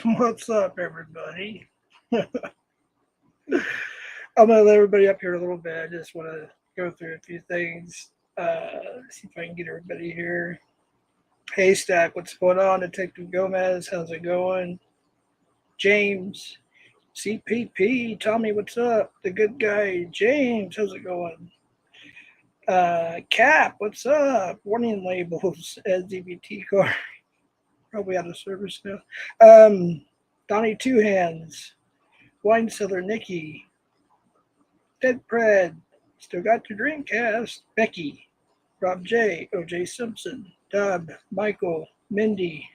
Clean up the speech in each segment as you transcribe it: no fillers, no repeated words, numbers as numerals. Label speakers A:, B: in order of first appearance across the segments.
A: What's up, everybody? I'm going to let everybody up here a little bit. I just want to go through a few things, see if I can get everybody here. Haystack, what's going on? Detective Gomez, how's it going? James, CPP, Tommy, what's up? The good guy, James, how's it going? Cap, what's up? Warning labels, LGBT car, probably out of service now. Donnie Two Hands, Wine Cellar Nikki, Dead Pred, Still Got Your Dreamcast, Becky, Rob J, OJ Simpson, Dub, Michael, Mindy,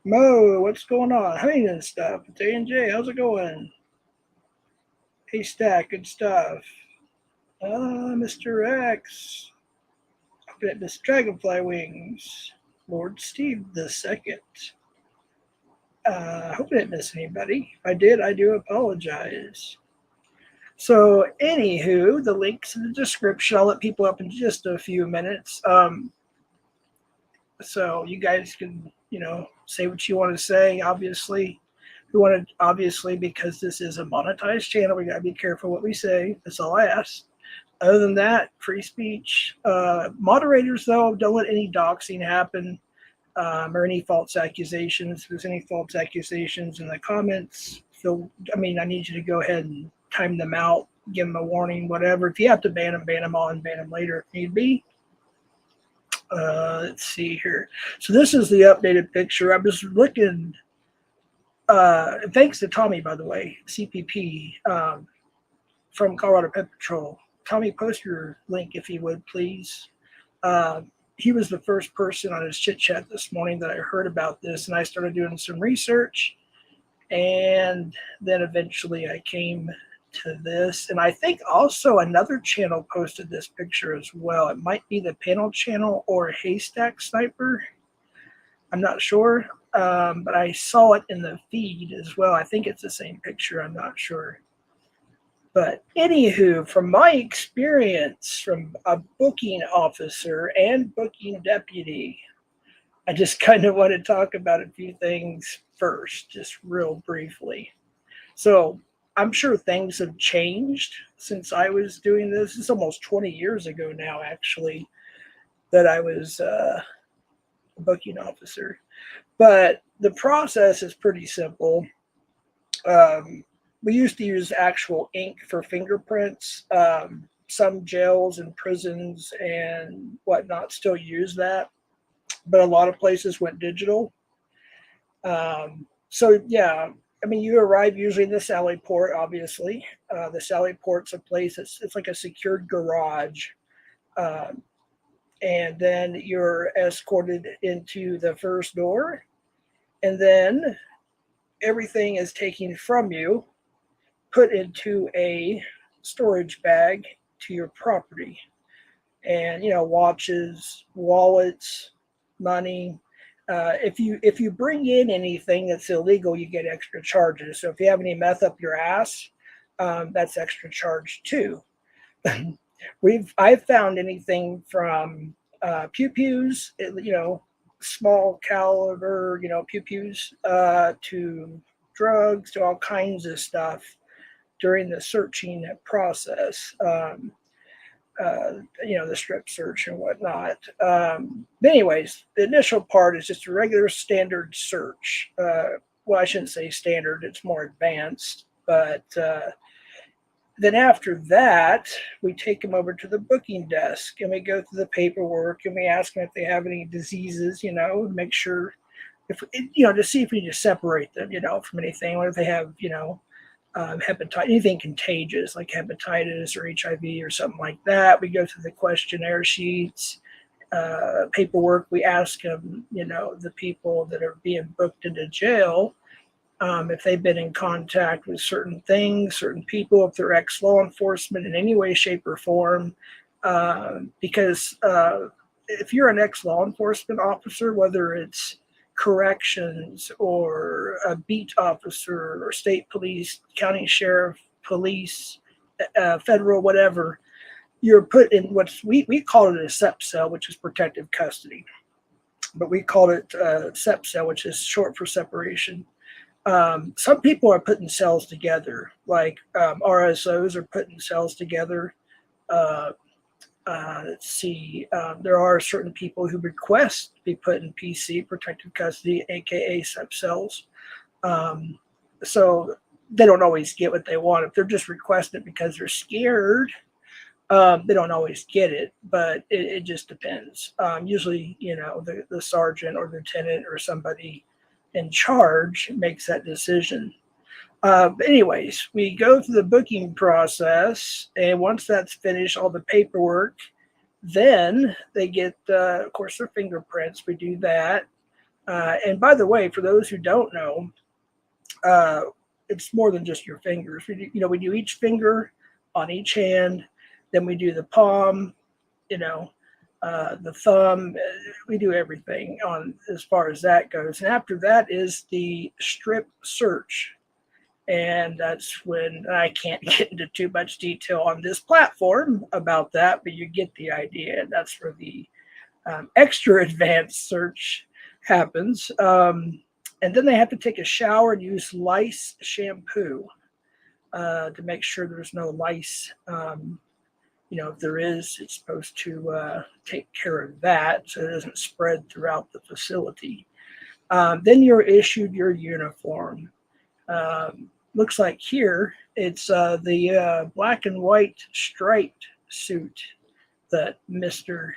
A: Mo, what's going on? Honey and stuff. It's A&J, how's it going? Haystack, good stuff. Mr. X. Hoping it missed Dragonfly Wings. Lord Steve the Second. Hoping it missed anybody. If I did, I do apologize. So, anywho, the link's in the description. I'll let people up in just a few minutes. So you guys can, say what you want to say. Obviously, because this is a monetized channel, we gotta be careful what we say. That's all I ask. Other than that, free speech. Moderators, though, don't let any doxing happen or any false accusations. If there's any false accusations in the comments, I need you to go ahead and time them out, give them a warning, whatever. If you have to ban them all and ban them later if need be. Let's see here. So this is the updated picture. I was looking. Thanks to Tommy, by the way, CPP from Colorado Pet Patrol. Tommy, post your link if you would, please. He was the first person on his chit chat this morning that I heard about this, and I started doing some research, and then eventually I came to this. And I think also another channel posted this picture as well. It might be the Panel channel or Haystack Sniper. I'm not sure, but I saw it in the feed as well. I think it's the same picture. I'm not sure. But anywho, from my experience from a booking officer and booking deputy, I just kind of want to talk about a few things first, just real briefly. So I'm sure things have changed since I was doing this. It's almost 20 years ago now, actually, that I was a booking officer. But the process is pretty simple. We used to use actual ink for fingerprints. Some jails and prisons and whatnot still use that, but a lot of places went digital. So yeah, you arrive usually in the Sally Port, obviously. The Sally Port's a place, it's like a secured garage. And then you're escorted into the first door. And then everything is taken from you, put into a storage bag to your property. And, watches, wallets, money. If you bring in anything that's illegal, you get extra charges. So if you have any meth up your ass, that's extra charge too. I've found anything from pew-pews, small caliber, pew-pews, to drugs, to all kinds of stuff during the searching process. The strip search and whatnot. But anyways, the initial part is just a regular standard search. Well, I shouldn't say standard, it's more advanced. But then after that, we take them over to the booking desk and we go through the paperwork and we ask them if they have any diseases, make sure, to see if we need to separate them, from anything, or if they have, hepatitis, anything contagious like hepatitis or HIV or something like that. We go through the questionnaire sheets, paperwork. We ask them, the people that are being booked into jail, if they've been in contact with certain things, certain people, if they're ex-law enforcement in any way, shape, or form. Because if you're an ex-law enforcement officer, whether it's corrections or a beat officer or state police, county sheriff, police, federal, whatever, you're put in we call it a SEP cell, which is protective custody, but we call it SEP cell, which is short for separation. Some people are putting cells together, like RSOs are putting cells together. Let's see. There are certain people who request to be put in PC, protective custody, aka subcells. So they don't always get what they want. If they're just requesting it because they're scared, they don't always get it, but it just depends. Usually, the sergeant or lieutenant or somebody in charge makes that decision. But anyways, we go through the booking process, and once that's finished, all the paperwork, then they get, of course, their fingerprints. We do that. And by the way, for those who don't know, it's more than just your fingers. We do each finger on each hand. Then we do the palm, the thumb. We do everything on as far as that goes. And after that is the strip search. And that's when I can't get into too much detail on this platform about that, but you get the idea. That's where the extra advanced search happens. And then they have to take a shower and use lice shampoo to make sure there's no lice. If there is, it's supposed to take care of that so it doesn't spread throughout the facility. Then you're issued your uniform. Looks like here it's the black and white striped suit that Mr.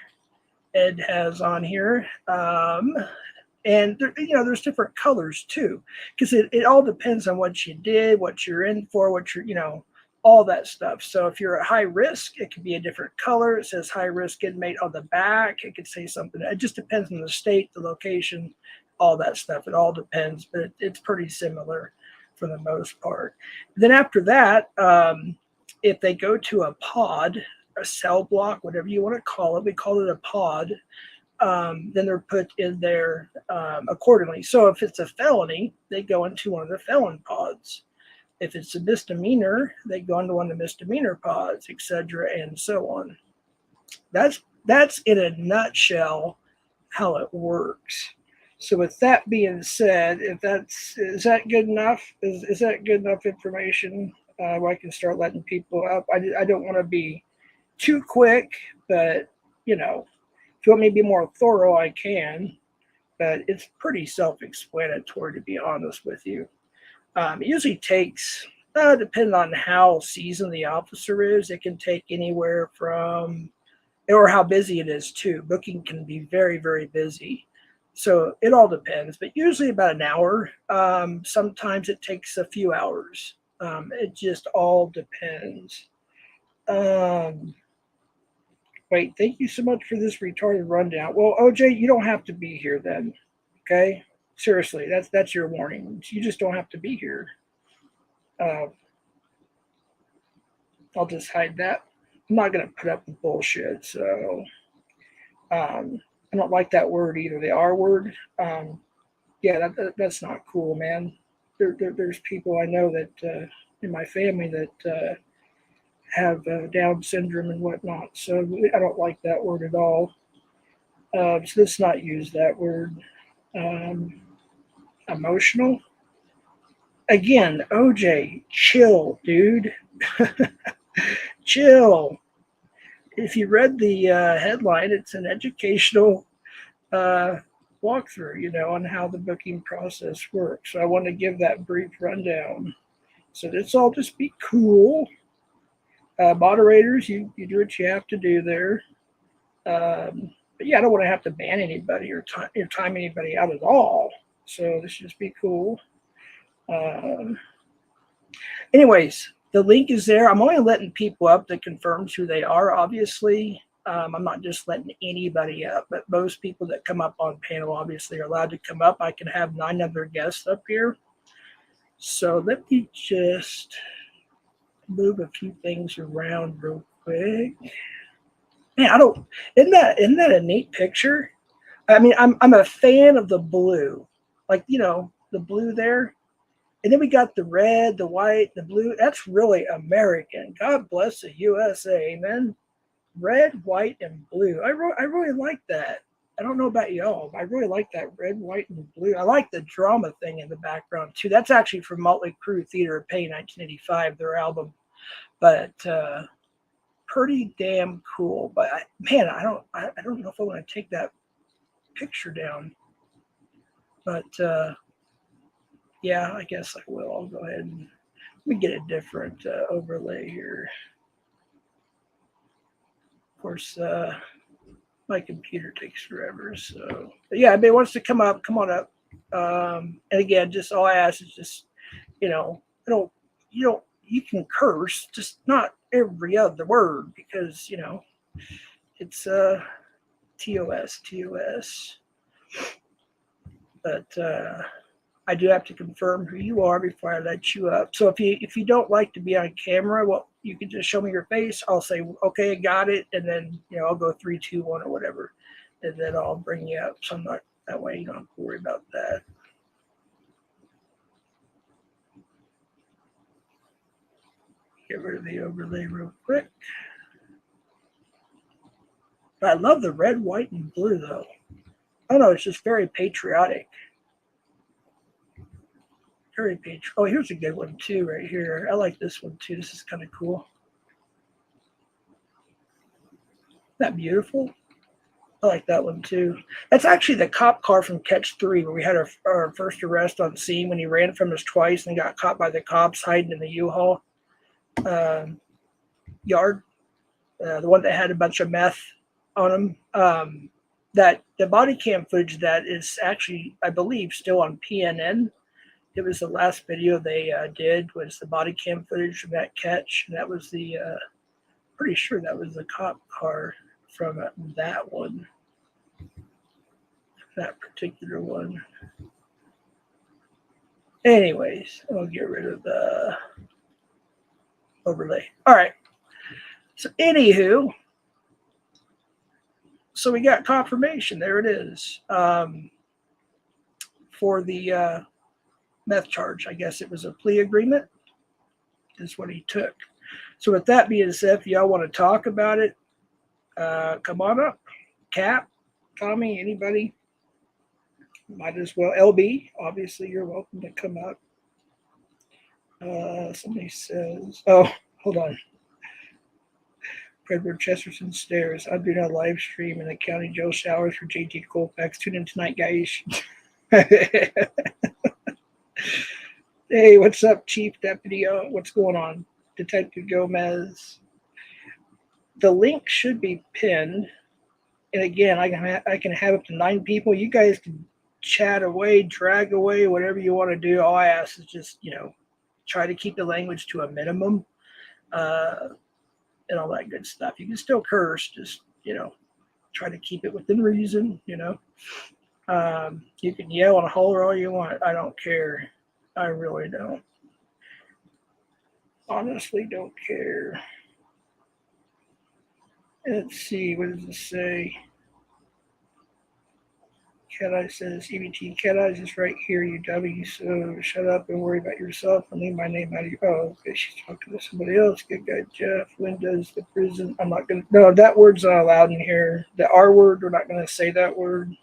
A: Ed has on here. And there's different colors too, because it all depends on what you did, what you're in for, what you're, all that stuff. So if you're at high risk, it could be a different color. It says high risk inmate on the back. It could say something. It just depends on the state, the location, all that stuff. It all depends, but it's pretty similar for the most part. Then after that, if they go to a pod, a cell block, whatever you want to call it, we call it a pod. Then they're put in there accordingly. So if it's a felony, they go into one of the felon pods. If it's a misdemeanor, they go into one of the misdemeanor pods, etc., and so on. That's in a nutshell how it works. So with that being said, is that good enough? Is that good enough information where I can start letting people up? I don't want to be too quick, but if you want me to be more thorough, I can. But it's pretty self-explanatory, to be honest with you. It usually takes, depending on how seasoned the officer is, it can take anywhere from, or how busy it is too. Booking can be very, very busy. So it all depends, but usually about an hour. Sometimes it takes a few hours. It just all depends. Wait, thank you so much for this retarded rundown. Well, OJ, you don't have to be here then. Okay? Seriously, that's your warning. You just don't have to be here. I'll just hide that. I'm not going to put up with bullshit. So I don't like that word either, the R word. Yeah, that's not cool, man. There's people I know that in my family that have Down syndrome and whatnot. So I don't like that word at all. So let's not use that word. Emotional. Again, OJ, chill, dude. Chill. If you read the headline, it's an educational walkthrough, on how the booking process works. So I want to give that brief rundown. So let's all just be cool. Moderators, you do what you have to do there. But yeah, I don't want to have to ban anybody or time anybody out at all. So let's just be cool. Anyways, the link is there. I'm only letting people up that confirms who they are, obviously. I'm not just letting anybody up, but most people that come up on panel obviously are allowed to come up. I can have 9 other guests up here. So let me just move a few things around real quick. Man, isn't that a neat picture? I mean, I'm a fan of the blue. Like, the blue there. And then we got the red, the white, the blue. That's really American. God bless the USA, man. Red, white, and blue. I really like that. I don't know about y'all, but I really like that red, white, and blue. I like the drama thing in the background, too. That's actually from Motley Crue Theater of Pain, 1985, their album. But pretty damn cool. But man, I don't know if I want to take that picture down. But yeah, I guess I will. I'll go ahead and let me get a different overlay here. Of course, my computer takes forever. So but yeah, if it wants to come up, come on up. And again, just all I ask is just, you can curse, just not every other word, because it's TOS. But I do have to confirm who you are before I let you up. So if you don't like to be on camera, well, you can just show me your face. I'll say, okay, got it, and then I'll go 3, 2, 1 or whatever, and then I'll bring you up. So I'm not that way. You don't have to worry about that. Get rid of the overlay real quick. But I love the red, white, and blue though. I don't know. It's just very patriotic. Very patriotic. Oh, here's a good one too, right here. I like this one too. This is kind of cool. Isn't that beautiful? I like that one too. That's actually the cop car from Catch 3, where we had our first arrest on scene when he ran from us twice and got caught by the cops hiding in the U-Haul yard. The one that had a bunch of meth on him. That the body cam footage that is actually, I believe, still on PNN. It was the last video they did, was the body cam footage from that catch, and that was the pretty sure that was the cop car from that one, that particular one. Anyways, I'll get rid of the overlay. All right. So anywho, so we got confirmation. There it is, for the meth charge. I guess it was a plea agreement is what he took. So with that being said, if y'all want to talk about it, come on up. Cap, Tommy, anybody, might as well. LB, obviously you're welcome to come up. Somebody says, oh, hold on. Fredward Chesterton Stairs. I'm doing a live stream in the County Jail showers for JT Colfax. Tune in tonight, guys. Hey, what's up, Chief Deputy? What's going on? Detective Gomez. The link should be pinned. And again, I can have up to 9 people. You guys can chat away, drag away, whatever you want to do. All I ask is just, try to keep the language to a minimum, and all that good stuff. You can still curse, just, try to keep it within reason, You can yell and holler all you want. I don't care. I really don't. Honestly, don't care. Let's see, what does it say? Cat Eye says, EBT, Cat Eye's is right here, you dummy. So shut up and worry about yourself and leave my name out of your. Oh, okay, she's talking to somebody else. Good guy, Jeff. When does the prison? I'm not going to. No, that word's not allowed in here. The R word, we're not going to say that word.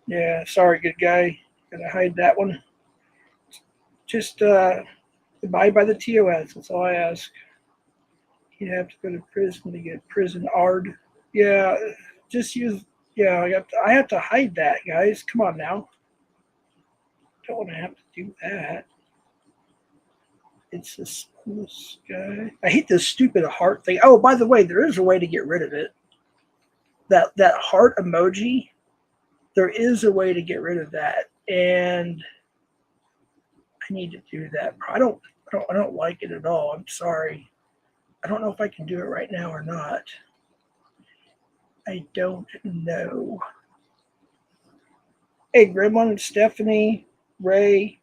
A: Yeah, sorry, good guy. Gonna hide that one. Just abide by the TOS. That's all I ask. You have to go to prison to get prison ard. Yeah, just use. Yeah, I have to hide that, guys. Come on now. Don't want to have to do that. It's this guy. I hate this stupid heart thing. Oh, by the way, there is a way to get rid of it. That heart emoji. There is a way to get rid of that, and I need to do that. I don't like it at all. I'm sorry. I don't know if I can do it right now or not. I don't know. Hey, Gremlin, Stephanie, Ray,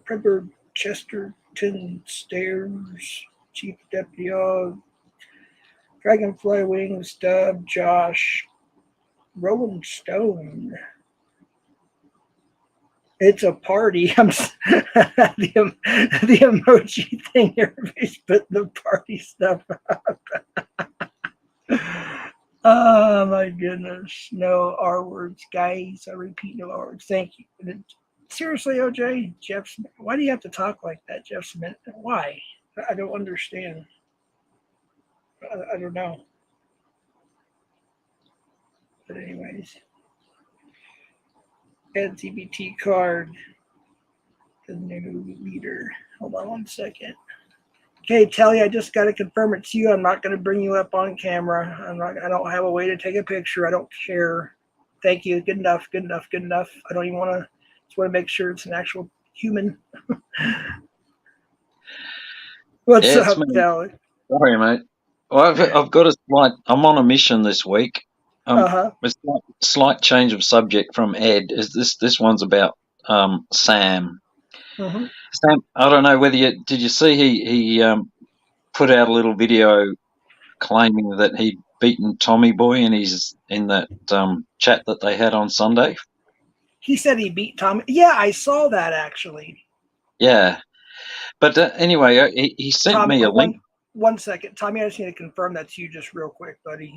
A: Prepper Chesterton Stairs, Chief Deputy Og, Dragonfly Wings, Dub, Josh, Rolling Stone. It's a party. The emoji thing, everybody's putting the party stuff up. Oh my goodness. No R words, guys. I repeat, no R words. Thank you. seriously, OJ, Jeff, why do you have to talk like that, Jeff Smith? Why? I don't understand. I don't know. But anyways, LGBT card, the new leader. Hold on 1 second. Okay, Telly, I just got to confirm it's you. I'm not going to bring you up on camera. I don't have a way to take a picture. I don't care. Thank you. Good enough. Good enough. Good enough. I don't even want to. Just want to make sure it's an actual human. What's up, Telly?
B: Sorry, mate. Well, I've got a slight. I'm on a mission this week. It's a slight change of subject from Ed. Is this one's about Sam.
A: Mm-hmm.
B: Sam, I don't know whether did you see he put out a little video claiming that he'd beaten Tommy Boy in that chat that they had on Sunday.
A: He said he beat Tommy. Yeah, I saw that actually.
B: Yeah, but anyway, he sent
A: Tom,
B: me a link.
A: 1 second, Tommy. I just need to confirm that's you, just real quick, buddy.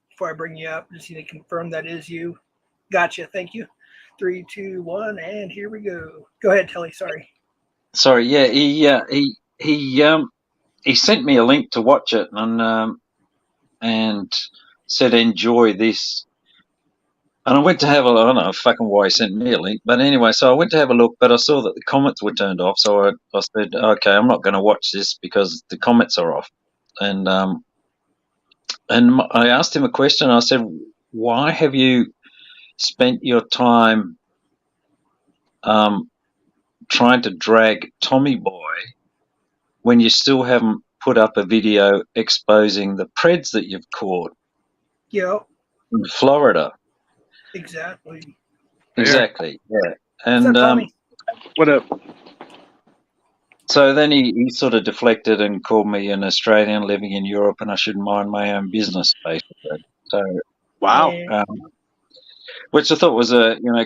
A: Before I bring you up, just need to confirm that is you. Gotcha. Thank you. 3, 2, 1, and here we go. Go ahead, Telly. Sorry.
B: Yeah, he sent me a link to watch it and said enjoy this. And I went to have a look. I don't know fucking why he sent me a link, but anyway, so I went to have a look, but I saw that the comments were turned off. So I said, okay, I'm not going to watch this because the comments are off. And I asked him a question. I said, why have you spent your time trying to drag Tommy Boy when you still haven't put up a video exposing the preds that you've caught?
A: Yep.
B: In Florida.
A: Exactly.
B: Yeah. And
A: what's up, Tommy?
C: What up?
B: So then he sort of deflected and called me an Australian living in Europe, and I should mind my own business, basically. So
C: wow,
B: which I thought was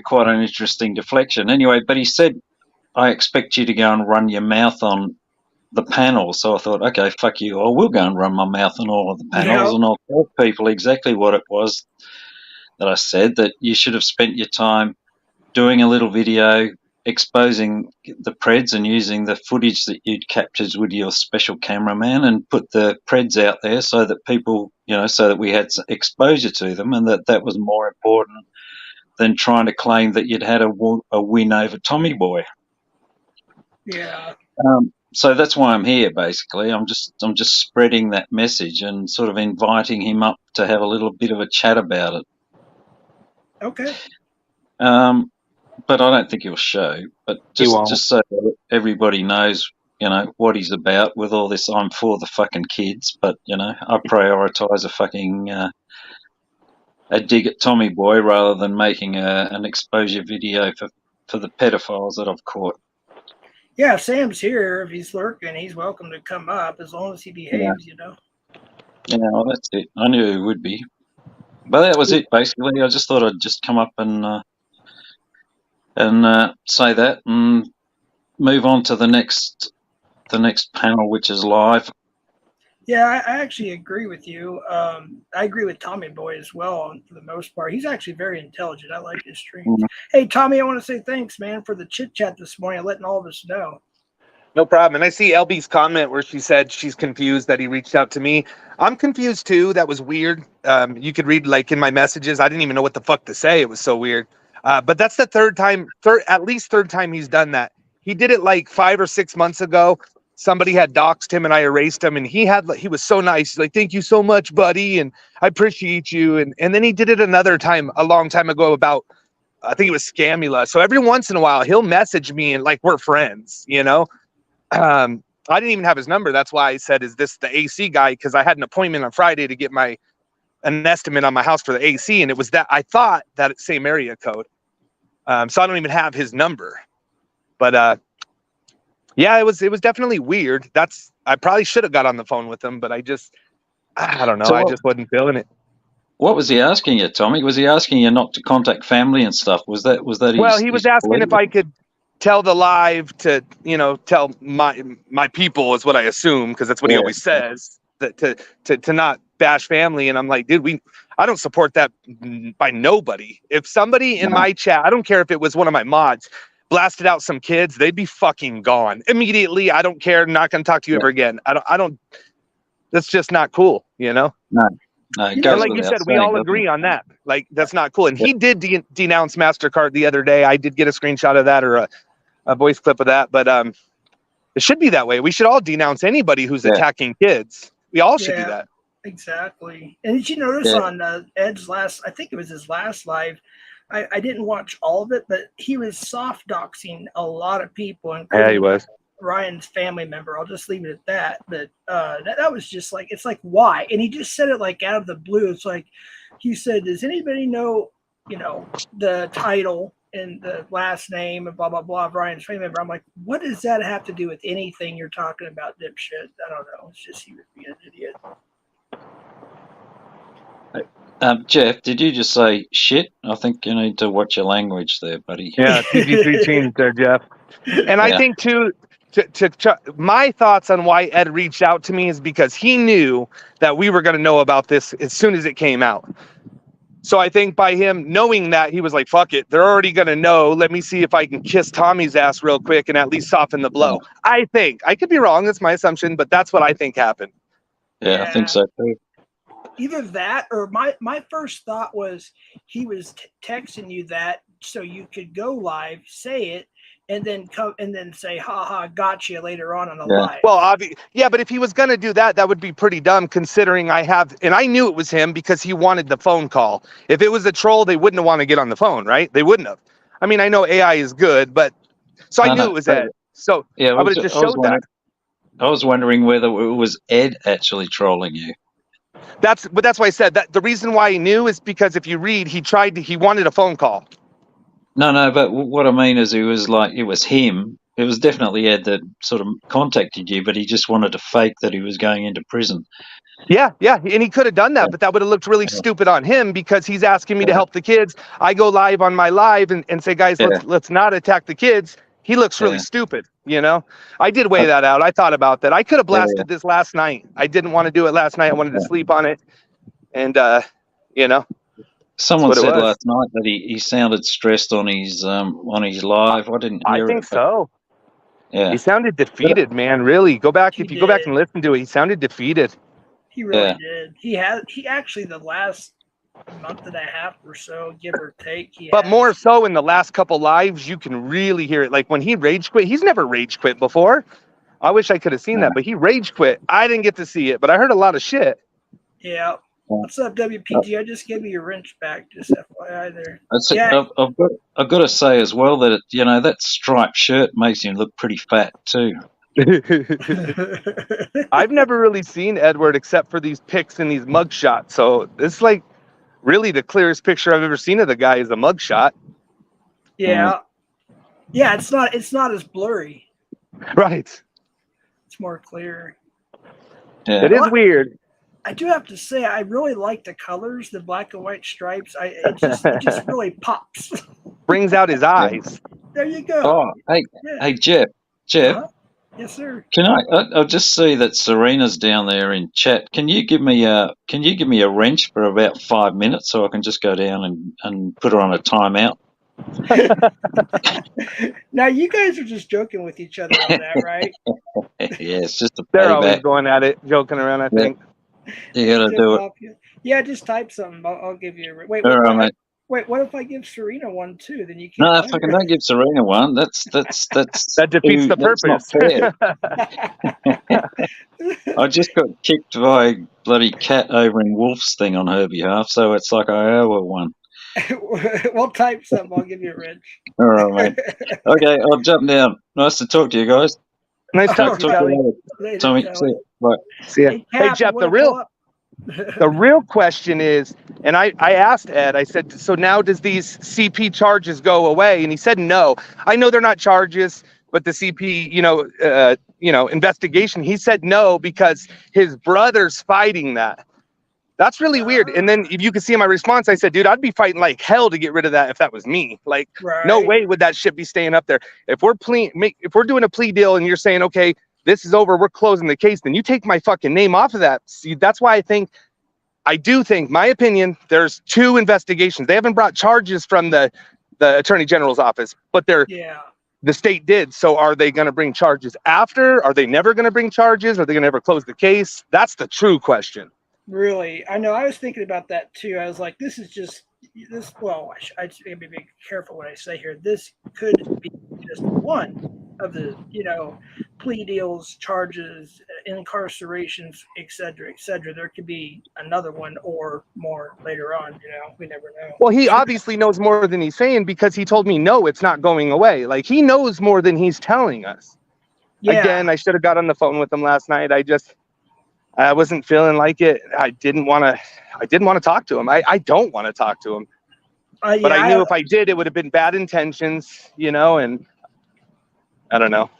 B: quite an interesting deflection. Anyway, but he said, I expect you to go and run your mouth on the panel. So I thought, okay, fuck you. I will go and run my mouth on all of the panels, and I'll tell people exactly what it was that I said, that you should have spent your time doing a little video exposing the preds and using the footage that you'd captured with your special cameraman and put the preds out there so that people, so that we had exposure to them, and that was more important than trying to claim that you'd had a win over Tommy Boy.
A: Yeah.
B: So that's why I'm here, basically. I'm just spreading that message and sort of inviting him up to have a little bit of a chat about it.
A: Okay.
B: But I don't think he'll show. But just so that everybody knows, what he's about with all this. I'm for the fucking kids, but I prioritise a fucking a dig at Tommy Boy rather than making an exposure video for the pedophiles that I've caught.
A: Yeah, if Sam's here. If he's lurking, he's welcome to come up as long as he behaves,
B: Yeah, well, that's it. I knew he would be. But that was it, basically. I just thought I'd just come up and say that and move on to the next panel, which is live.
A: Yeah, I actually agree with you. I agree with Tommy Boy as well for the most part. He's actually very intelligent. I like his streams. Mm-hmm. Hey, Tommy, I want to say thanks, man, for the chit-chat this morning, letting all of us know.
C: No problem. And I see LB's comment where she said she's confused that he reached out to me. I'm confused, too. That was weird. You could read, in my messages. I didn't even know what the fuck to say. It was so weird. But that's the third time he's done that. He did it 5 or 6 months ago. Somebody had doxed him and I erased him, and he was so nice. He's like, thank you so much, buddy, and I appreciate you. And then he did it another time a long time ago about, I think it was Scamula. So every once in a while he'll message me and we're friends, I didn't even have his number. That's why I said, is this the AC guy? Because I had an appointment on Friday to get an estimate on my house for the AC, and it was that I thought that same area code. So I don't even have his number. But yeah, it was definitely weird. I probably should have got on the phone with him, but I don't know. So I just wasn't feeling it.
B: What was he asking you, Tommy? Was he asking you not to contact family and stuff? Was that?
C: Well, he was asking if I could tell the live to, tell my people, is what I assume, because that's what he always says, that to not bash family. And I'm like, dude, I don't support that by nobody. If somebody in my chat, I don't care if it was one of my mods, blasted out some kids, they'd be fucking gone immediately. I don't care. Not going to talk to you ever again. I don't. That's just not cool, you know?
B: No, it
C: And
B: goes
C: like you
B: without
C: said, we
B: saying,
C: all
B: doesn't
C: agree
B: it?
C: on that. Like, that's not cool. And he did denounce MasterCard the other day. I did get a screenshot of that, or a voice clip of that. But it should be that way. We should all denounce anybody who's attacking kids. We all should do that.
A: Exactly. And did you notice on Ed's last, I think it was his last live, I didn't watch all of it, but he was soft doxing a lot of people, including
C: Yeah, he was.
A: Ryan's family member. I'll just leave it at that. But that was just like, it's like, why? And he just said it like out of the blue. It's like, he said, does anybody know, the title and the last name and blah, blah, blah of Ryan's family member? I'm like, what does that have to do with anything you're talking about, dipshit? I don't know. It's just he was being an idiot.
B: Jeff, did you just say shit? I think you need to watch your language there, buddy.
C: Yeah, PG-3 changed there, Jeff. And I think, too, my thoughts on why Ed reached out to me is because he knew that we were going to know about this as soon as it came out. So I think by him knowing that, he was like, fuck it. They're already going to know. Let me see if I can kiss Tommy's ass real quick and at least soften the blow. I think. I could be wrong. That's my assumption, but that's what I think happened.
B: Yeah, I think so, too.
A: Either that or my first thought was he was texting you that so you could go live, say it, and then come and then say, "Ha, gotcha" later on the live.
C: Well, but if he was going to do that, that would be pretty dumb considering and I knew it was him because he wanted the phone call. If it was a troll, they wouldn't want to get on the phone, right? They wouldn't have. I mean, I know AI is good, but so I knew it was Ed. So
B: yeah,
C: I would have just showed that.
B: I was wondering whether it was Ed actually trolling you.
C: That's why I said that the reason why he knew is because if you read, he wanted a phone call.
B: No, but what I mean is it was him. It was definitely Ed that sort of contacted you, but he just wanted to fake that he was going into prison.
C: Yeah, and he could have done that, but that would have looked really stupid on him because he's asking me to help the kids. I go live on my live and say, guys, let's not attack the kids. He looks really stupid, I did weigh that out. I thought about that. I could have blasted this last night. I didn't want to do it last night. I wanted to sleep on it. And,
B: Someone said last night that he sounded stressed on his live. I didn't hear it.
C: I think so.
B: Yeah.
C: He sounded defeated, man. Really. If you go back and listen to it, he sounded defeated.
A: He really did. He actually the last month and a half or so, give or take.
C: More so in the last couple lives, you can really hear it. Like when he rage quit, he's never rage quit before. I wish I could have seen that, but he rage quit. I didn't get to see it, but I heard a lot of shit.
A: Yeah. What's up, WPG? I just gave you your wrench back, just FYI there.
B: I've got to say as well that that striped shirt makes him look pretty fat too.
C: I've never really seen Edward except for these pics and these mugshots. So it's like really the clearest picture I've ever seen of the guy is a mugshot.
A: Yeah. Yeah, it's not as blurry.
C: Right.
A: It's more clear.
C: Yeah. It is weird.
A: I do have to say I really like the colors, the black and white stripes. It just really pops.
C: Brings out his eyes.
A: There you go.
B: Oh, hey, Jeff.
A: Uh-huh. Yes, sir.
B: Can I'll just see that Serena's down there in chat. Can you give me a wrench for about 5 minutes so I can just go down and put her on a timeout?
A: Now you guys are just joking with each other on that, right?
B: Yeah, it's just a payback.
C: They're always going at it, joking around, I think.
B: You gotta do it.
A: Yeah, just type something. I'll give you a wait.
B: All right, mate.
A: Wait, what if I give Serena one too? Then you can't.
B: No, fucking don't give Serena one. That
C: defeats the purpose.
B: I just got kicked by a bloody cat over in Wolf's thing on her behalf, so it's like I owe her one.
A: We'll type something. I'll give you a wrench.
B: All right, mate. Okay, I'll jump down. Nice to talk to you guys.
C: Nice talking to you,
A: later.
B: Tommy, see you. Bye.
C: See ya. Hey, Jeff, the real question is, and I asked Ed, I said, so now does these CP charges go away? And he said no. I know they're not charges, but the CP, investigation, he said no because his brother's fighting that. That's really weird. And then if you can see in my response, I said, dude, I'd be fighting like hell to get rid of that if that was me. Like, no way would that shit be staying up there. If we're doing a plea deal and you're saying, okay, this is over, we're closing the case, then you take my fucking name off of that. See, that's why I think I do think, my opinion, there's 2 investigations. They haven't brought charges from the Attorney General's office, but the state did. So are they going to bring charges after? Are they never going to bring charges? Are they going to ever close the case? That's the true question.
A: Really, I know. I was thinking about that too. I was like, this is just this. Well, I should be careful what I say here. This could be just one of the, plea deals, charges, incarcerations, et cetera, et cetera. There could be another one or more later on. We never know.
C: Well, he obviously knows more than he's saying, because he told me, no, it's not going away. Like, he knows more than he's telling us.
A: Yeah.
C: Again, I should have got on the phone with him last night. I wasn't feeling like it. I didn't want to talk to him. I don't want to talk to him. But I knew if I did, it would have been bad intentions, and I don't know.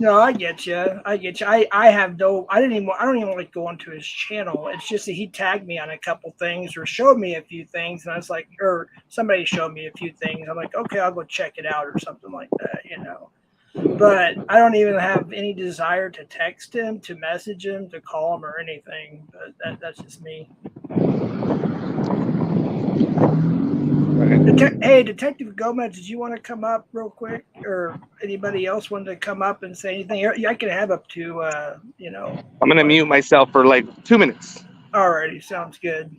A: No, I get you. I don't even like going to his channel. It's just that he tagged me on a couple things or showed me a few things, and I was like, or somebody showed me a few things. I'm like, okay, I'll go check it out or something like that, But I don't even have any desire to text him, to message him, to call him or anything. But that's just me. Hey, Detective Gomez, did you want to come up real quick, or anybody else wanted to come up and say anything? I can have up to, I'm
C: going to mute myself for like 2 minutes.
A: Alrighty, sounds good.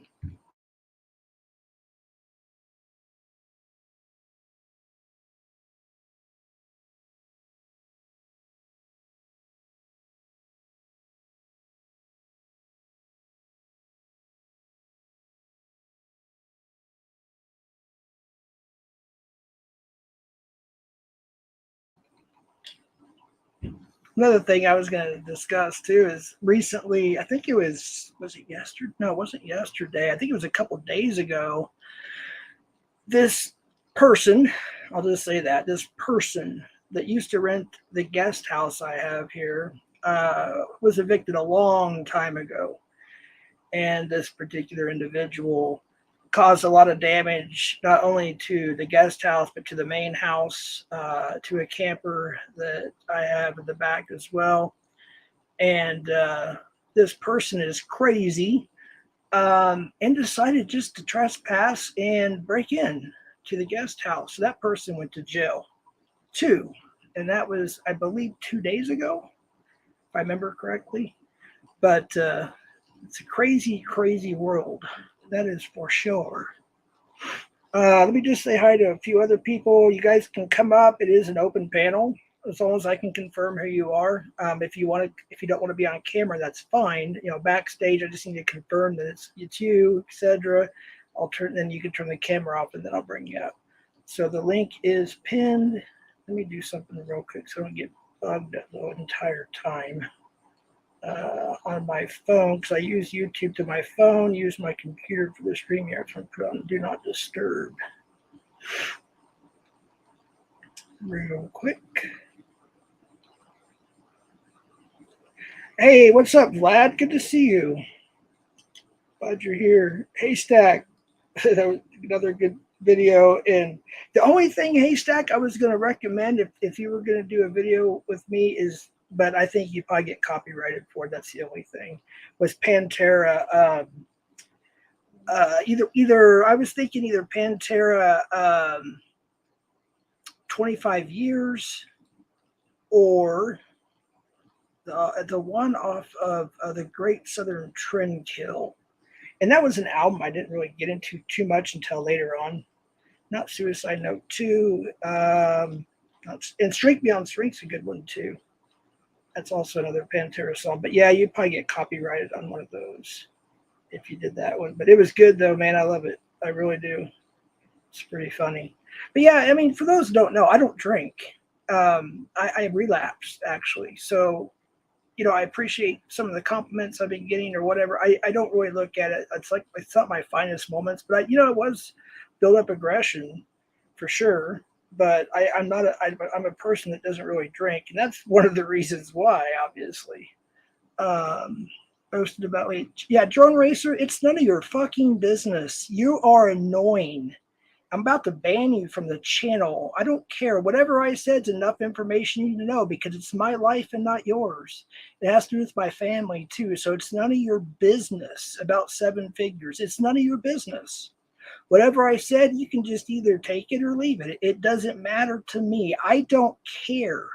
A: Another thing I was going to discuss too is recently, I think was it yesterday? No, it wasn't yesterday. I think it was a couple of days ago. This person, I'll just say that, this person that used to rent the guest house I have here was evicted a long time ago. And this particular individual caused a lot of damage, not only to the guest house, but to the main house, to a camper that I have in the back as well. And this person is crazy and decided just to trespass and break in to the guest house. So that person went to jail too. And that was, I believe, 2 days ago, if I remember correctly. But it's a crazy, crazy world. That is for sure. Let me just say hi to a few other people. You guys can come up. It is an open panel, as long as I can confirm who you are. If you don't want to be on camera, that's fine. Backstage, I just need to confirm that it's you, etc. Then you can turn the camera off, and then I'll bring you up. So the link is pinned. Let me do something real quick so I don't get bugged the entire time. On my phone, because I use YouTube to my phone, use my computer for the stream here. So I'm put on Do Not Disturb. Real quick. Hey, what's up, Vlad? Good to see you. Glad you're here. Haystack. That was another good video. And the only thing, Haystack, I was going to recommend if you were going to do a video with me is, but I think you probably get copyrighted for it. That's the only thing. Was Pantera. Either I was thinking either Pantera 25 years or the one off of the Great Southern Trendkill. And that was an album I didn't really get into too much until later on. Not Suicide Note 2. And Strength Beyond Strength's a good one too. That's also another Pantera song. But yeah, you'd probably get copyrighted on one of those if you did that one. But it was good though, man. I love it. I really do. It's pretty funny. But yeah, I mean, for those who don't know, I don't drink. I relapsed actually. So, I appreciate some of the compliments I've been getting or whatever. I don't really look at it. It's not my finest moments, but it was build up aggression for sure. But I'm a person that doesn't really drink, and that's one of the reasons why, obviously. Posted about me. Yeah, Drone Racer, it's none of your fucking business. You are annoying. I'm about to ban you from the channel. I don't care. Whatever I said is enough information you need to know because it's my life and not yours. It has to do with my family too. So it's none of your business about 7 figures. It's none of your business. Whatever I said, you can just either take it or leave it. It doesn't matter to me. I don't care.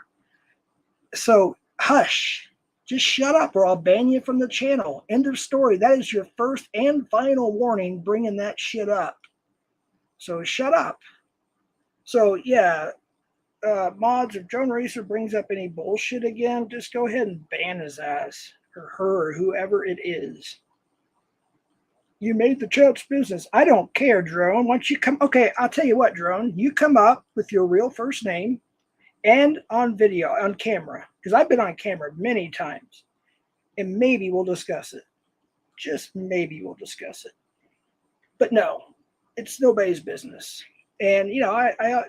A: So hush. Just shut up or I'll ban you from the channel. End of story. That is your first and final warning bringing that shit up. So shut up. So yeah, mods, if Drone Racer brings up any bullshit again, just go ahead and ban his ass or her or whoever it is. You made the chat's business. I don't care, Drone. Once you come, okay, I'll tell you what, Drone. You come up with your real first name and on video, on camera, because I've been on camera many times, and maybe we'll discuss it. Just maybe we'll discuss it. But no, it's nobody's business. And you know, I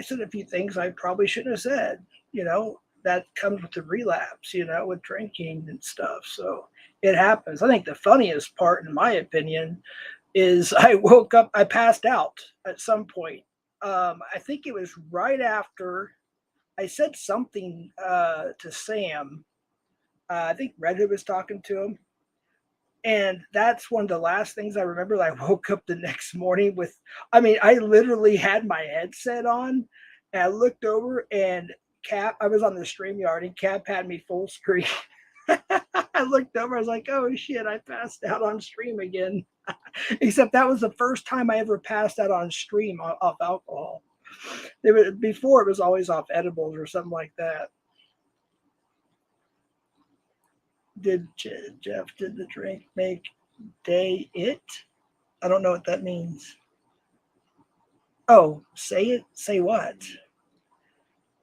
A: said a few things I probably shouldn't have said. You know, that comes with the relapse. You know, with drinking and stuff. So it happens. I think the funniest part, in my opinion, is I woke up. I passed out at some point. I think it was right after I said something to Sam. I think Red Hood was talking to him. And that's one of the last things I remember. I woke up the next morning with, I mean, I literally had my headset on and I looked over and Cap, I was on the StreamYard and Cap had me full screen. I looked over, I was like, oh shit, I passed out on stream again. Except that was the first time I ever passed out on stream off alcohol. Before it was always off edibles or something like that. Did Jeff, did the drink make day it? I don't know what that means. Oh, say it? Say what?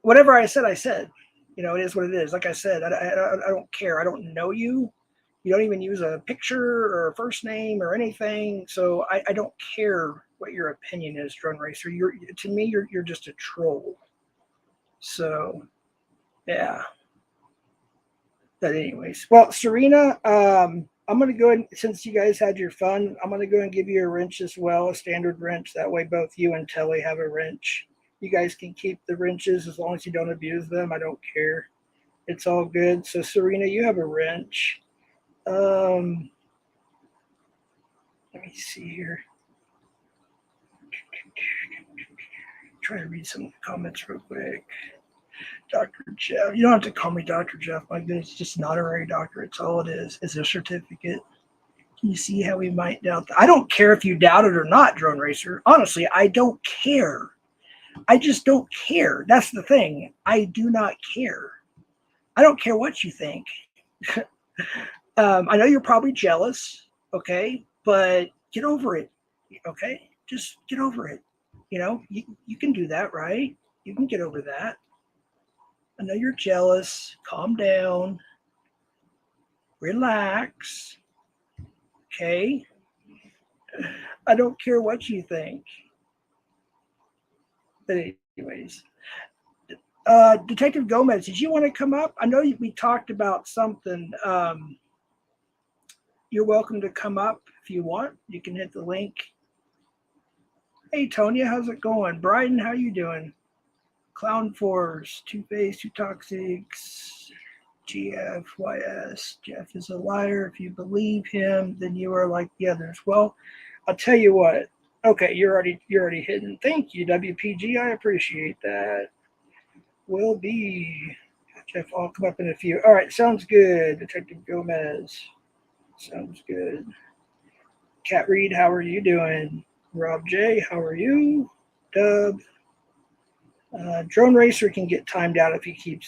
A: Whatever I said, I said. You know, it is what it is. Like I said, I don't care. I don't know you. You don't even use a picture or a first name or anything. So I don't care what your opinion is, Drone Racer. To me, you're just a troll. So, yeah. But anyways, well, Serena, I'm going to go ahead, since you guys had your fun, I'm going to go and give you a wrench as well, a standard wrench. That way both you and Telly have a wrench. You guys can keep the wrenches as long as you don't abuse them. I don't care. It's all good. So, Serena, you have a wrench. Let me see here. Try to read some comments real quick. Dr. Jeff. You don't have to call me Dr. Jeff like this. It's just an honorary doctor. It's all it is. It's a certificate. Can you see how we might doubt that? I don't care if you doubt it or not, Drone Racer. Honestly, I don't care. I just don't care. That's the thing. I do not care. I don't care what you think. I know you're probably jealous, okay? But get over it, okay? Just get over it. You know, you can do that, right? You can get over that. I know you're jealous. Calm down. Relax. Okay? I don't care what you think. But anyways. Detective Gomez, did you want to come up? I know we talked about something. You're welcome to come up if you want. You can hit the link. Hey, Tonya, how's it going? Bryden, how you doing? Clown Force, Two-Face, Two Toxics, GFYS. Jeff is a liar. If you believe him, then you are like the others. Well, I'll tell you what. Okay, you're already hidden. Thank you, WPG. I appreciate that. Will be. Jeff, I'll come up in a few. All right, sounds good. Detective Gomez. Sounds good. Cat Reed, how are you doing? Rob J, how are you? Dub. Drone Racer can get timed out if he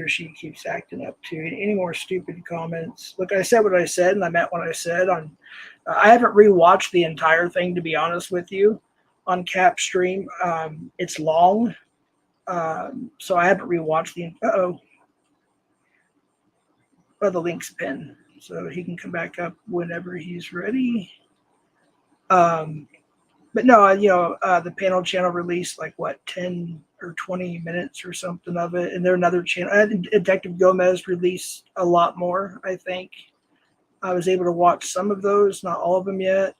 A: or she keeps acting up too. Any more stupid comments? Look, I said what I said, and I meant what I said. I haven't rewatched the entire thing, to be honest with you, on Cap stream. It's long, so I haven't rewatched the. The link's pinned, so he can come back up whenever he's ready. But no, the panel channel released like 10 or 20 minutes or something of it, and they're another channel. Detective Gomez released a lot more. I think I was able to watch some of those, not all of them yet.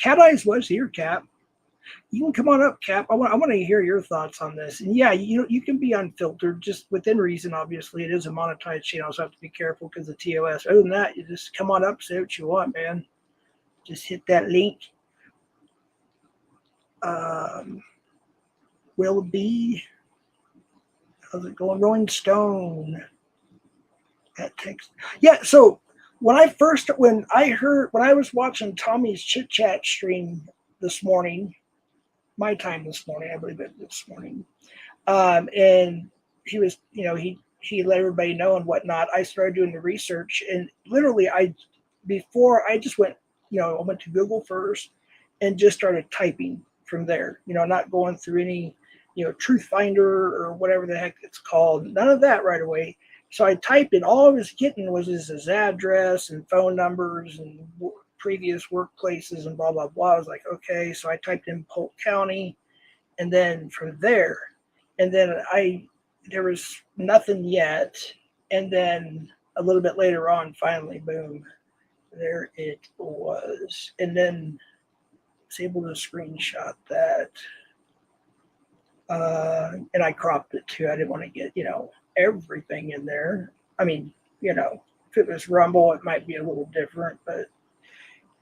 A: Cat Eyes was here, Cap. You can come on up, Cap. I want to hear your thoughts on this. And yeah, you can be unfiltered, just within reason. Obviously, it is a monetized channel, so I have to be careful because of TOS. Other than that, you just come on up, say what you want, man. Just hit that link. Will be. How's it going? Rolling Stone. That text. Yeah. So when I was watching Tommy's chit chat stream this morning, my time this morning, I believe it this morning. And he was, he let everybody know and whatnot. I started doing the research, and literally before I just went, I went to Google first and just started typing from there, not going through any, Truth Finder or whatever the heck it's called. None of that right away. So I typed in, all I was getting was his address and phone numbers and previous workplaces and blah, blah, blah. I was like, okay. So I typed in Polk County, and then from there, and then there was nothing yet. And then a little bit later on, finally, boom, there it was. And then I was able to screenshot that. And I cropped it too. I didn't want to get, everything in there. I mean, if it was Rumble, it might be a little different, but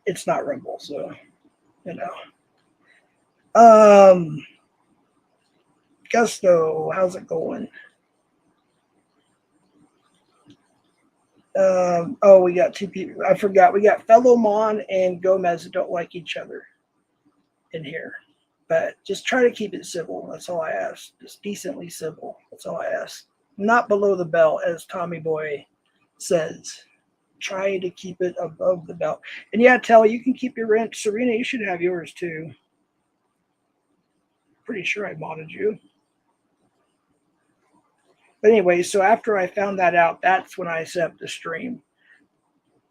A: it's not Rumble. So, Gusto, how's it going? We got two people. I forgot. We got Fellow Mon and Gomez that don't like each other in here. But just try to keep it civil. That's all I ask. Just decently civil. That's all I ask. Not below the belt, as Tommy Boy says. Try to keep it above the belt. And yeah, Telly, you can keep your rent. Serena, you should have yours too. Pretty sure I modded you. But anyway, so after I found that out, that's when I set up the stream.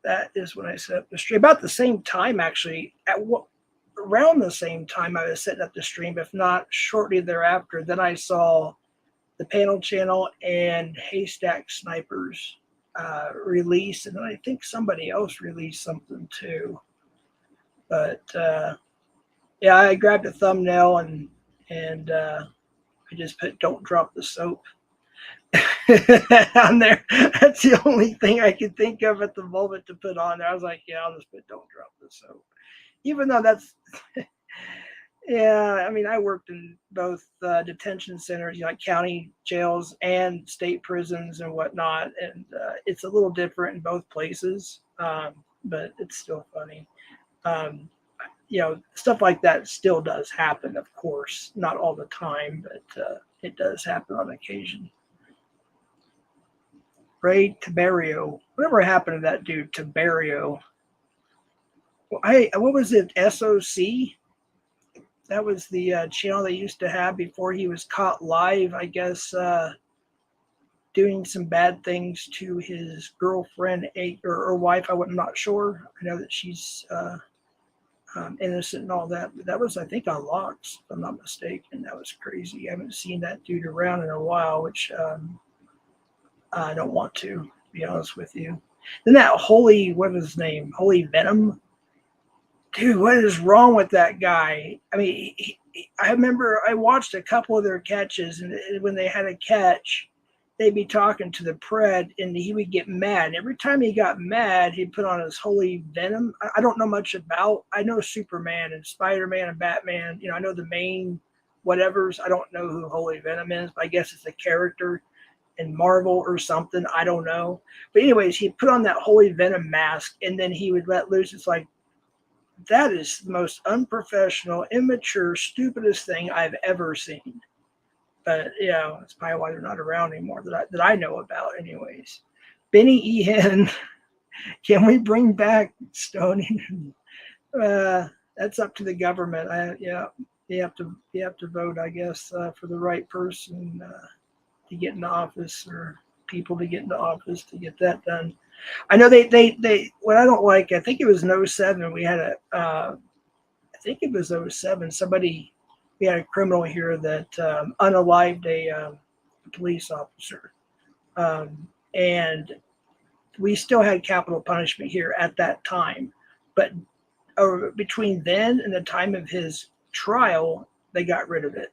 A: That is when I set up the stream. About the same time, actually. Around the same time I was setting up the stream, if not shortly thereafter, then I saw the panel channel and Haystack Snipers release, and then I think somebody else released something too. But yeah, I grabbed a thumbnail and I just put "Don't drop the soap" on there. That's the only thing I could think of at the moment to put on there. I was like, yeah, I'll just put "Don't drop the soap." Even though that's, yeah, I mean, I worked in both detention centers, like county jails and state prisons and whatnot, and it's a little different in both places, but it's still funny. Stuff like that still does happen, of course, not all the time, but it does happen on occasion. Ray Tabario, whatever happened to that dude, Tabario? What was it? SOC? That was the channel they used to have before he was caught live, I guess, doing some bad things to his girlfriend or wife. I'm not sure. I know that she's innocent and all that. But that was, I think, on Locks, if I'm not mistaken. That was crazy. I haven't seen that dude around in a while, which I don't want to be honest with you. Then that what was his name? Holy Venom. Dude, what is wrong with that guy? I mean, I remember I watched a couple of their catches, and when they had a catch, they'd be talking to the pred, and he would get mad. And every time he got mad, he'd put on his Holy Venom. I don't know much about. I know Superman and Spider-Man and Batman. I know the main whatevers. I don't know who Holy Venom is, but I guess it's a character in Marvel or something. I don't know. But anyways, he put on that Holy Venom mask, and then he would let loose. It's like, that is the most unprofessional, immature, stupidest thing I've ever seen. But it's probably why they're not around anymore that I know about, anyways. Benny Ehan, can we bring back stoning? That's up to the government. You have to vote, I guess, for the right person to get into office, or people to get into office to get that done. I know they what I don't like, I think it was in 07, we had I think it was 07, we had a criminal here that unalived a police officer. And we still had capital punishment here at that time. But between then and the time of his trial, they got rid of it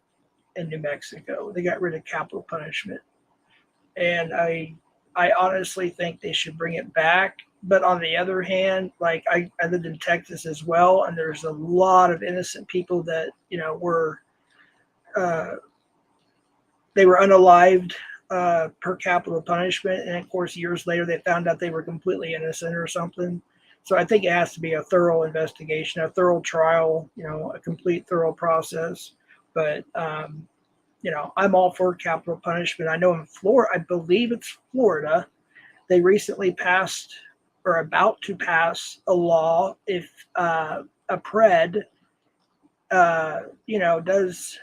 A: in New Mexico. They got rid of capital punishment. And I honestly think they should bring it back. But on the other hand, like I lived in Texas as well, and there's a lot of innocent people that, were they were unalived per capital punishment. And of course, years later, they found out they were completely innocent or something. So I think it has to be a thorough investigation, a thorough trial, a complete thorough process. But, I'm all for capital punishment. I know in Florida, I believe it's Florida, they recently passed or about to pass a law if a pred, does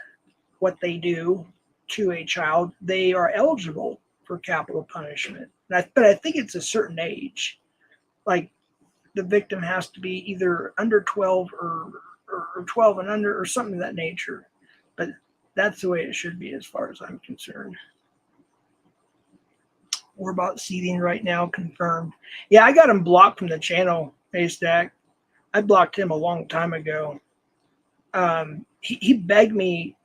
A: what they do to a child, they are eligible for capital punishment. But I think it's a certain age. Like the victim has to be either under 12 or 12 and under or something of that nature. But that's the way it should be as far as I'm concerned. We're about seething right now, confirmed. Yeah, I got him blocked from the channel, Haystack. I blocked him a long time ago. He begged me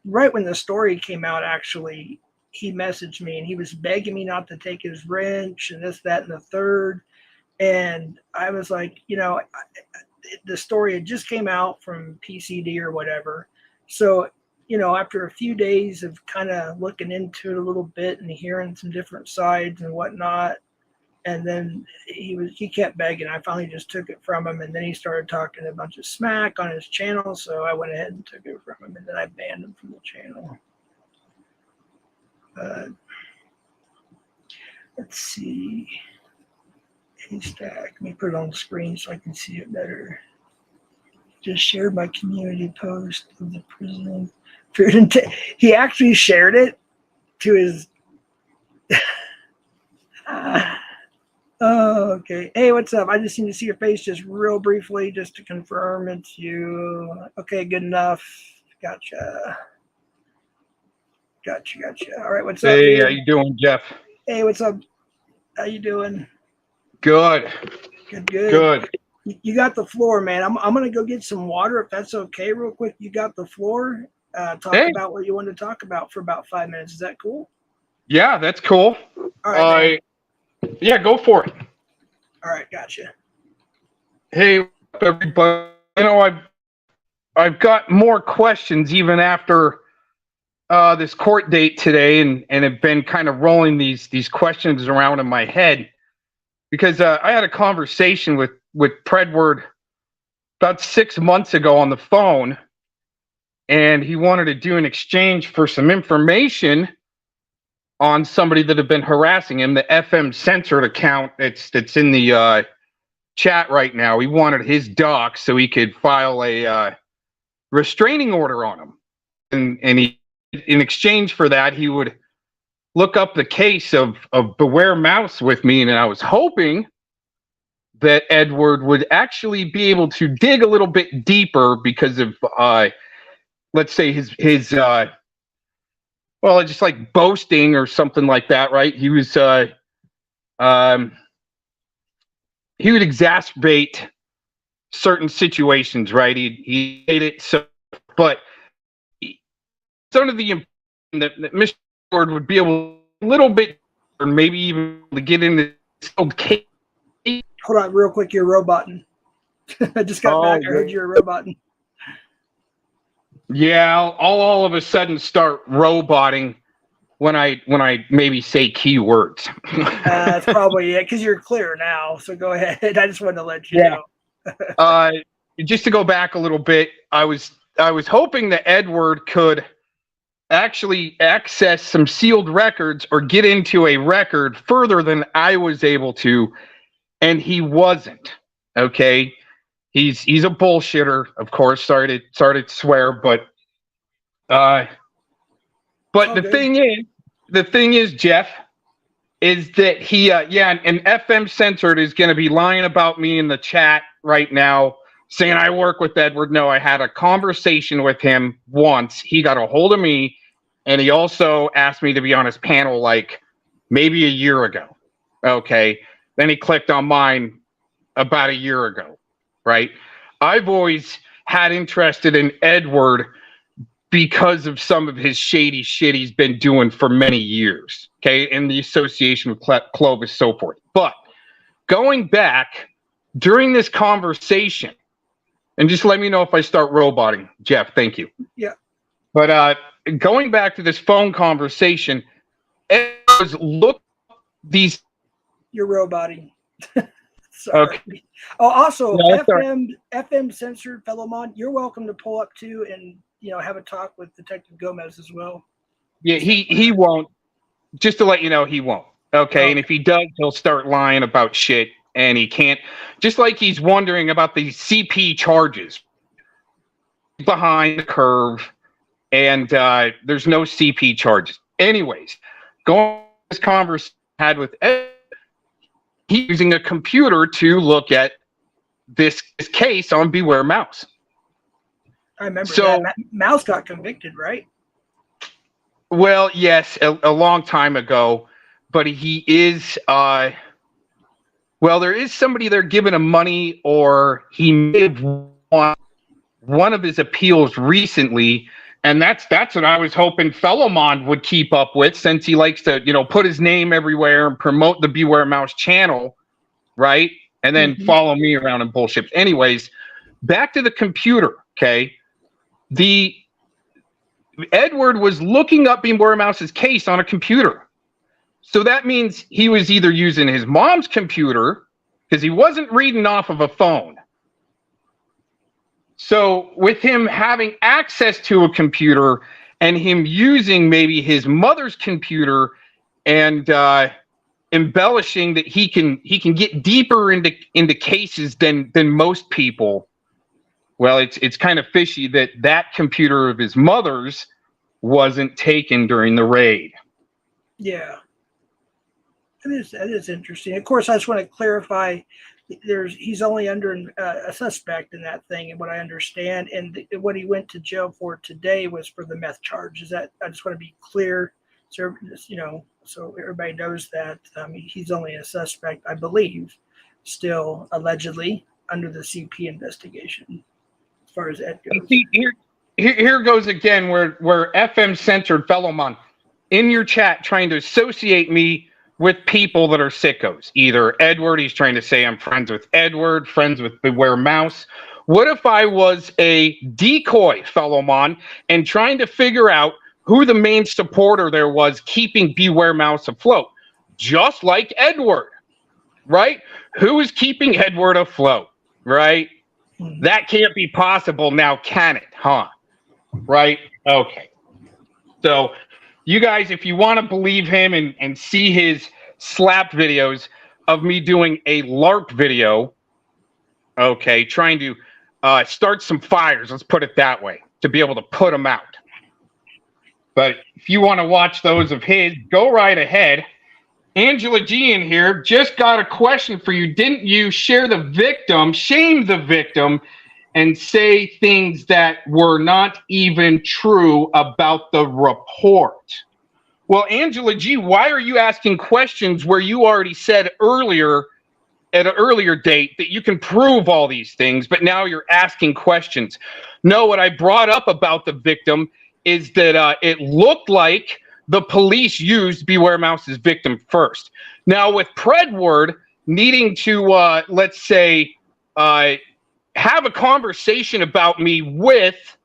A: right when the story came out, actually. He messaged me and he was begging me not to take his wrench and this, that, and the third. And I was like, the story had just came out from PCD or whatever. So, after a few days of kind of looking into it a little bit and hearing some different sides and whatnot, and then he kept begging. I finally just took it from him, and then he started talking a bunch of smack on his channel, so I went ahead and took it from him, and then I banned him from the channel. Let's see. Haystack. Let me put it on the screen so I can see it better. Just shared my community post of the prison. He actually shared it to his. Oh, okay. Hey, what's up? I just need to see your face just real briefly, just to confirm it's you. Okay, good enough. Gotcha. All right, what's up?
D: Hey, how you doing, Jeff?
A: Hey, what's up? How you doing?
D: Good.
A: Good. You got the floor, man. I'm gonna go get some water if that's okay, real quick. You got the floor. Talk about what you want to talk about for about 5 minutes. Is that cool?
D: Yeah, that's cool.
A: All right.
D: Yeah, go for it.
A: All right, gotcha.
D: Hey, everybody. I've got more questions even after this court date today, and have been kind of rolling these questions around in my head because I had a conversation with Predward about 6 months ago on the phone, and he wanted to do an exchange for some information on somebody that had been harassing him, the FM censored account that's in the chat right now. He wanted his docs so he could file a restraining order on him, and he, in exchange for that, he would look up the case of Beware Mouse with me, and I was hoping that Edward would actually be able to dig a little bit deeper because of let's say his just like boasting or something like that, right? He was he would exacerbate certain situations, right? He made it so, but some of the that Mr. Edward would be able a little bit, or maybe even to get into this old case.
A: Hold on, real quick. You're roboting. I just got back. I heard you're roboting.
D: Yeah, I'll all of a sudden start roboting when I maybe say keywords.
A: That's probably it, because you're clear now. So go ahead. I just wanted to let you know.
D: Just to go back a little bit, I was hoping that Edward could actually access some sealed records or get into a record further than I was able to, and he wasn't. Okay. He's a bullshitter, of course. Sorry to swear, but the thing is, Jeff, is that he and FM censored is going to be lying about me in the chat right now, saying I work with Edward. No, I had a conversation with him once. He got a hold of me, and he also asked me to be on his panel like maybe a year ago. Okay, then he clicked on mine about a year ago. Right. I've always had interested in Edward because of some of his shady shit he's been doing for many years, okay, in the association with Clovis, so forth. But going back during this conversation, and just let me know if I start roboting, Jeff, thank you.
A: Yeah.
D: But going back to this phone conversation, Ed was look these.
A: You're roboting. Sorry.
D: Okay.
A: Oh, also,
D: No,
A: FM censored fellow mod, you're welcome to pull up too and have a talk with Detective Gomez as well.
D: Yeah, he won't. Just to let you know, he won't. Okay, and if he does, he'll start lying about shit, and he can't. Just like he's wondering about the CP charges behind the curve, and there's no CP charges. Anyways, going to this conversation I had with Ed, he's using a computer to look at this case on Beware Mouse.
A: I remember that. Mouse got convicted, right?
D: Well, yes, a long time ago, but he is, well, there is somebody there giving him money, or he may have won one of his appeals recently, and that's what I was hoping Fellowmon would keep up with, since he likes to, put his name everywhere and promote the Beware Mouse channel, right? And then follow me around and bullshit. Anyways, back to the computer, okay? Edward was looking up Beware Mouse's case on a computer. So that means he was either using his mom's computer, because he wasn't reading off of a phone. So with him having access to a computer and him using maybe his mother's computer and embellishing that he can get deeper into cases than most people. Well, it's kind of fishy that computer of his mother's wasn't taken during the raid.
A: Yeah. That is interesting. Of course, I just want to clarify, he's only under a suspect in that thing, and what I understand, and what he went to jail for today was for the meth charge. Is that, I just want to be clear, so so everybody knows that he's only a suspect, I believe, still allegedly under the CP investigation. As far as Ed goes.
D: See, here goes again where FM censored Fellowmon in your chat trying to associate me with people that are sickos. Either Edward, he's trying to say I'm friends with Edward, friends with Beware Mouse. What if I was a decoy, Fellowmon, and trying to figure out who the main supporter there was keeping Beware Mouse afloat? Just like Edward, right? Who is keeping Edward afloat, right? That can't be possible now, can it? Huh? Right? Okay. So, you guys, if you want to believe him and see his slap videos of me doing a LARP video, okay, trying to start some fires, let's put it that way, to be able to put them out. But if you want to watch those of his, go right ahead. Angela G in here just got a question for you. Didn't you shame the victim, and say things that were not even true about the report? Well, Angela G, why are you asking questions where you already said earlier, at an earlier date, that you can prove all these things, but now you're asking questions? No, what I brought up about the victim is that it looked like the police used Beware Mouse's victim first. Now, with Predward needing to, let's say, have a conversation about me with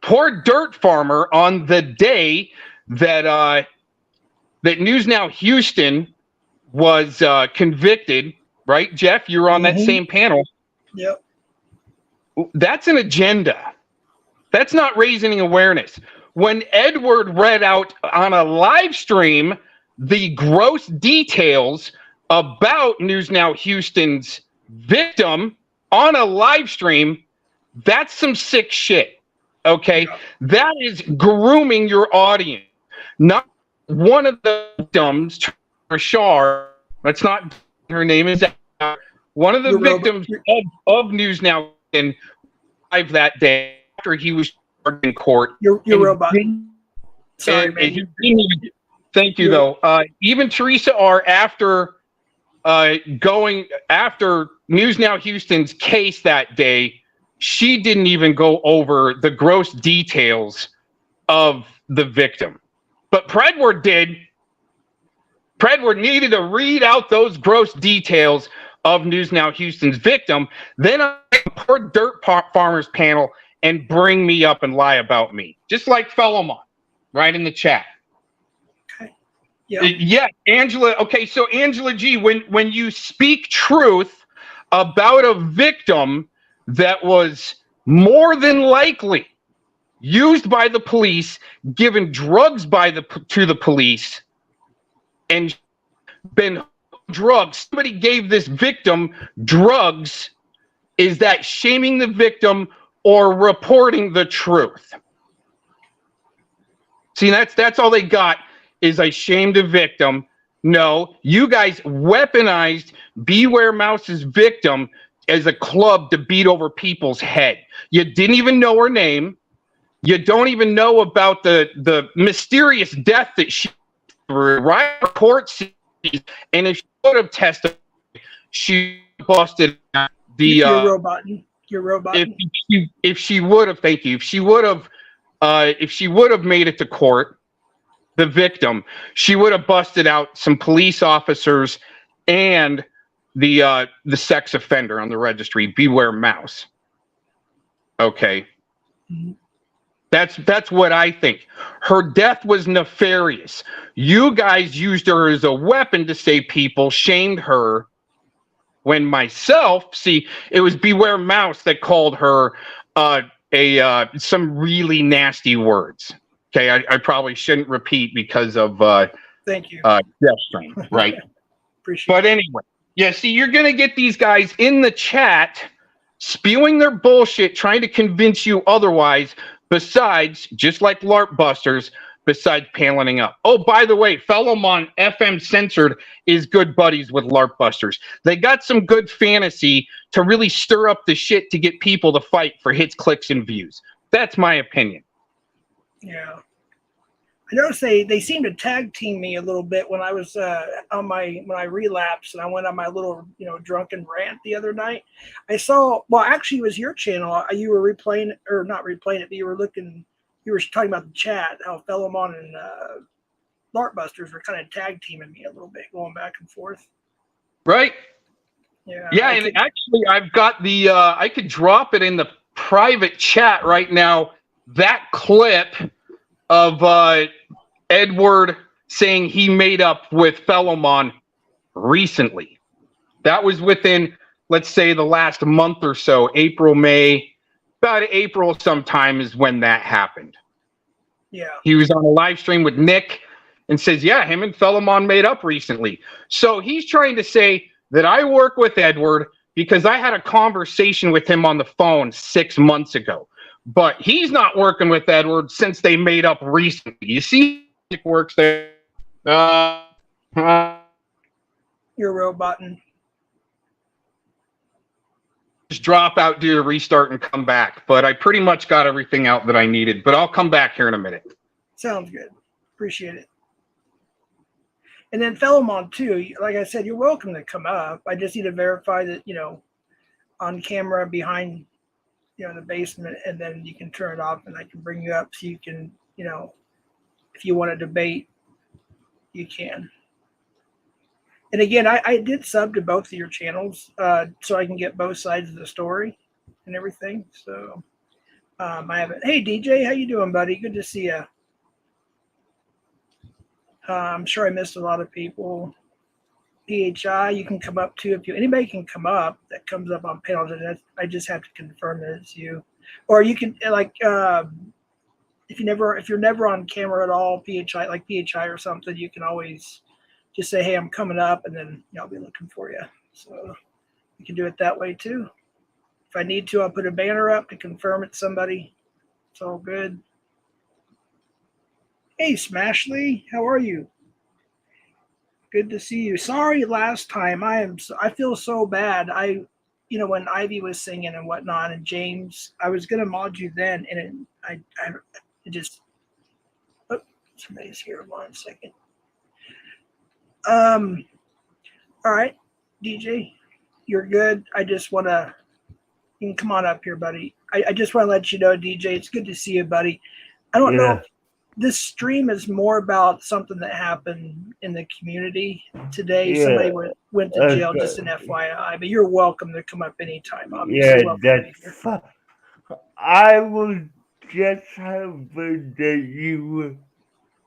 D: poor Dirt Farmer on the day that that News Now Houston was convicted, right, Jeff? You were on that same panel.
A: Yep.
D: That's an agenda. That's not raising awareness. When Edward read out on a live stream the gross details about News Now Houston's victim on a live stream, that's some sick shit, okay? Yeah. That is grooming your audience. Not one of the victims, Rashard, that's not, her name is, one of the victims of News Now in live that day after he was in court.
A: You're robot. Sorry, man.
D: Thank you, though. Even Teresa R, after going after News Now Houston's case that day, she didn't even go over the gross details of the victim. But Predward did. Predward needed to read out those gross details of News Now Houston's victim. Then I per Dirt Farmers panel and bring me up and lie about me. Just like Fellowmon, right in the chat.
A: Okay. Yeah.
D: Yeah, Angela. Okay, so Angela G, when you speak truth about a victim that was more than likely used by the police, given drugs to the police, and been drugs, somebody gave this victim drugs, is that shaming the victim or reporting the truth? See, that's all they got, is I shamed a victim. No, you guys weaponized Beware Mouse's victim as a club to beat over people's head. You didn't even know her name. You don't even know about the mysterious death that she right court sees, and if she would have testified, she busted the
A: You're robot.
D: If she would have, thank you. If she would have made it to court, the victim, she would have busted out some police officers and the sex offender on the registry, Beware Mouse. Okay.
A: Mm-hmm.
D: That's what I think. Her death was nefarious. You guys used her as a weapon to say people shamed her, when myself, see, it was Beware Mouse that called her some really nasty words. Okay, I probably shouldn't repeat because of
A: thank you.
D: death strain, right?
A: Appreciate
D: But anyway, yeah, see, you're gonna get these guys in the chat spewing their bullshit, trying to convince you otherwise, besides, just like LARP busters, besides paneling up. Oh, by the way, Fellowmon FM Censored is good buddies with LARP busters. They got some good fantasy to really stir up the shit to get people to fight for hits, clicks, and views. That's my opinion.
A: Yeah. I noticed they seemed to tag team me a little bit when I was when I relapsed and I went on my little drunken rant the other night. I saw, well, actually it was your channel. You were replaying it, or not replaying it, but you were talking about the chat, how Fellowmon and LARP busters were kind of tag teaming me a little bit, going back and forth.
D: Right.
A: Yeah.
D: Yeah, and actually I've got the I could drop it in the private chat right now. That clip of Edward saying he made up with Fellowmon recently. That was within, let's say, the last month or so, April, May, about April sometime is when that happened.
A: Yeah.
D: He was on a live stream with Nick and says, yeah, him and Fellowmon made up recently. So he's trying to say that I work with Edward because I had a conversation with him on the phone 6 months ago. But he's not working with Edward since they made up recently. You see, it works there.
A: You're roboting.
D: Just drop out, do a restart, and come back. But I pretty much got everything out that I needed. But I'll come back here in a minute.
A: Sounds good. Appreciate it. And then Fellowmon too. Like I said, you're welcome to come up. I just need to verify that on camera behind the basement, and then you can turn it off, and I can bring you up so you can if you want to debate, you can. And again, I did sub to both of your channels so I can get both sides of the story and everything. So I haven't. Hey DJ, how you doing, buddy? Good to see you. I'm sure I missed a lot of people. PHI, you can come up too. Anybody can come up that comes up on panels, and I just have to confirm that it's you. Or you can if you're never on camera at all, PHI or something, you can always just say, hey, I'm coming up, and then I'll be looking for you. So you can do it that way too. If I need to, I'll put a banner up to confirm it's somebody. It's all good. Hey, Smashley, how are you? Good to see you. Sorry, last time. I feel so bad. When Ivy was singing and whatnot, and James, I was gonna mod you then, and it just. Oh, somebody's here. 1 second. All right, DJ, you're good. I just want to You can come on up here, buddy. I just want to let you know, DJ, it's good to see you, buddy. I don't know if this stream is more about something that happened in the community today.
E: Yeah.
A: Somebody went to jail,
E: Okay.
A: just an FYI. But you're welcome to come up anytime. Obviously,
E: Yeah,
A: welcome to be here.
E: that's I was just hoping that you would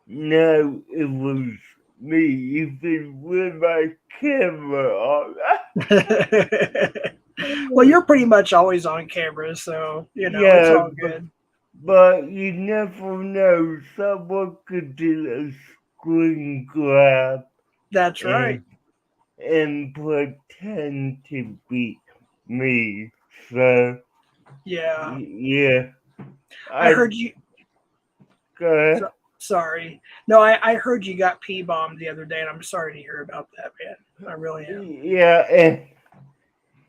E: know it was me, even with my camera on.
A: Well, you're pretty much always on camera, so it's
E: Yeah,
A: all good.
E: But you never know. Someone could do a screen grab
A: That's right.
E: and pretend to be me. So,
A: Yeah.
E: yeah.
A: I heard you.
E: Go ahead.
A: Sorry. No, I heard you got P-bombed the other day, and I'm sorry to hear about that, man. I really am.
E: Yeah, and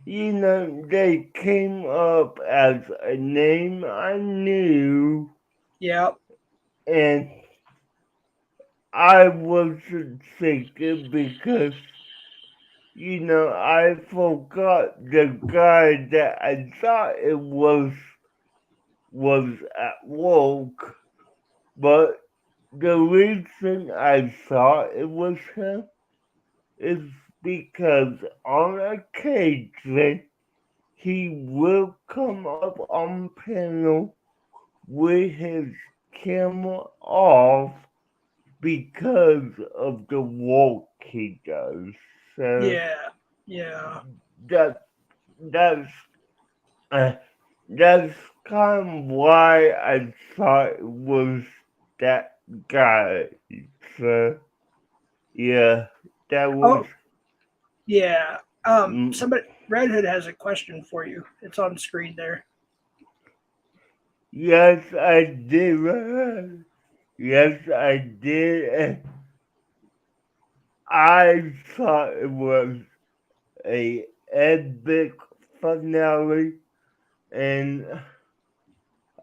E: they came up as a name I knew.
A: Yep.
E: And I wasn't thinking because, I forgot the guy that I thought it was at work. But the reason I thought it was him is because on occasion he will come up on panel with his camera off because of the work he does. So
A: yeah.
E: That's kind of why I thought it was that guy. So yeah, that was.
A: Yeah. Somebody, Red Hood has a question for you. It's on screen there.
E: Yes, I did. Yes, I did. I thought it was a epic finale, and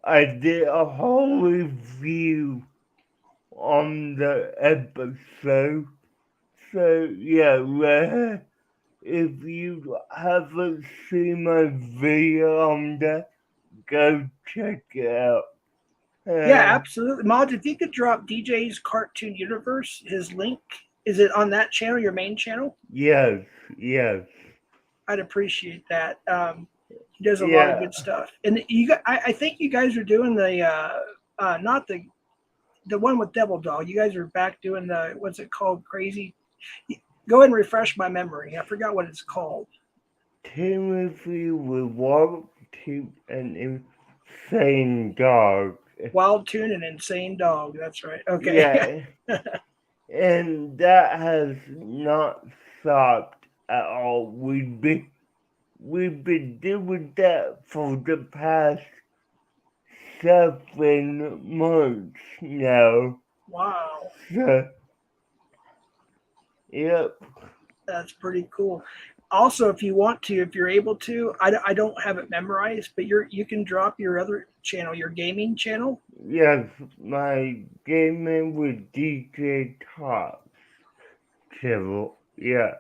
E: I did a whole review on the episode. So yeah, if you haven't seen my video on that, go check it out.
A: Yeah, absolutely. Mods, if you could drop DJ's Cartoon Universe, his link, is it on that channel, your main channel?
E: Yes.
A: I'd appreciate that. He does a lot of good stuff. And I think you guys are doing the, not the one with Devil Dog. You guys are back doing the, what's it called? Crazy. Go ahead and refresh my memory. I forgot what it's called.
E: Timothy will walk to an insane dog.
A: Wild Tune and Insane Dog. That's right. Okay.
E: Yeah. And that has not stopped at all. We've been doing that for the past 7 months now.
A: Wow.
E: So, yep.
A: That's pretty cool. Also, if you want to, if you're able to, I don't have it memorized, but you can drop your other channel, your gaming channel.
E: Yes, my gaming with DJ Talks channel. Yeah.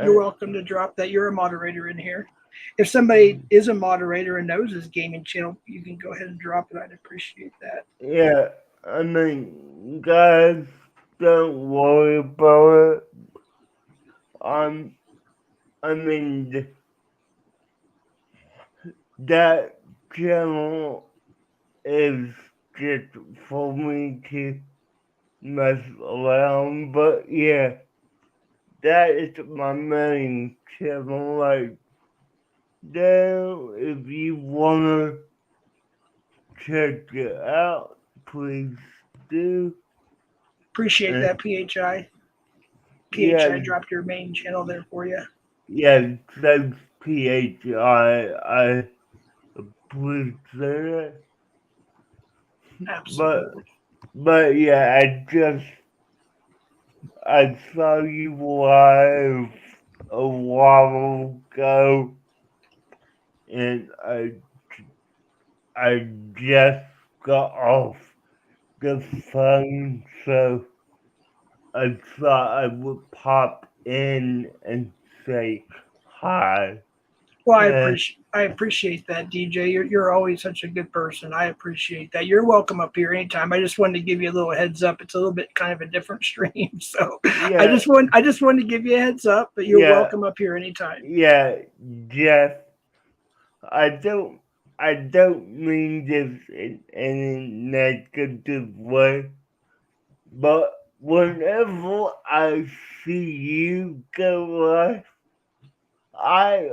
A: You're welcome to drop that. You're a moderator in here. If somebody is a moderator and knows his gaming channel, you can go ahead and drop it. I'd appreciate that.
E: Yeah, I mean, guys, don't worry about it. I mean, that channel is just for me to mess around, but yeah, that is my main channel. Like, now, if you wanna check it out, please do.
A: Appreciate that, PHI. PHI dropped your main channel there for you.
E: Yeah, thanks, PHI. I appreciate it.
A: Absolutely.
E: But yeah, I saw you live a while ago, and I just got off the phone, so I thought I would pop in and say hi.
A: Well, I appreciate that, DJ. You're always such a good person. I appreciate that. You're welcome up here anytime. I just wanted to give you a little heads up. It's a little bit kind of a different stream, so
E: Yeah,
A: I just wanted to give you a heads up. But you're welcome up here anytime.
E: Yeah, Jeff. I don't mean this in any negative way, but whenever I see you go live, I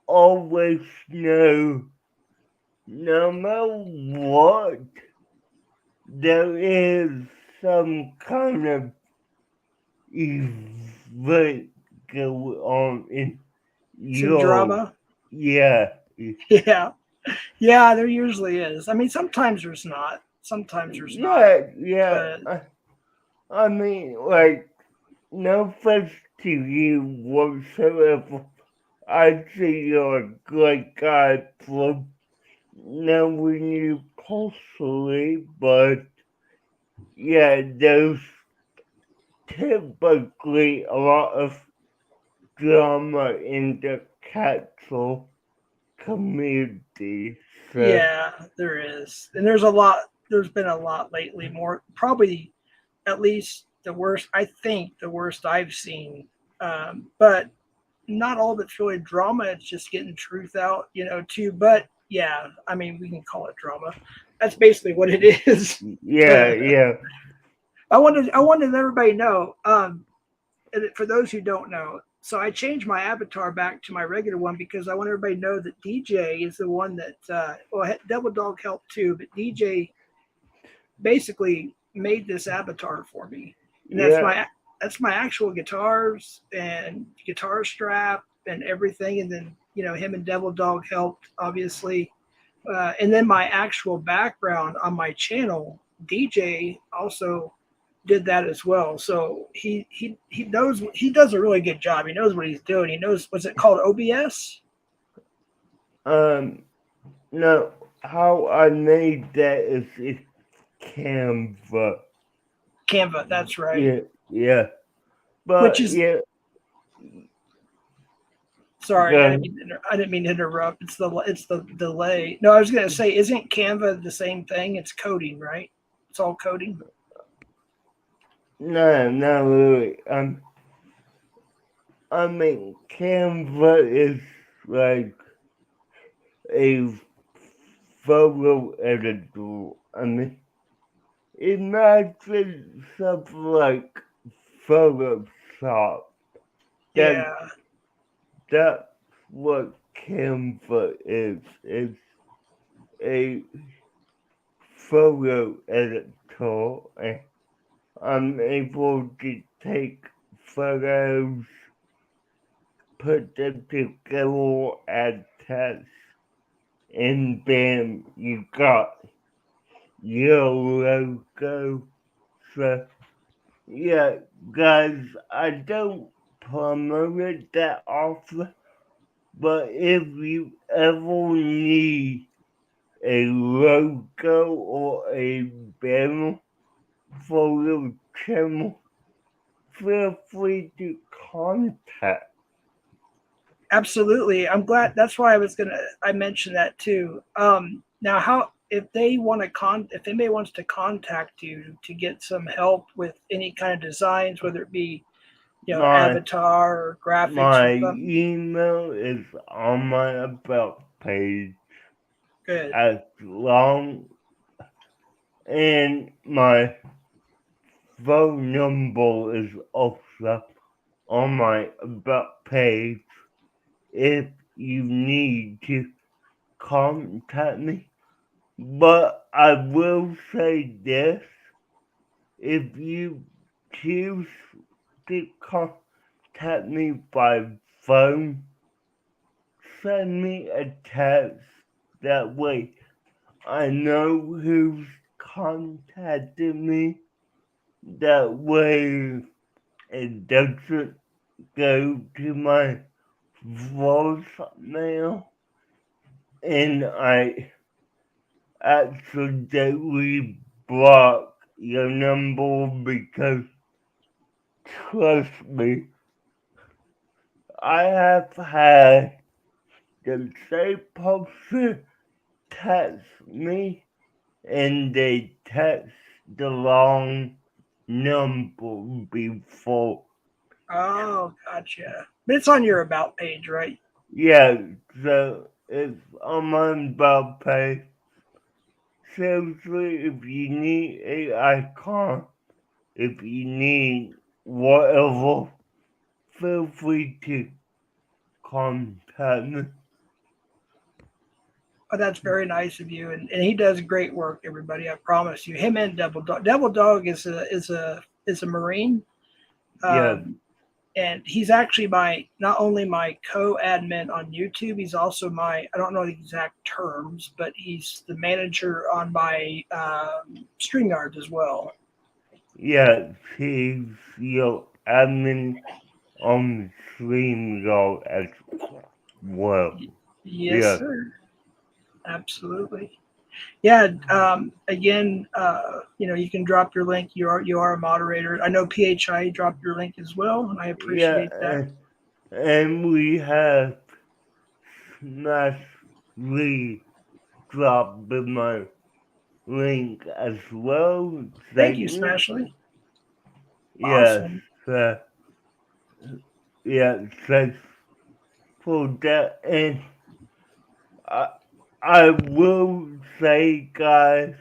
E: always know, no matter what, there is some kind of event going on in
A: Some drama.
E: Yeah.
A: Yeah, there usually is. I mean, sometimes there's not. Sometimes there's not.
E: Yeah. I mean, like, no offense to you whatsoever. I see you're a great guy from knowing you closely, but yeah, there's typically a lot of drama in the capsule community. So.
A: Yeah, there is, and there's a lot. There's been a lot lately. More probably, at least the worst. I think the worst I've seen. But not all of it's really drama. It's just getting truth out, too. But yeah, I mean, we can call it drama. That's basically what it is.
E: Yeah.
A: I wanted to let everybody know. For those who don't know, so I changed my avatar back to my regular one because I want everybody to know that DJ is the one that, Devil Dog helped too, but DJ basically made this avatar for me. And that's my actual guitars and guitar strap and everything. And then, him and Devil Dog helped, obviously. And then my actual background on my channel, DJ also did that as well. So he knows, he does a really good job. He knows what he's doing. He knows, what's it called, OBS?
E: No, how I made that is Canva.
A: Canva, that's right.
E: Yeah. But
A: which is,
E: yeah.
A: Sorry, I didn't mean to interrupt. It's the delay. No, I was gonna say, isn't Canva the same thing? It's coding, right? It's all coding.
E: No, not really. I mean, Canva is like a photo editor. I mean, imagine something like Photoshop.
A: Yeah.
E: That's what Canva is. It's a photo editor, and I'm able to take photos, put them together, add text, and then you got your logo. So, yeah, guys, I don't promote it that often, but if you ever need a logo or a banner for your channel, feel free to contact.
A: Absolutely. I'm glad. That's why I mentioned that too. Now, if anybody wants to contact you to get some help with any kind of designs, whether it be, avatar or graphics.
E: My email is on my about page.
A: Good.
E: As long, and my phone number is also on my about page. If you need to contact me, but I will say this: if you choose to contact me by phone, send me a text. That way I know who's contacted me. That way it doesn't go to my voicemail and I accidentally block your number, because trust me, I have had the same person text me and they text the wrong number before.
A: Oh, gotcha. But it's on your about page, right?
E: Yeah, so it's on my about page. Seriously, if you need a icon, if you need whatever, feel free to contact me.
A: Oh, that's very nice of you, and he does great work. Everybody, I promise you. Him and Devil Dog. Devil Dog is a Marine,
E: Yeah,
A: and he's actually not only my co-admin on YouTube. He's also I don't know the exact terms, but he's the manager on my StreamYard as well.
E: yeah, he's your admin on StreamYard as well.
A: Yes,
E: Yeah,
A: sir. Absolutely. Yeah. Again, you can drop your link. You are a moderator. I know PHI dropped your link as well, and I appreciate that.
E: and we have Smashly dropped my link as well.
A: Thank you,
E: Thank you.
A: Smashley.
E: Yes,
A: Awesome.
E: yeah, thanks for that. And I will say, guys,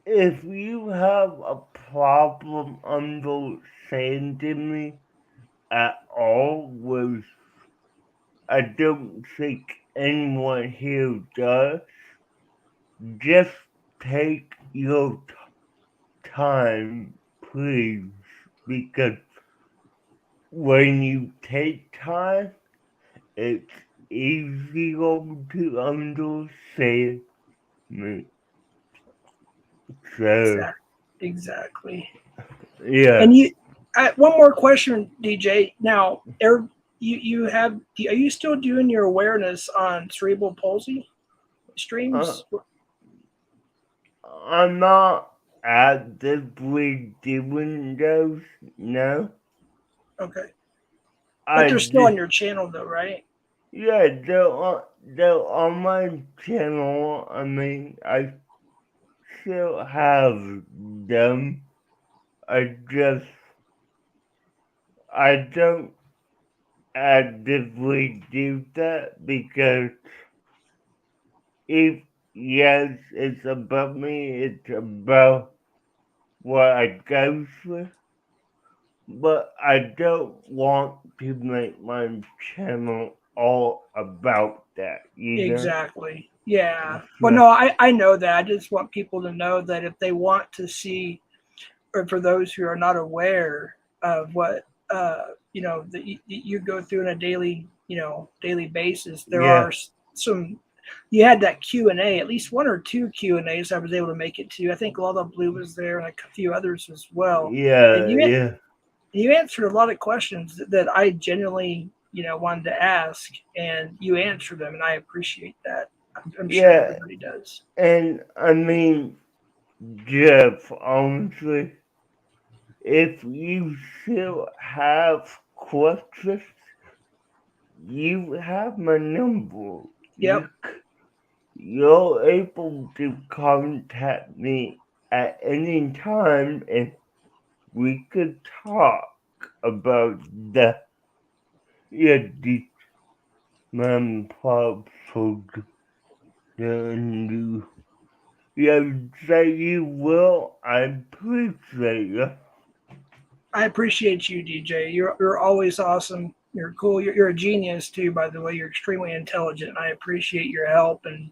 E: if you have a problem understanding me at all, which I don't think anyone here does, just take your time, please, because when you take time, it's easier to understand me. So,
A: Exactly.
E: yeah.
A: And one more question, DJ. Now, are you still doing your awareness on cerebral palsy
E: Uh,
A: streams?
E: I'm not actively doing those, no.
A: Okay, but
E: I
A: they're still on
E: just,
A: your channel, though, right?
E: yeah, they're on my channel. I mean, I still have them. I don't actively do that because if, yes, it's about me, it's about what I go through. But I don't want to make my channel all about that, you know?
A: Exactly. Yeah. Well,
E: So,
A: no, I know that. I just want people to know that if they want to see, or for those who are not aware of what that you go through on a daily basis, there
E: yeah,
A: are some. You had that Q&A, at least one or two Q&As I was able to make it to. I think Lala Blue was there and a few others as well. And
E: yeah,
A: you
E: yeah,
A: you answered a lot of questions that I genuinely wanted to ask, and you answered them, and I appreciate that. I'm sure
E: yeah.
A: everybody does.
E: And I mean, Jeff, honestly, if you still have questions, you have my number.
A: Yep.
E: You're able to contact me at any time and we could talk about the possible new. Yeah, say you will. I appreciate you.
A: I appreciate you, DJ. You're always awesome. You're cool. You're a genius too, by the way. You're extremely intelligent. And I appreciate your help and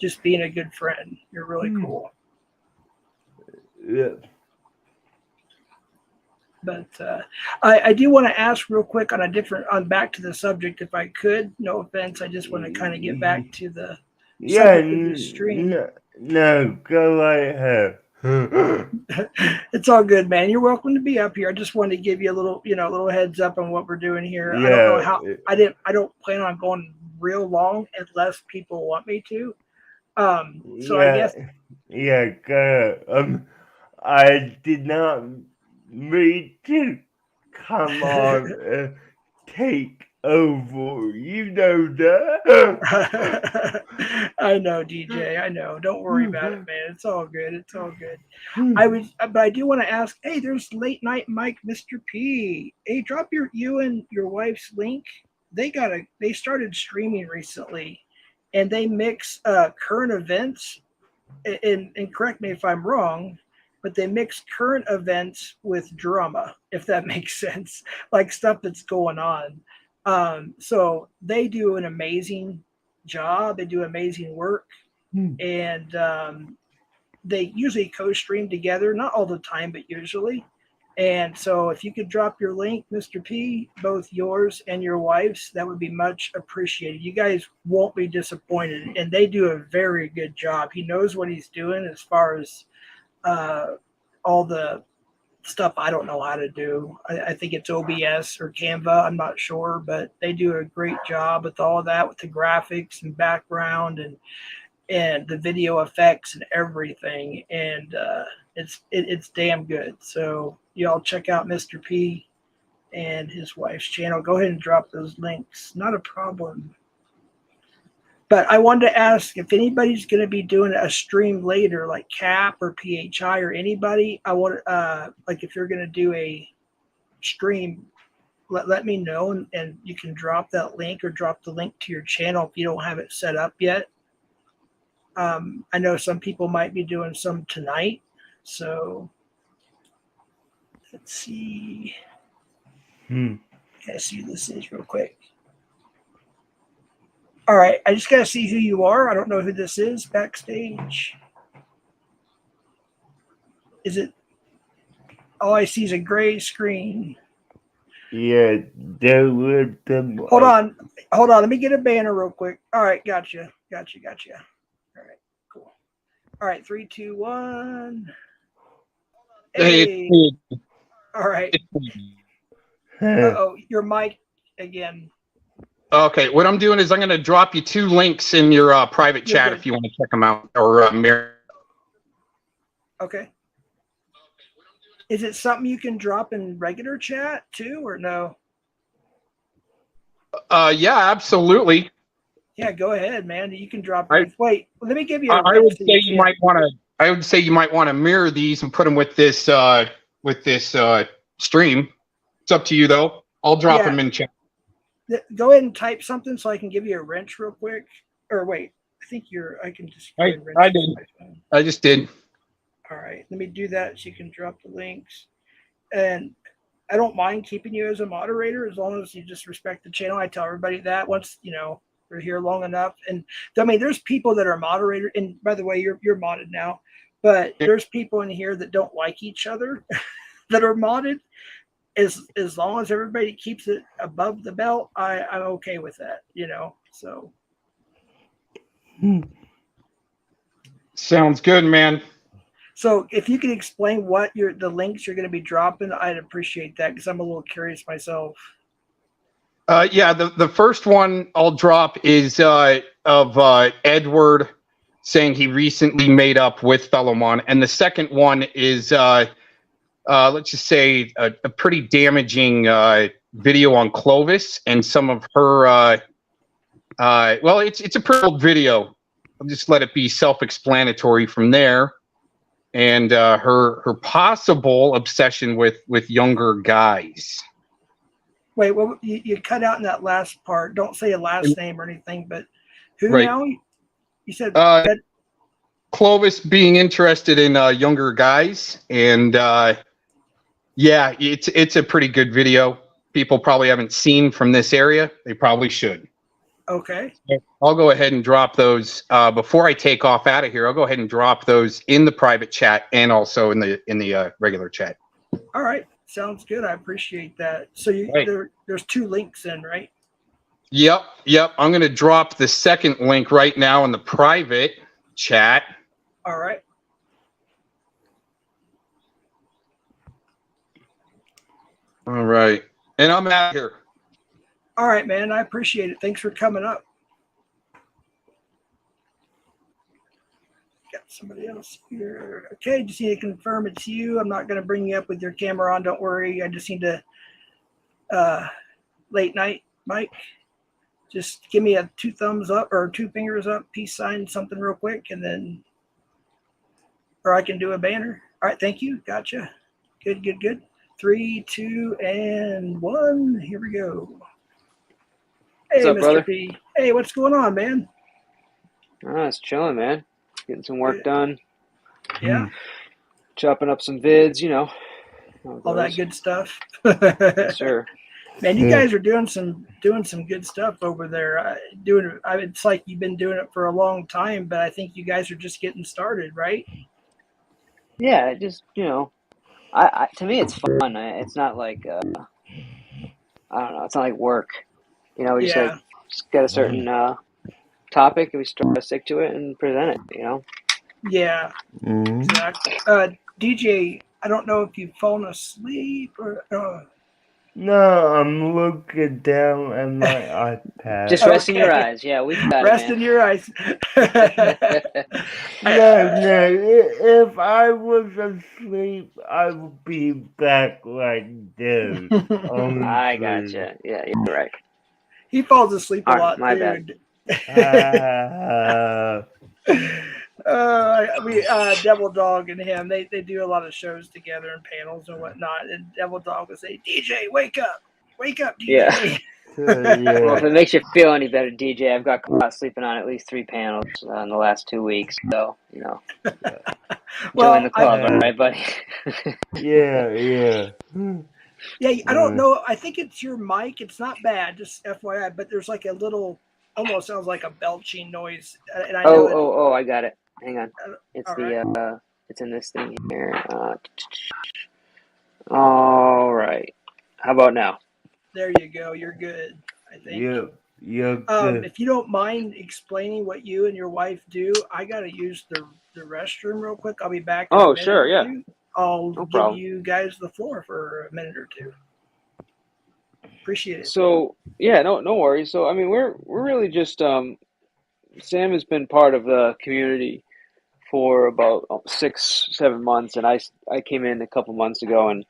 A: just being a good friend. You're really cool.
E: Yeah.
A: But I do want to ask real quick on back to the subject, if I could. No offense. I just want to kind of get back to the
E: Yeah,
A: subject of this stream.
E: no, go right ahead.
A: It's all good, man. You're welcome to be up here. I just wanted to give you a little heads up on what we're doing here. I don't know
E: Yeah,
A: how I don't plan on going real long unless people want me to. So I guess
E: go ahead. I did not mean to come on take over. You know that.
A: I know, DJ. I know. Don't worry about it, man. It's all good. It's all good. But I do want to ask. Hey, there's late night Mike, Mr. P. Hey, drop you and your wife's link. They started streaming recently, and they mix current events. And correct me if I'm wrong, but they mix current events with drama, if that makes sense, like stuff that's going on. So they do an amazing job. They do amazing work, and they usually co-stream together, not all the time, but usually. And so if you could drop your link, Mr. P, both yours and your wife's, that would be much appreciated. You guys won't be disappointed, and they do a very good job. He knows what he's doing as far as all the stuff I don't know how to do. I think it's OBS or Canva. I'm not sure, but they do a great job with all of that, with the graphics and background and the video effects and everything. And it's damn good. So y'all check out Mr. P and his wife's channel. Go ahead and drop those links. Not a problem. But I wanted to ask if anybody's going to be doing a stream later, like Cap or PHI or anybody. I want like if you're going to do a stream, let me know, and you can drop that link or drop the link to your channel if you don't have it set up yet. I know some people might be doing some tonight, so let's see. Gotta see who this is real quick. All right, I just gotta see who you are. I don't know who this is backstage. Is it? All I see is a gray screen.
E: Yeah, there were them.
A: Hold on. Let me get a banner real quick. All right, gotcha. All right, cool. All right, 3, 2, 1. Hey. All right. Uh-oh, your mic again.
D: Okay, what I'm doing is I'm going to drop you 2 links in your private chat if you want to check them out, or mirror.
A: Okay. Is it something you can drop in regular chat too, or no?
D: Yeah, absolutely.
A: Yeah, go ahead, man. You can drop. Wait, let me give you.
D: I would say you might want to. I would say you might want to mirror these and put them with this stream. It's up to you though. I'll drop them in chat.
A: Go ahead and type something so I can give you a wrench real quick. Or wait, I think I can just.
D: I did. I just did.
A: All right, let me do that so you can drop the links. And I don't mind keeping you as a moderator as long as you just respect the channel. I tell everybody that once, they're here long enough. And I mean, there's people that are moderator. And by the way, you're modded now, but there's people in here that don't like each other that are modded. As long as everybody keeps it above the belt, I'm okay with that, so.
D: Sounds good, man.
A: So if you could explain what the links you're going to be dropping, I'd appreciate that because I'm a little curious myself.
D: Yeah, the first one I'll drop is of Edward saying he recently made up with Fellowmon, and the second one is let's just say a pretty damaging video on Clovis and some of her. Well, it's a pretty old video. I'll just let it be self-explanatory from there. And her possible obsession with younger guys.
A: Wait, well, you cut out in that last part. Don't say a last name or anything, but who now? You said
D: Clovis being interested in younger guys, and yeah, it's a pretty good video. People probably haven't seen from this area. They probably should.
A: Okay.
D: I'll go ahead and drop those before I take off out of here. I'll go ahead and drop those in the private chat and also in the regular chat.
A: All right, sounds good. I appreciate that. So there's 2 links in, right?
D: Yep. I'm going to drop the second link right now in the private chat.
A: All right.
D: All right, and I'm out of here.
A: All right, man. I appreciate it. Thanks for coming up. Got somebody else here. Okay, just need to confirm it's you. I'm not going to bring you up with your camera on. Don't worry. I just need to late night Mike? Just give me a 2 thumbs up or 2 fingers up, peace sign, something real quick, and then, or I can do a banner. All right, thank you. Gotcha. Good, good, good. 3, 2, and 1. Here we go. Hey,
F: What's up,
A: Mr.
F: brother?
A: P. Hey, what's going on, man?
F: It's chilling, man. Getting some work done,
A: Yeah,
F: chopping up some vids, you know. How it
A: all that
F: goes.
A: good stuff.
F: Yes, sir.
A: Man, you
E: Yeah.
A: guys are doing some good stuff over there. It's like you've been doing it for a long time, but I think you guys are just getting started, right?
F: Yeah, it just, you know, I to me it's fun. It's not like I don't know. It's not like work. You know, we
A: Yeah,
F: just got a certain topic and we try to stick to it and present it. You know.
A: yeah,
E: Mhm.
A: exactly. DJ, I don't know if you've fallen asleep or.
E: No, I'm looking down at my
F: Just
E: iPad.
F: resting your
A: Okay,
F: eyes. Yeah, we got it,
A: rest
F: man.
A: in your eyes.
E: No, if I was asleep, I would be back like this.
F: I
E: Honestly.
F: gotcha. Yeah, you're right.
A: He falls asleep a
F: All right,
A: lot
F: my bad.
A: too.
E: Ah,
A: We Devil Dog and him, they do a lot of shows together and panels and whatnot. And Devil Dog will say, "DJ, wake up,
F: Yeah.
A: DJ."
F: Well, if
E: yeah.
F: it makes you feel any better, DJ, I've got caught sleeping on at least 3 panels in the last 2 weeks. So, you know, join
A: Well,
F: the club, all
E: Uh,
F: right, buddy?
E: yeah.
A: yeah, I don't
E: Uh,
A: know. I think it's your mic. It's not bad, just FYI. But there's like a little, almost sounds like a belching noise, and I know it.
F: Oh, I got it. Hang on. It's
A: All right,
F: it's in this thing here. All right. How about now?
A: there you go. You're good, I think.
E: you're good.
A: If you don't mind explaining what you and your wife do, I got to use the restroom real quick. I'll be back in a
F: Oh,
A: minute
F: sure,
A: or
F: yeah.
A: two. I'll
F: No
A: give
F: problem.
A: you guys the floor for a minute or two. Appreciate it.
F: So, yeah, no worries. So, I mean, we're really just Sam has been part of the community for about 6, 7 months, and I came in a couple months ago, and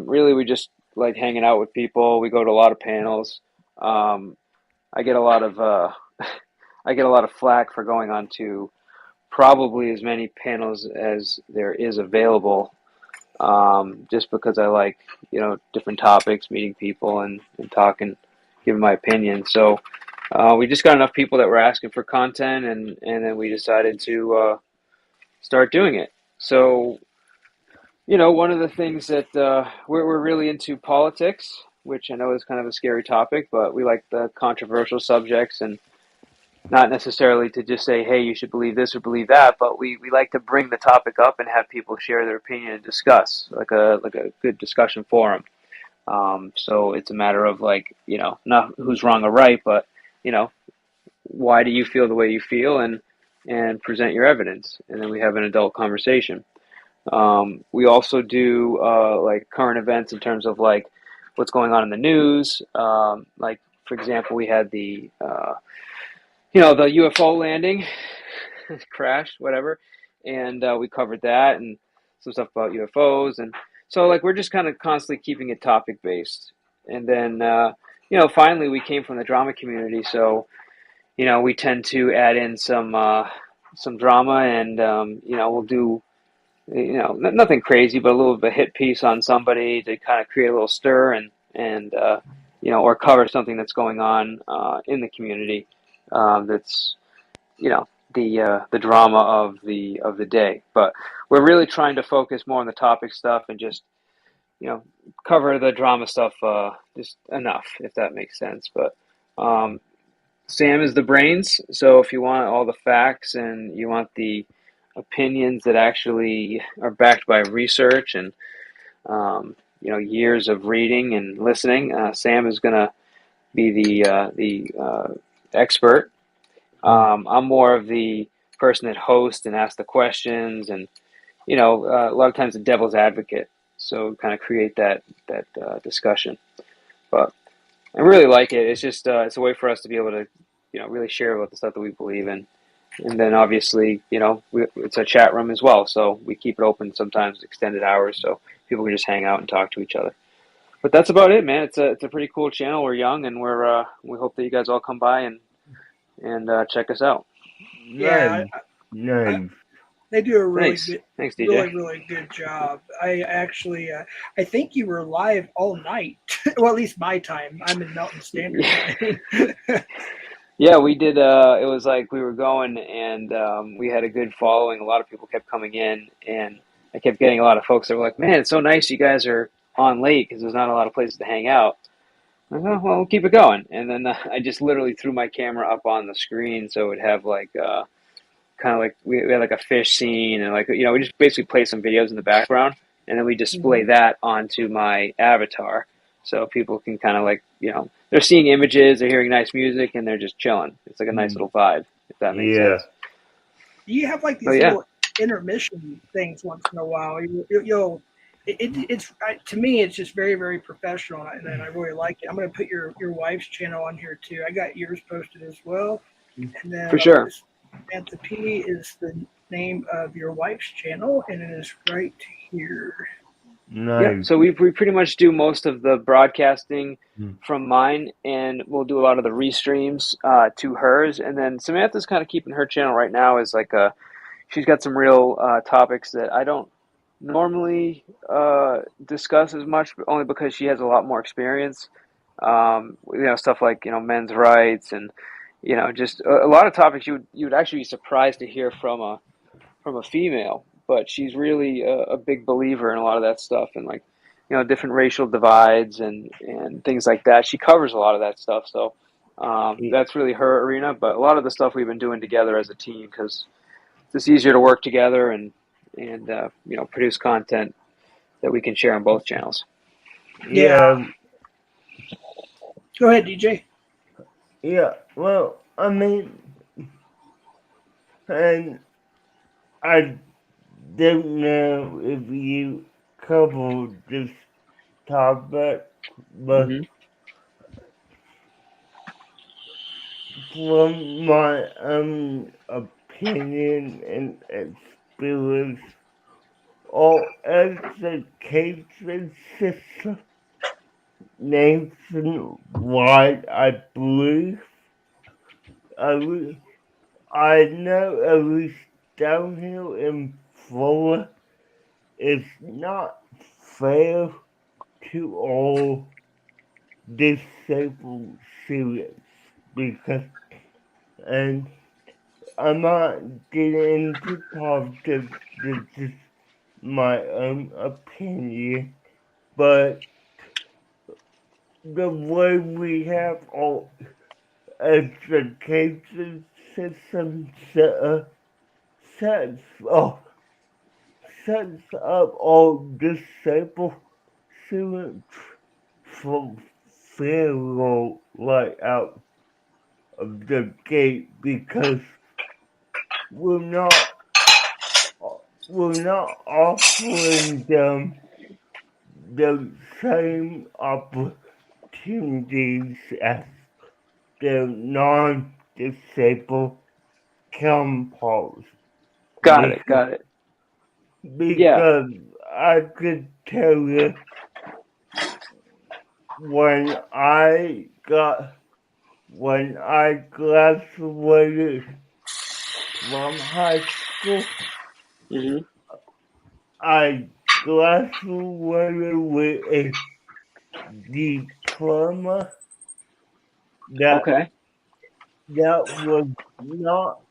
F: really we just like hanging out with people. We go to a lot of panels. Um, I get a lot of I get a lot of flack for going on to probably as many panels as there is available, just because I like, you know, different topics, meeting people and talking, giving my opinion. So we just got enough people that were asking for content, and then we decided to start doing it. So, you know, one of the things that we're really into politics, which I know is kind of a scary topic, but we like the controversial subjects, and not necessarily to just say, hey, you should believe this or believe that, but we like to bring the topic up and have people share their opinion and discuss, like a good discussion forum. So it's a matter of, like, you know, not who's wrong or right, but, you know, why do you feel the way you feel, and present your evidence, and then we have an adult conversation. We also do like current events in terms of like what's going on in the news. Like, for example, we had the you know, the UFO landing crash, whatever, and we covered that and some stuff about UFOs, and so like we're just kind of constantly keeping it topic based. And then you know, finally we came from the drama community, so you know, we tend to add in some drama, and you know, we'll do, you know, nothing crazy, but a little bit of a hit piece on somebody to kind of create a little stir, and you know, or cover something that's going on in the community, that's, you know, the drama of the day. But we're really trying to focus more on the topic stuff and just, you know, cover the drama stuff just enough, if that makes sense. But Sam is the brains, so if you want all the facts and you want the opinions that actually are backed by research and you know, years of reading and listening, Sam is going to be the expert. I'm more of the person that hosts and asks the questions, and you know, a lot of times the devil's advocate. So kind of create that discussion. But I really like it. It's just it's a way for us to be able to, you know, really share about the stuff that we believe in. And then obviously, you know, it's a chat room as well, so we keep it open sometimes extended hours, so people can just hang out and talk to each other. But that's about it, man. It's a pretty cool channel. We're young, and we hope that you guys all come by and check us out.
A: Yeah,
E: Nice, nice.
A: they do a really
F: Thanks,
A: good,
F: thanks, DJ.
A: really good job. I actually, I think you were live all night. Well, at least my time. I'm in Mountain Standard Time.
F: Yeah, we did. It was like we were going, and we had a good following. A lot of people kept coming in, and I kept getting a lot of folks that were like, "Man, it's so nice you guys are on late because there's not a lot of places to hang out." I'm like, "Oh, well, we'll keep it going." And then I just literally threw my camera up on the screen so it would have like kind of like we had like a fish scene, and like we just basically play some videos in the background, and then we display that onto my avatar so people can kind of like they're seeing images, they're hearing nice music, and they're just chilling. It's like a nice little vibe, if that makes
E: Yeah.
F: sense.
A: You have like
F: So
A: these
F: yeah,
A: little intermission things once in a while. You'll it's to me it's just very very professional, and I really like it. I'm going to put your wife's channel on here too. I got yours posted as well, and then
F: for sure.
A: Samantha P is the name of your wife's channel, and it is right here.
F: Yeah,
E: Nice.
F: so we pretty much do most of the broadcasting from mine, and we'll do a lot of the restreams to hers. And then Samantha's kind of keeping her channel right now as like she's got some real topics that I don't normally discuss as much, but only because she has a lot more experience. Stuff like men's rights and just a lot of topics you would actually be surprised to hear from a female, but she's really a big believer in a lot of that stuff and like different racial divides and things like that. She covers a lot of that stuff, so that's really her arena. But a lot of the stuff we've been doing together as a team because it's just easier to work together and produce content that we can share on both channels.
A: Yeah,
E: Yeah.
A: go ahead, DJ.
E: Yeah. Well, I mean, and I don't know if you covered this topic, but
F: Mm-hmm.
E: from my own opinion and experience, all education system nationwide, I believe, I, I know at least down here in Florida, it's not fair to all disabled students because, and I'm not getting into politics, this is my own opinion, but the way we have our education system sets, sets up all disabled students from failure right out of the gate because we're not we're not offering them the same opportunities as their non-disabled counterparts.
F: Got it.
E: Because,
F: Got it. Yeah.
E: because I could tell you when when I graduated from high school,
F: Mm-hmm.
E: I graduated with a diploma that
F: Okay.
E: was not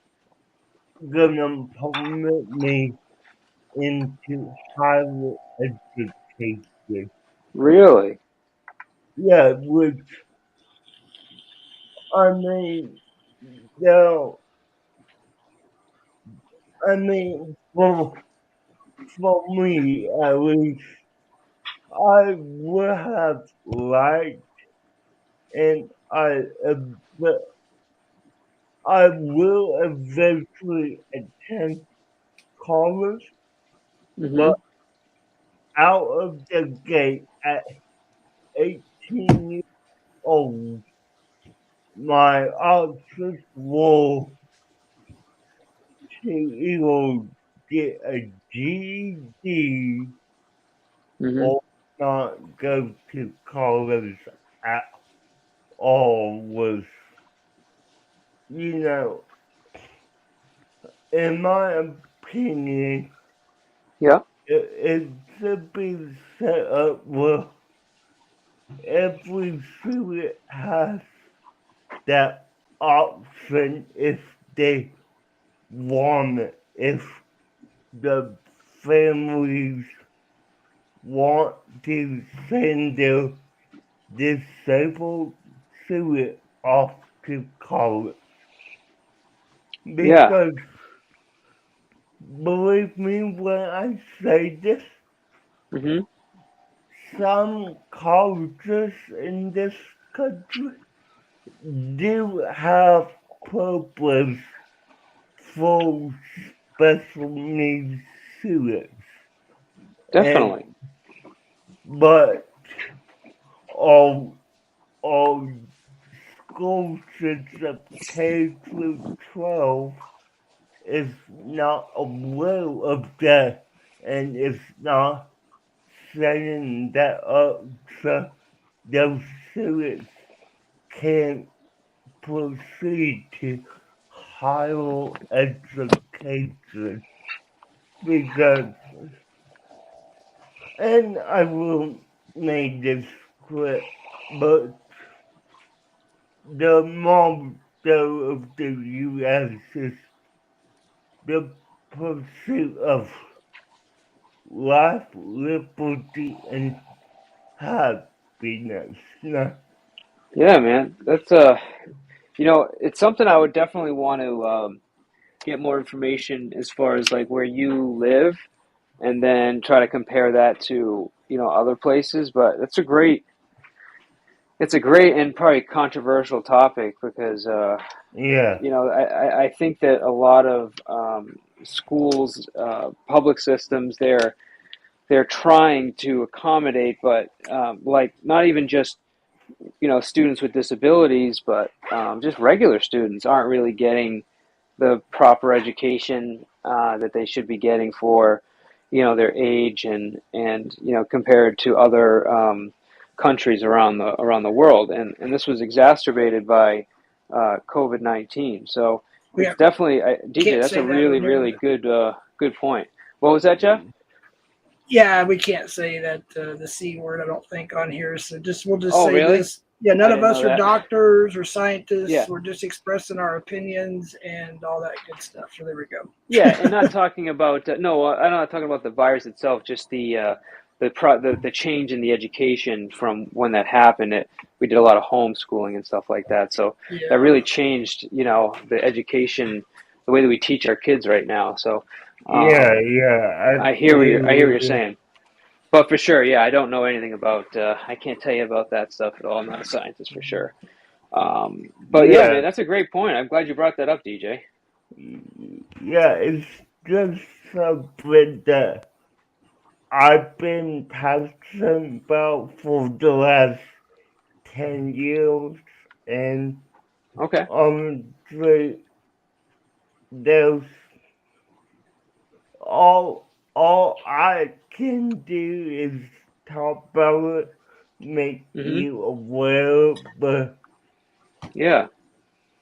E: gonna permit me into higher education.
F: Really.
E: Yeah, which I mean, no, I mean, for me at least, I would have liked, and but I will eventually attend college,
F: Mm-hmm.
E: but out of the gate at 18 years old, my options were to either get a GED
F: Mm-hmm.
E: or not go to college at all was, in my opinion,
F: Yeah.
E: it should be set up where every student has that option if they want it. If the families want to send their disabled student off to college.
F: Yeah.
E: Because believe me when I say this,
F: Mhm.
E: some colleges in this country do have programs for special needs students.
F: Definitely.
E: But all school system K through 12 is not aware of that and is not setting that up so those students can proceed to higher education because, and I will make this quick, but the motto of the U.S. is the pursuit of life, liberty, and happiness.
F: Yeah, man. That's it's something I would definitely want to get more information as far as like where you live, and then try to compare that to other places. But it's a great and probably controversial topic because
E: Yeah,
F: I think that a lot of schools, public systems, they're trying to accommodate, but like not even just students with disabilities, but just regular students aren't really getting the proper education that they should be getting for their age and compared to other countries around the world, and this was exacerbated by COVID-19. So
A: Yeah,
F: it's definitely DJ.
A: can't
F: That's a
A: say that on
F: really
A: here.
F: really good point. What was that, Jeff?
A: Yeah, we can't say that the C word, I don't think, on here. So we'll just
F: Oh,
A: say
F: really?
A: this. Yeah,
F: I
A: none of
F: didn't
A: us
F: know
A: are
F: that.
A: doctors or scientists.
F: Yeah.
A: We're just expressing our opinions and all that good stuff. So there we go.
F: Yeah, and not talking about no, I'm not talking about the virus itself. Just the change in the education from when that happened. We did a lot of homeschooling and stuff like that, so that
A: Yeah,
F: really changed, the education, the way that we teach our kids right now. So,
E: yeah,
F: I hear what
E: absolutely.
F: you're saying, but for sure, yeah, I don't know anything about. I can't tell you about that stuff at all. I'm not a scientist for sure. But yeah,
E: Yeah,
F: man, that's a great point. I'm glad you brought that up, DJ.
E: yeah, it's just something that I've been passionate about for the last 10 years, and
F: Okay.
E: honestly, there's all I can do is talk about it, make
F: Mhm.
E: you aware, but
F: Yeah,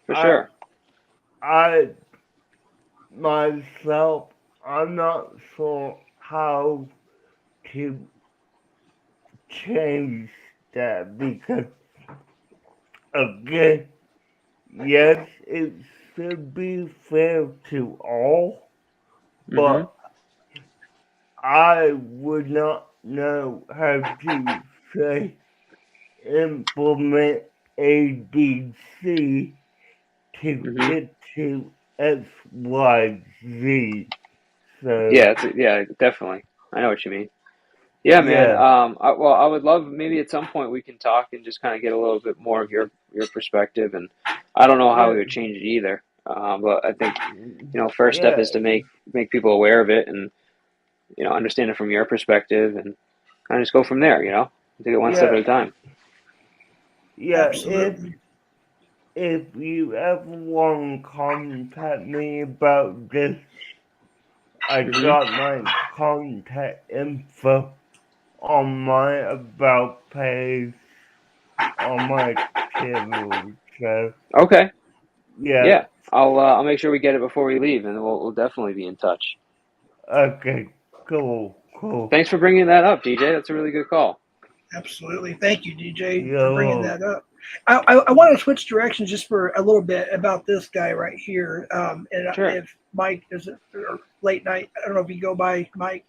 F: for
E: I
F: sure.
E: I myself I'm not sure how to change that because again, yes, it should be fair to all,
F: Mhm.
E: but I would not know how to say implement ABC to
F: Mhm.
E: get to XYZ. So
F: Yeah, yeah, definitely. I know what you mean. Yeah, man.
E: yeah,
F: Well, I would love maybe at some point we can talk and just kind of get a little bit more of your perspective. And I don't know how
E: yeah,
F: we would change it either. But I think first step
E: yeah,
F: is to make people aware of it and understand it from your perspective and kind of just go from there. Take it one step
E: yeah,
F: at a time.
E: yeah.
A: absolutely.
E: If you ever want to contact me about this, I
F: Mhm.
E: got my contact info on my about page on my channel. So
F: Okay.
E: yeah,
F: Yeah. I'll make sure we get it before we leave, and we'll definitely be in touch.
E: okay, cool.
F: Thanks for bringing that up, DJ. That's a really good call.
A: Absolutely. Thank you, DJ, for bringing
E: Yo,
A: that up. I want to switch directions just for a little bit about this guy right here. And
F: Sure.
A: if Mike is it or late night, I don't know if you go by Mike,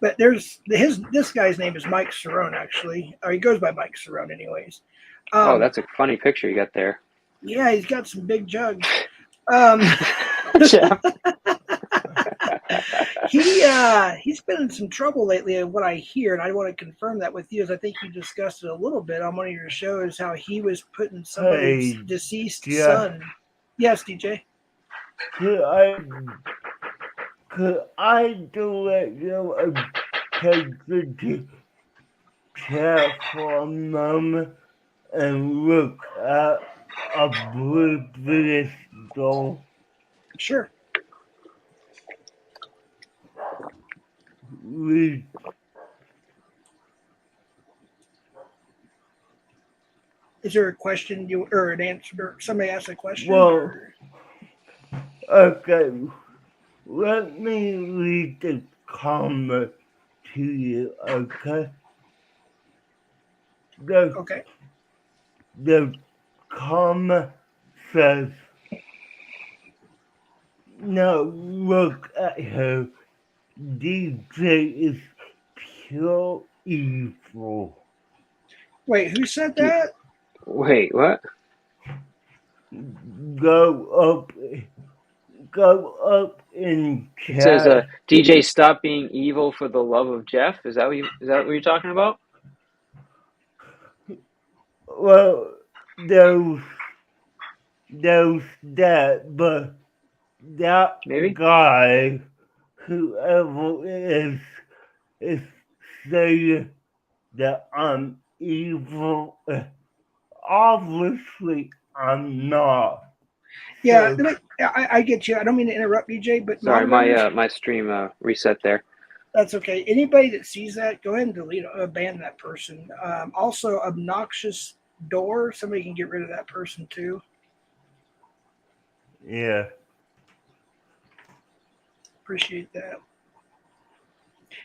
A: but this guy's name is Mike Cerrone actually, or he goes by Mike Cerrone anyways.
F: Oh, that's a funny picture you got there.
A: Yeah, he's got some big jugs.
F: Jeff.
A: He's been in some trouble lately, of what I hear, and I want to confirm that with you, as I think you discussed it a little bit on one of your shows, how he was putting somebody's
E: hey,
A: deceased
E: yeah.
A: son. Yes, DJ.
E: Could I direct you attention to chat for a moment and look at a brief video?
A: Sure. Is there a question or an answer? Or somebody asked a question?
E: Well, okay. Let me read the comment to you, okay?
A: Okay.
E: The comment says, now look at her. DJ is pure evil.
A: Wait, who said that?
F: Wait, what?
E: Go up in chat.
F: It says, DJ, stop being evil for the love of Jeff. Is that what you're talking about?
E: Well, there's that, but that
F: Maybe?
E: guy, whoever is saying that I'm evil. Obviously, I'm not.
A: Yeah,
E: So,
A: I get you. I don't mean to interrupt, DJ, but
F: Sorry,
A: moderators,
F: my stream reset there.
A: that's okay. Anybody that sees that, go ahead and delete, ban that person. Also, obnoxious door. Somebody can get rid of that person too.
E: yeah.
A: Appreciate that.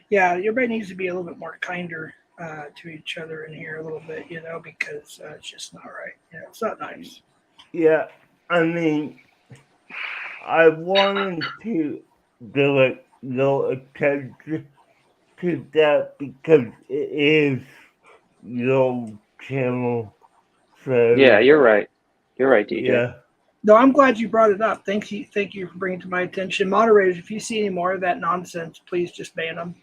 A: Yeah, everybody needs to be a little bit more kinder to each other in here a little bit, because it's just not right. It's not nice.
E: Yeah, I mean, I wanted to direct your attention to that because it is your channel. So,
F: Yeah, you're right. You're right, DJ.
E: yeah.
A: No, I'm glad you brought it up. Thank you for bringing it to my attention. Moderators, if you see any more of that nonsense, please just ban them.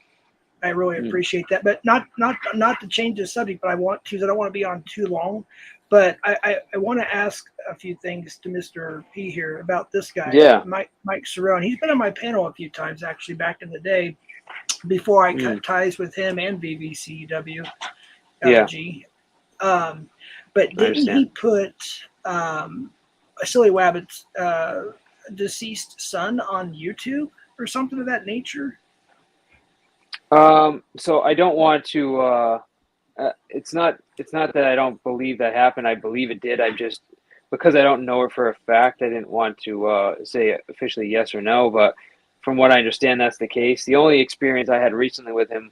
A: I really appreciate that. But not to change the subject, but I want to, because I don't want to be on too long. But I want to ask a few things to Mr. P here about this guy,
F: Yeah.
A: Mike Cerrone. He's been on my panel a few times, actually, back in the day, before I cut ties with him and BBCW LG.
F: Yeah.
A: But didn't he put Silly Wabbit's deceased son on YouTube or something of that nature?
F: So I don't want to. It's not that I don't believe that happened. I believe it did. I just, because I don't know it for a fact, I didn't want to say officially yes or no. But from what I understand, that's the case. The only experience I had recently with him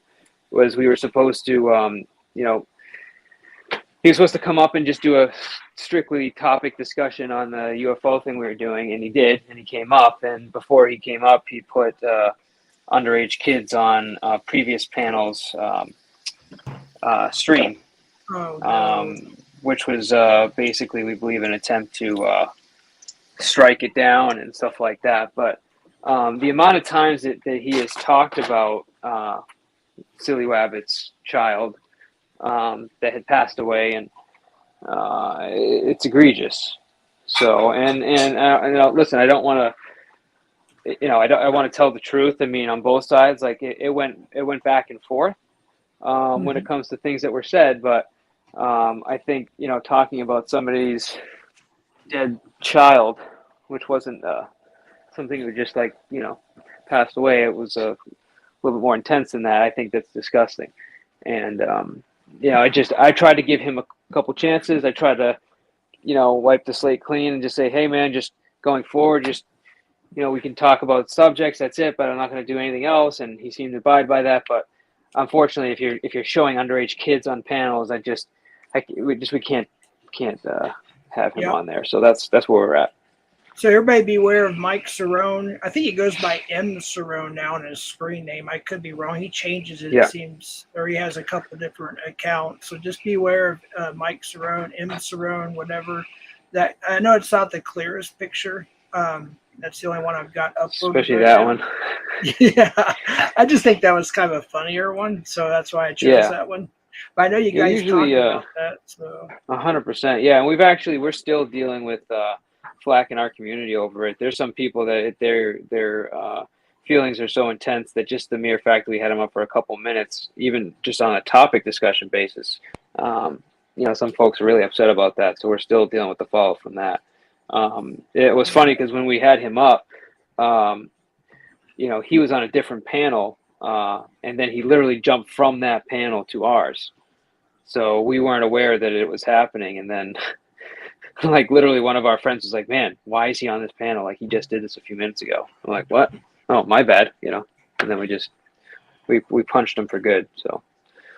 F: was we were supposed to, he was supposed to come up and just do a strictly topic discussion on the UFO thing we were doing, and he did, and he came up. And before he came up, he put underage kids on previous panels stream, which was basically, we believe, an attempt to strike it down and stuff like that. But the amount of times that he has talked about Silly Wabbit's child that had passed away, and it's egregious. So, and listen, I don't want to. I want to tell the truth. I mean, on both sides, like it went back and forth when it comes to things that were said. But I think, talking about somebody's dead child, which wasn't something that just passed away. It was a little bit more intense than that. I think that's disgusting. And I tried to give him a couple chances. I tried to, wipe the slate clean and just say, hey man, just going forward, just we can talk about subjects. That's it, but I'm not going to do anything else. And he seemed to abide by that. But unfortunately, if you're showing underage kids on panels, we can't have him on there. So that's where we're at.
A: So everybody beware of Mike Cerrone. I think he goes by M Cerrone now in his screen name. I could be wrong. He changes it,
F: Yeah.
A: it seems, or he has a couple of different accounts. So just beware of Mike Cerrone, M Cerrone, whatever. That I know it's not the clearest picture. That's the only one I've got uploaded.
F: Especially that one.
A: Yeah, I just think that was kind of a funnier one, so that's why I chose that one. But I know you guys
F: usually
A: talked about that. So
F: 100%. Yeah, and we're still dealing with flack in our community over it. There's some people that their feelings are so intense that just the mere fact that we had them up for a couple minutes, even just on a topic discussion basis, some folks are really upset about that. So we're still dealing with the fallout from that. It was funny because when we had him up, he was on a different panel, and then he literally jumped from that panel to ours. So we weren't aware that it was happening. And then like literally one of our friends was like, man, why is he on this panel? Like he just did this a few minutes ago. I'm like, what? Oh, my bad. And then we punched him for good. So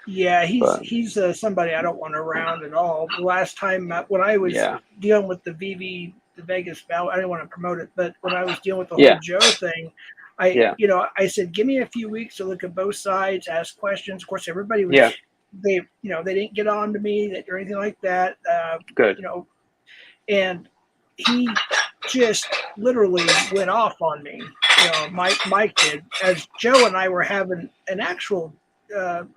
A: yeah, he's somebody I don't want around at all. The last time when I was dealing with the Vegas battle, I didn't want to promote it, but when I was dealing with the whole Joe thing, I said, give me a few weeks to look at both sides, ask questions. Of course, everybody was they didn't get on to me or anything like that.
F: Good.
A: And he just literally went off on me. My kid, as Joe and I were having an actual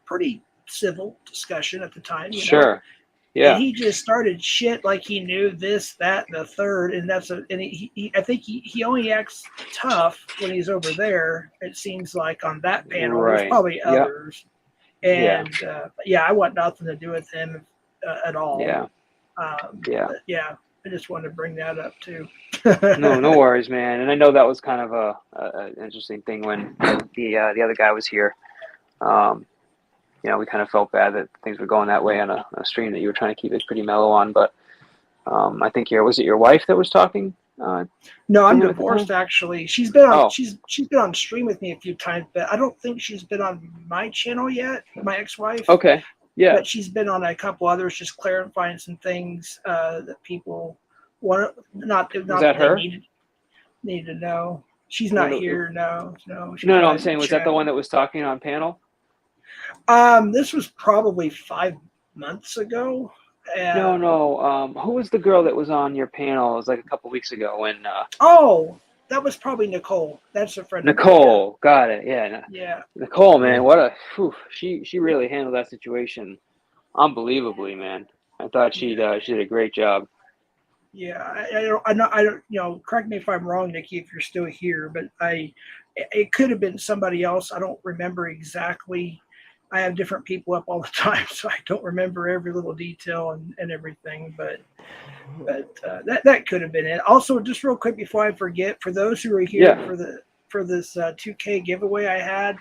A: pretty civil discussion at the time.
F: Sure. Yeah.
A: And he just started shit like he knew this, that, and the third, and I think he only acts tough when he's over there. It seems like on that panel, there's probably others. And I want nothing to do with him at all.
F: Yeah.
A: But I just wanted to bring that up too.
F: No worries, man. And I know that was kind of a interesting thing when the other guy was here. We kind of felt bad that things were going that way on a stream that you were trying to keep it pretty mellow on. But I think was it your wife that was talking?
A: No, I'm divorced actually. She's been on she's been on stream with me a few times, but I don't think she's been on my channel yet. My ex-wife.
F: Okay. Yeah.
A: But she's been on a couple others, just clarifying some things that people want. Not that
F: her?
A: Need to know. She's not here. No.
F: No. I'm saying, was that the one that was talking on panel?
A: This was probably 5 months ago.
F: No. Who was the girl that was on your panel? It was like a couple weeks ago when.
A: That was probably Nicole. That's a friend.
F: Nicole, got it. Yeah.
A: Yeah.
F: Nicole, man, she really handled that situation unbelievably, man. I thought she did a great job.
A: Yeah, I don't. Correct me if I'm wrong, Nikki, if you're still here, but it could have been somebody else. I don't remember exactly. I have different people up all the time, so I don't remember every little detail and everything. But that could have been it. Also, just real quick before I forget, for those who are here for this 2K giveaway I had,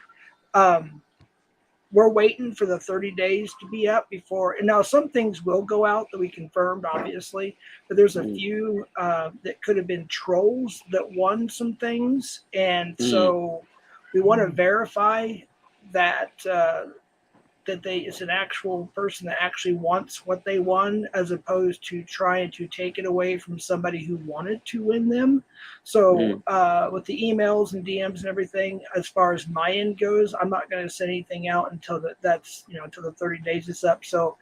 A: we're waiting for the 30 days to be up before. And now some things will go out that we confirmed, obviously, but there's a few that could have been trolls that won some things, and so we want to verify that it's an actual person that actually wants what they won, as opposed to trying to take it away from somebody who wanted to win them. So with the emails and DMs and everything, as far as my end goes, I'm not going to send anything out until that's until the 30 days is up. So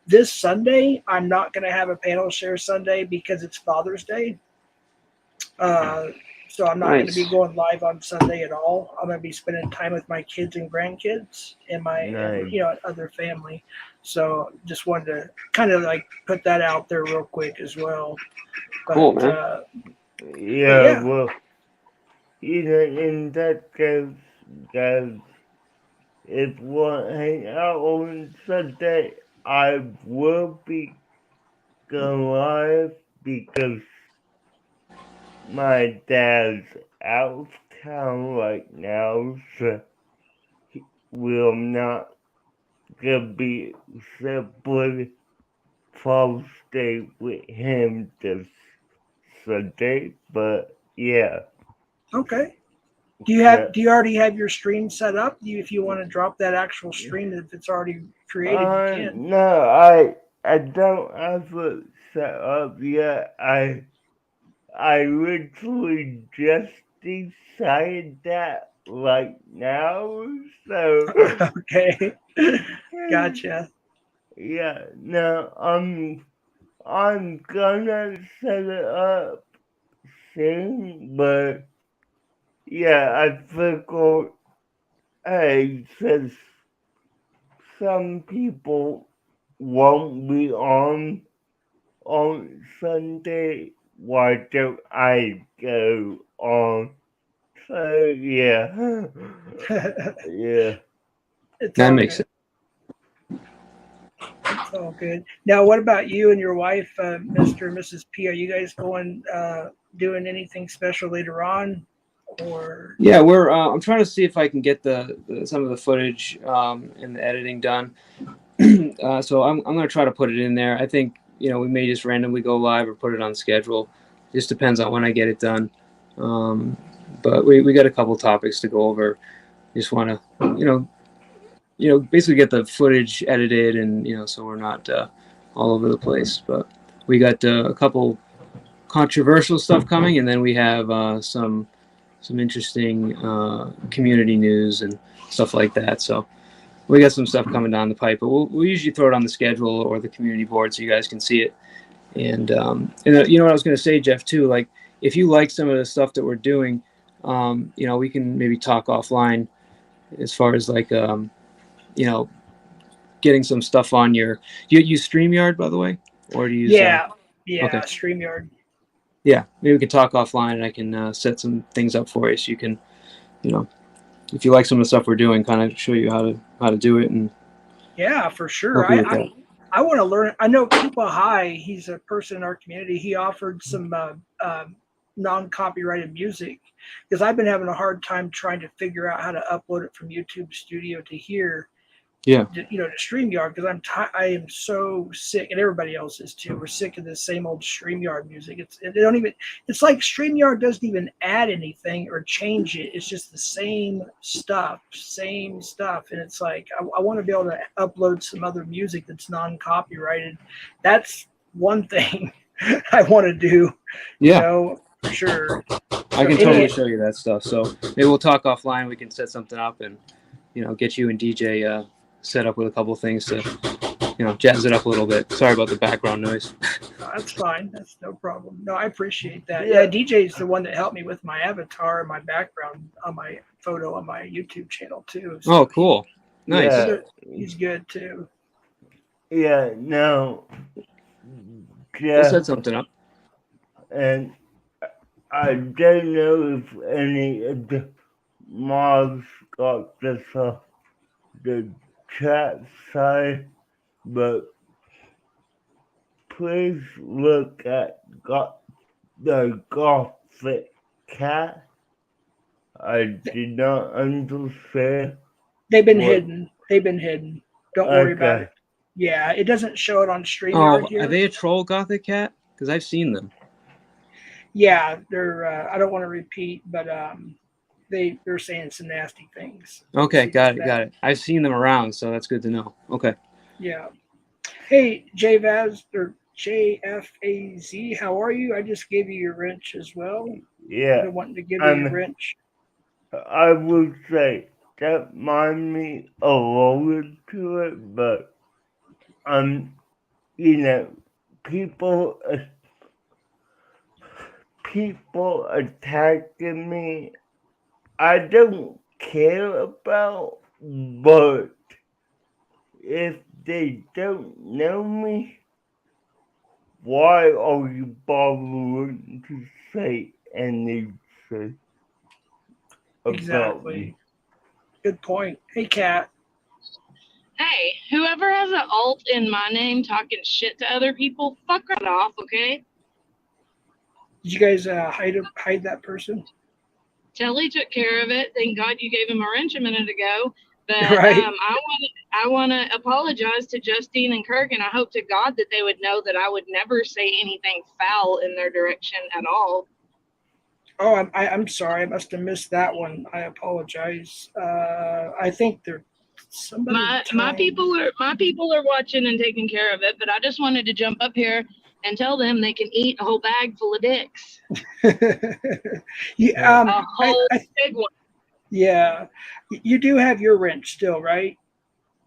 A: this Sunday, I'm not going to have a panel share Sunday because it's Father's Day. So I'm not going to be going live on Sunday at all. I'm going to be spending time with my kids and grandkids and my other family. So just wanted to kind of like put that out there real quick as well.
F: Cool, man.
E: Well, in that case, guys, if you want to hang out on Sunday, I will be going live because my dad's out of town right now, so he will not gonna be simply fall stay with him this Sunday, but yeah.
A: Okay. Do
E: Yeah.
A: you already have your stream set up? If you want to drop that actual stream, if it's already created, you can.
E: No, I don't have it set up yet. I literally just decided that right now, so
A: Okay. Gotcha.
E: yeah, no, I'm gonna set it up soon, but yeah, I figured, hey, since some people won't be on Sunday, why don't I go on? So yeah, yeah.
A: It's
G: That
A: all
G: makes
A: good.
G: sense.
A: It's all good. Now, what about you and your wife, Mr. and Mrs. P? Are you guys going doing anything special later on, or?
G: Yeah, we're. I'm trying to see if I can get some of the footage and the editing done. So I'm going to try to put it in there. I think we may just randomly go live or put it on schedule. Just depends on when I get it done. But we got a couple topics to go over. Just want to basically get the footage edited and so we're not all over the place. But we got a couple controversial stuff coming, and then we have some interesting community news and stuff like that. So we got some stuff coming down the pipe, but we'll usually throw it on the schedule or the community board so you guys can see it. And you know what I was going to say, Jeff, too. Like, if you like some of the stuff that we're doing, we can maybe talk offline as far as like getting some stuff on your. You use StreamYard, by the way, or do you use?
A: Yeah,
G: okay.
A: StreamYard.
G: Yeah, maybe we can talk offline, and I can set some things up for you, so you can, if you like some of the stuff we're doing, kind of show you how to do it and.
A: Yeah, for sure.
G: Help you with that.
A: I want to learn. I know Koopa High. He's a person in our community. He offered some non-copyrighted music because I've been having a hard time trying to figure out how to upload it from YouTube Studio to here.
G: Yeah.
A: To StreamYard, because I am so sick, and everybody else is too. We're sick of this same old StreamYard music. It's like StreamYard doesn't even add anything or change it. It's just the same stuff, and it's like I want to be able to upload some other music that's non-copyrighted. That's one thing I want to do.
G: Yeah.
A: For sure.
G: I can totally show you that stuff. So maybe we'll talk offline. We can set something up and get you and DJ set up with a couple of things to jazz it up a little bit. Sorry about the background noise.
A: No, that's fine. That's no problem. No, I appreciate that. Yeah, DJ's the one that helped me with my avatar and my background on my photo on my YouTube channel too.
G: So cool. Nice.
E: Yeah.
A: He's good too.
E: Yeah, no.
G: We'll set something up.
E: And I don't know if any of the mods got this the chat side, but please look at the Gothic cat. I did not understand.
A: They've been hidden. Don't worry about it. Yeah, it doesn't show it on StreamYard here.
G: Are they a troll Gothic cat? Because I've seen them.
A: Yeah, they're. I don't want to repeat, but they're saying some nasty things.
G: Okay, got it. I've seen them around, so that's good to know. Okay.
A: Yeah. Hey, JVaz or JFAZ, how are you? I just gave you your wrench as well.
E: Yeah.
A: I've been wanting to give you your wrench.
E: I would say that mind me a little to it, but people attacking me, I don't care about, but if they don't know me, why are you bothering to say anything about me?
A: Good point. Hey, Kat.
H: Hey, whoever has an alt in my name talking shit to other people, fuck right off, okay?
A: Did you guys hide that person?
H: Telly took care of it. Thank God you gave him a wrench a minute ago. But
A: Right.
H: I want to apologize to Justine and Kirk, and I hope to God that they would know that I would never say anything foul in their direction at all.
A: Oh, I'm sorry. I must have missed that one. I apologize. I think there somebody.
H: My people are watching and taking care of it, but I just wanted to jump up here and tell them they can eat a whole bag full of dicks.
A: Yeah,
H: A whole big one.
A: yeah, you do have your wrench still, right?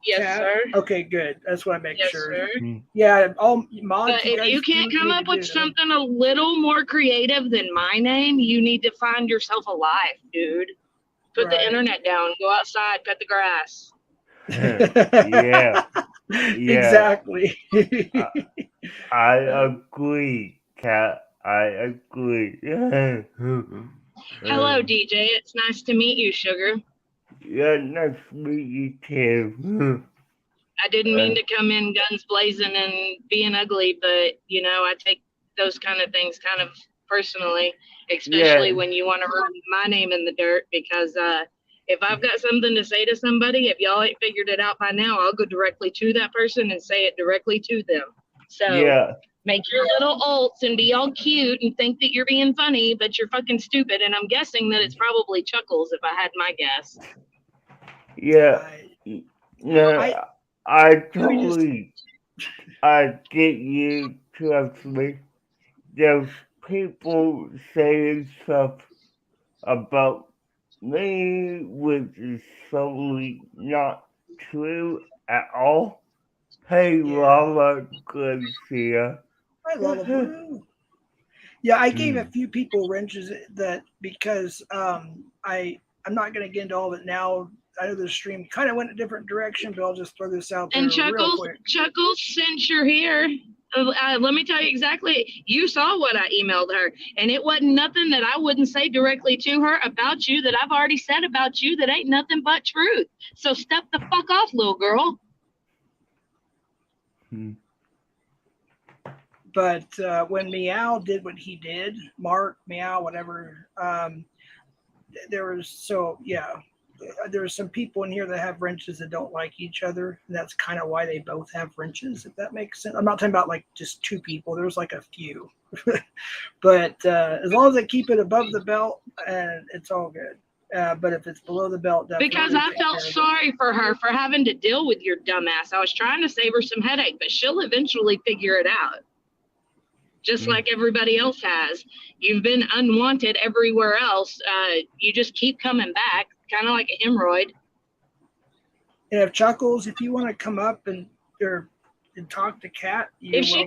H: Yes,
A: Kat?
H: sir.
A: Okay, good. That's what I make
H: Yes,
A: sure.
H: sir.
A: Yeah, all mods.
H: But if
A: guys
H: you
A: do
H: can't
A: what you
H: come
A: need
H: up
A: to
H: with
A: do.
H: something a little more creative than my name, you need to find yourself a life, dude. Put the
A: Right.
H: internet down, go outside, cut the grass.
E: Yeah.
A: Exactly.
E: I agree, Kat. I agree.
H: Hello, DJ. It's nice to meet you, sugar.
E: Yeah, nice to meet you too.
H: I didn't mean to come in guns blazing and being ugly, but you know, I take those kind of things kind of personally, especially when you want to run my name in the dirt. Because if I've got something to say to somebody, if y'all ain't figured it out by now, I'll go directly to that person and say it directly to them. So make your little alts and be all cute and think that you're being funny, but you're fucking stupid. And I'm guessing that it's probably Chuckles if I had my guess.
E: Yeah. No, I totally, I get you, trust me. There's people saying stuff about me, which is totally not true at all. Hey, Lala, good to see ya.
A: Hi, Lala Blue. Yeah, I gave a few people wrenches that because I'm not going to get into all of it now. I know the stream kind of went a different direction, but I'll just throw this out there
H: And
A: real quick.
H: Chuckles, since you're here, let me tell you exactly. You saw what I emailed her, and it wasn't nothing that I wouldn't say directly to her about you that I've already said about you that ain't nothing but truth. So step the fuck off, little girl.
A: But when Meow did what he did, Mark, Meow, whatever, there was some people in here that have wrenches that don't like each other. And that's kind of why they both have wrenches, if that makes sense. I'm not talking about like just two people. There's like a few. But as long as they keep it above the belt, and it's all good. But if it's below the belt, definitely.
H: Because I felt sorry for her for having to deal with your dumbass. I was trying to save her some headache, but she'll eventually figure it out. Just like everybody else has. You've been unwanted everywhere else. You just keep coming back, kind of like a hemorrhoid.
A: And if Chuckles, if you want to come up and talk to Kat,
H: if she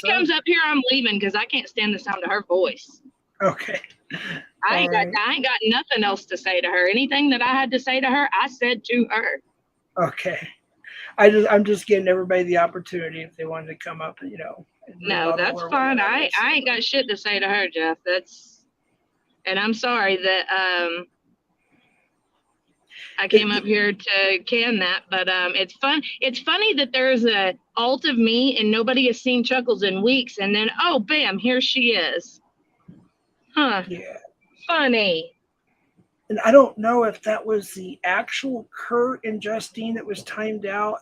H: comes up here, I'm leaving because I can't stand the sound of her voice.
A: Okay.
H: I ain't got nothing else to say to her. Anything that I had to say to her, I said to her.
A: Okay. I'm just giving everybody the opportunity if they wanted to come up,
H: No, that's fine. I ain't got shit to say to her, Jeff. And I'm sorry that I came up here to can that, but it's fun. It's funny that there's a alt of me and nobody has seen Chuckles in weeks, and then bam, here she is. Huh?
A: Yeah.
H: Funny.
A: And I don't know if that was the actual Kurt and Justine that was timed out,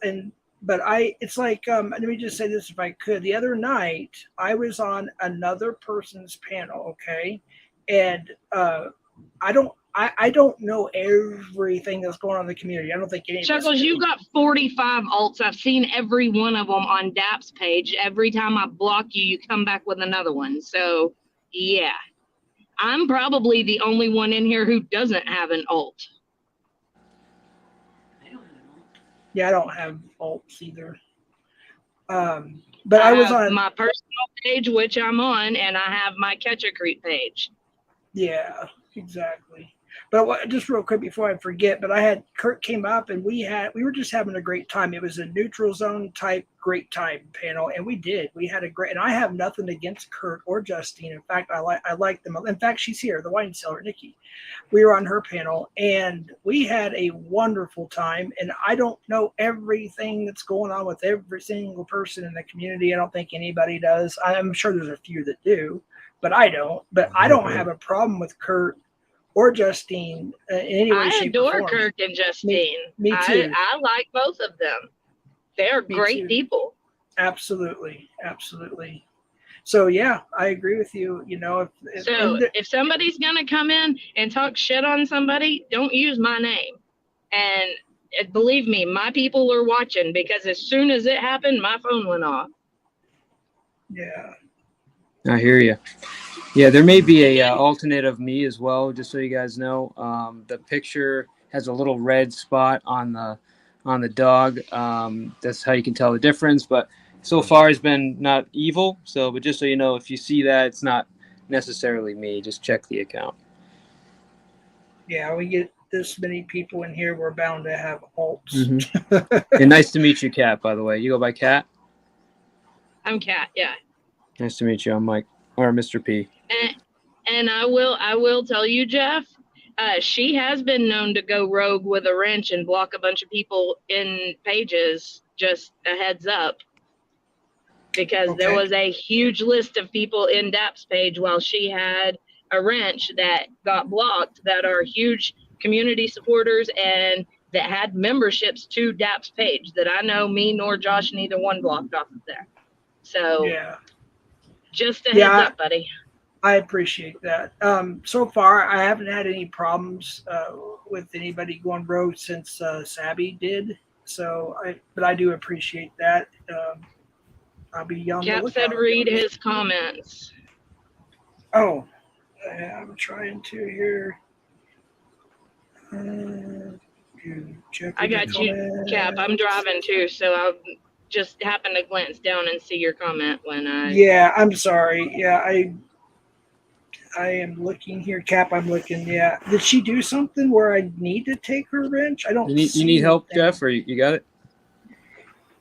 A: but it's like let me just say this if I could. The other night I was on another person's panel, okay, and I don't know everything that's going on in the community. I don't think any.
H: Chuckles, you got 45 alts. I've seen every one of them on DAP's page. Every time I block you, you come back with another one. So yeah. I'm probably the only one in here who doesn't have an alt.
A: Yeah, I don't have alts either. But I was on
H: my personal page, which I'm on, and I have my Catch-A-Creep page.
A: Yeah, exactly. But just real quick before I forget, but I had Kurt came up and we were just having a great time. It was a neutral zone type great time panel, and we had a great. And I have nothing against Kurt or Justine. In fact, I like them. In fact, she's here, the wine seller, Nikki. We were on her panel, and we had a wonderful time. And I don't know everything that's going on with every single person in the community. I don't think anybody does. I'm sure there's a few that do, but I don't. But I don't have a problem with Kurt or Justine in any way,
H: I
A: shape, or
H: adore
A: form.
H: Kirk and Justine.
A: Me too.
H: I like both of them. They're
A: Me
H: great
A: too.
H: people.
A: Absolutely, absolutely. So yeah, I agree with you. You know,
H: if somebody's gonna come in and talk shit on somebody, don't use my name. And believe me, my people are watching, because as soon as it happened, my phone went off.
A: Yeah.
G: I hear you. Yeah, there may be a alternate of me as well, just so you guys know. The picture has a little red spot on the dog. That's how you can tell the difference. But so far, it's been not evil. But just so you know, if you see that, it's not necessarily me. Just check the account.
A: Yeah, we get this many people in here, we're bound to have alts.
G: Mm-hmm. And nice to meet you, Kat, by the way. You go by Kat?
H: I'm Kat, yeah.
G: Nice to meet you. I'm Mike, or Mr. P.
H: And I will tell you, Jeff, she has been known to go rogue with a wrench and block a bunch of people in pages, just a heads up. Because there was a huge list of people in DAP's page while she had a wrench that got blocked, that are huge community supporters and that had memberships to DAP's page that I know me nor Josh, neither one blocked off of there. So
A: yeah,
H: just a heads up, buddy.
A: I appreciate that. So far, I haven't had any problems with anybody going rogue since Sabby did. But I do appreciate that. I'll be on the
H: Cap
A: lookout.
H: said read his comments.
A: Oh, I'm trying to here.
H: I got you, Cap. I'm driving too, so I'll just happen to glance down and see your comment when I.
A: Yeah, I'm sorry. Yeah, I am looking here, Cap. I'm looking. Yeah, did she do something where I need to take her wrench? I don't.
G: You need help, Jeff, or you got it?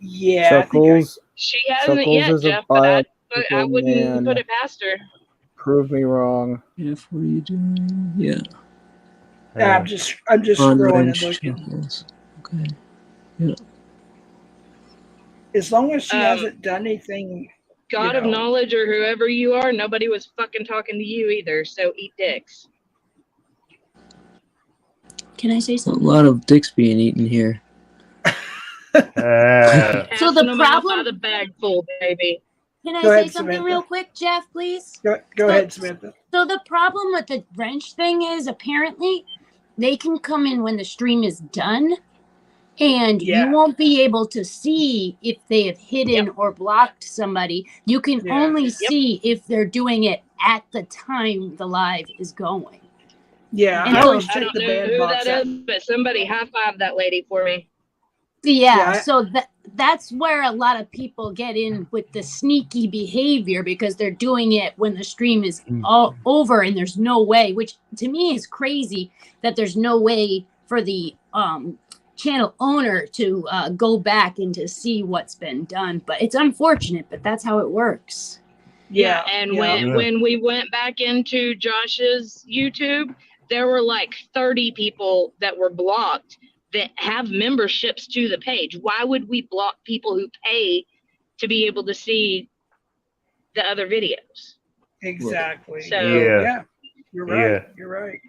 A: Yeah,
I: Chuckles.
H: She hasn't
I: Chuckles
H: yet,
I: is
H: Jeff,
I: a
H: but I wouldn't
I: man.
H: put it past her.
I: Prove me wrong.
G: Jeff, what are you doing? Yeah.
A: I'm just scrolling and looking.
G: Chuckles. Okay. Yeah.
A: As long as she hasn't done anything.
H: God of knowledge or whoever you are, nobody was fucking talking to you either. So eat dicks.
J: Can I say something?
G: A lot of dicks being eaten here.
J: So the problem,
H: the bag full, baby.
J: Can I say something real quick, Jeff, please?
A: Go ahead, Samantha.
J: So the problem with the wrench thing is apparently they can come in when the stream is done, and you won't be able to see if they have hidden or blocked somebody. You can only see if they're doing it at the time the live is going.
A: Yeah,
J: and
A: I always
H: I
A: check
H: don't
A: the
H: know
A: band
H: who
A: box.
H: that is, but somebody high five that lady for me.
J: So that's where a lot of people get in with the sneaky behavior, because they're doing it when the stream is all over and there's no way, which to me is crazy that there's no way for the channel owner to go back and to see what's been done. But it's unfortunate, but that's how it works.
H: When we went back into Josh's YouTube, there were like 30 people that were blocked that have memberships to the page. Why would we block people who pay to be able to see the other videos?
A: Exactly.
H: So
A: yeah, you're right. You're right.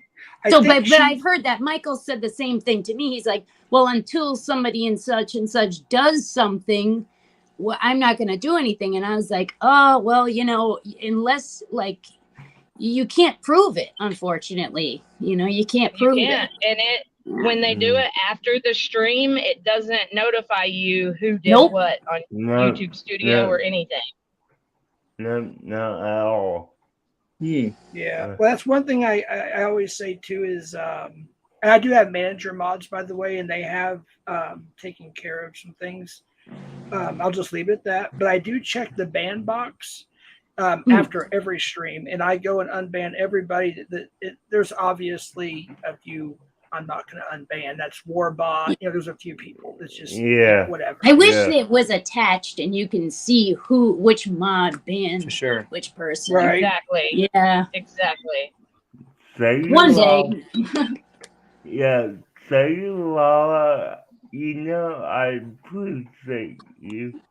J: But I've heard that Michael said the same thing to me. He's like, well, until somebody and such does something, well, I'm not going to do anything. And I was like, oh, well, unless like you can't prove it, unfortunately, you can't prove it.
H: And when they do it after the stream, it doesn't notify you who did what on YouTube Studio or anything.
E: No, at all.
A: Yeah. Well, that's one thing I always say too is I do have manager mods, by the way, and they have taken care of some things. I'll just leave it at that. But I do check the ban box after every stream, and I go and unban everybody. There's obviously a few I'm not going to unban. That's Warbot. There's a few people. It's just whatever.
J: I wish it was attached and you can see which mod banned which person.
A: Right.
H: Exactly.
J: Yeah.
H: Exactly.
J: One day.
E: Yeah. Say you, Lala. I appreciate you.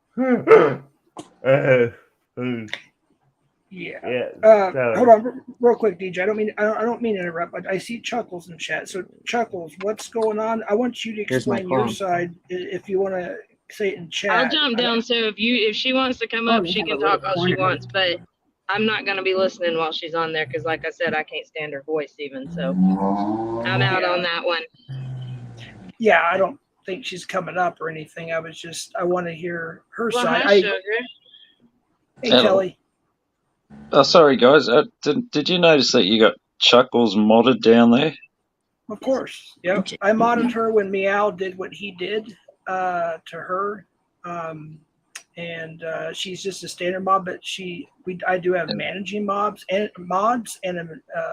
A: Yeah.
E: So,
A: Hold on, real quick, DJ. I don't mean to interrupt, but I see Chuckles in chat. So, Chuckles, what's going on? I want you to
G: Here's my
A: explain your
G: phone.
A: side if you want to say it in chat.
H: I'll jump down. So if she wants to come
J: Oh,
H: up,
J: they
H: she
J: have
H: can
J: a little
H: talk all she
J: corner.
H: wants. But I'm not going to be listening while she's on there because, like I said, I can't stand her voice even. So I'm out on that one.
A: Yeah, I don't think she's coming up or anything. I want to hear her
H: Well,
A: side.
H: hi, Sugar.
A: Hey,
B: Hello.
A: Kelly.
B: Oh, sorry, guys. Did you notice that you got Chuckles modded down there?
A: Of course. Yep. I modded her when Meow did what he did to her. And she's just a standard mob, but I do have managing mods and a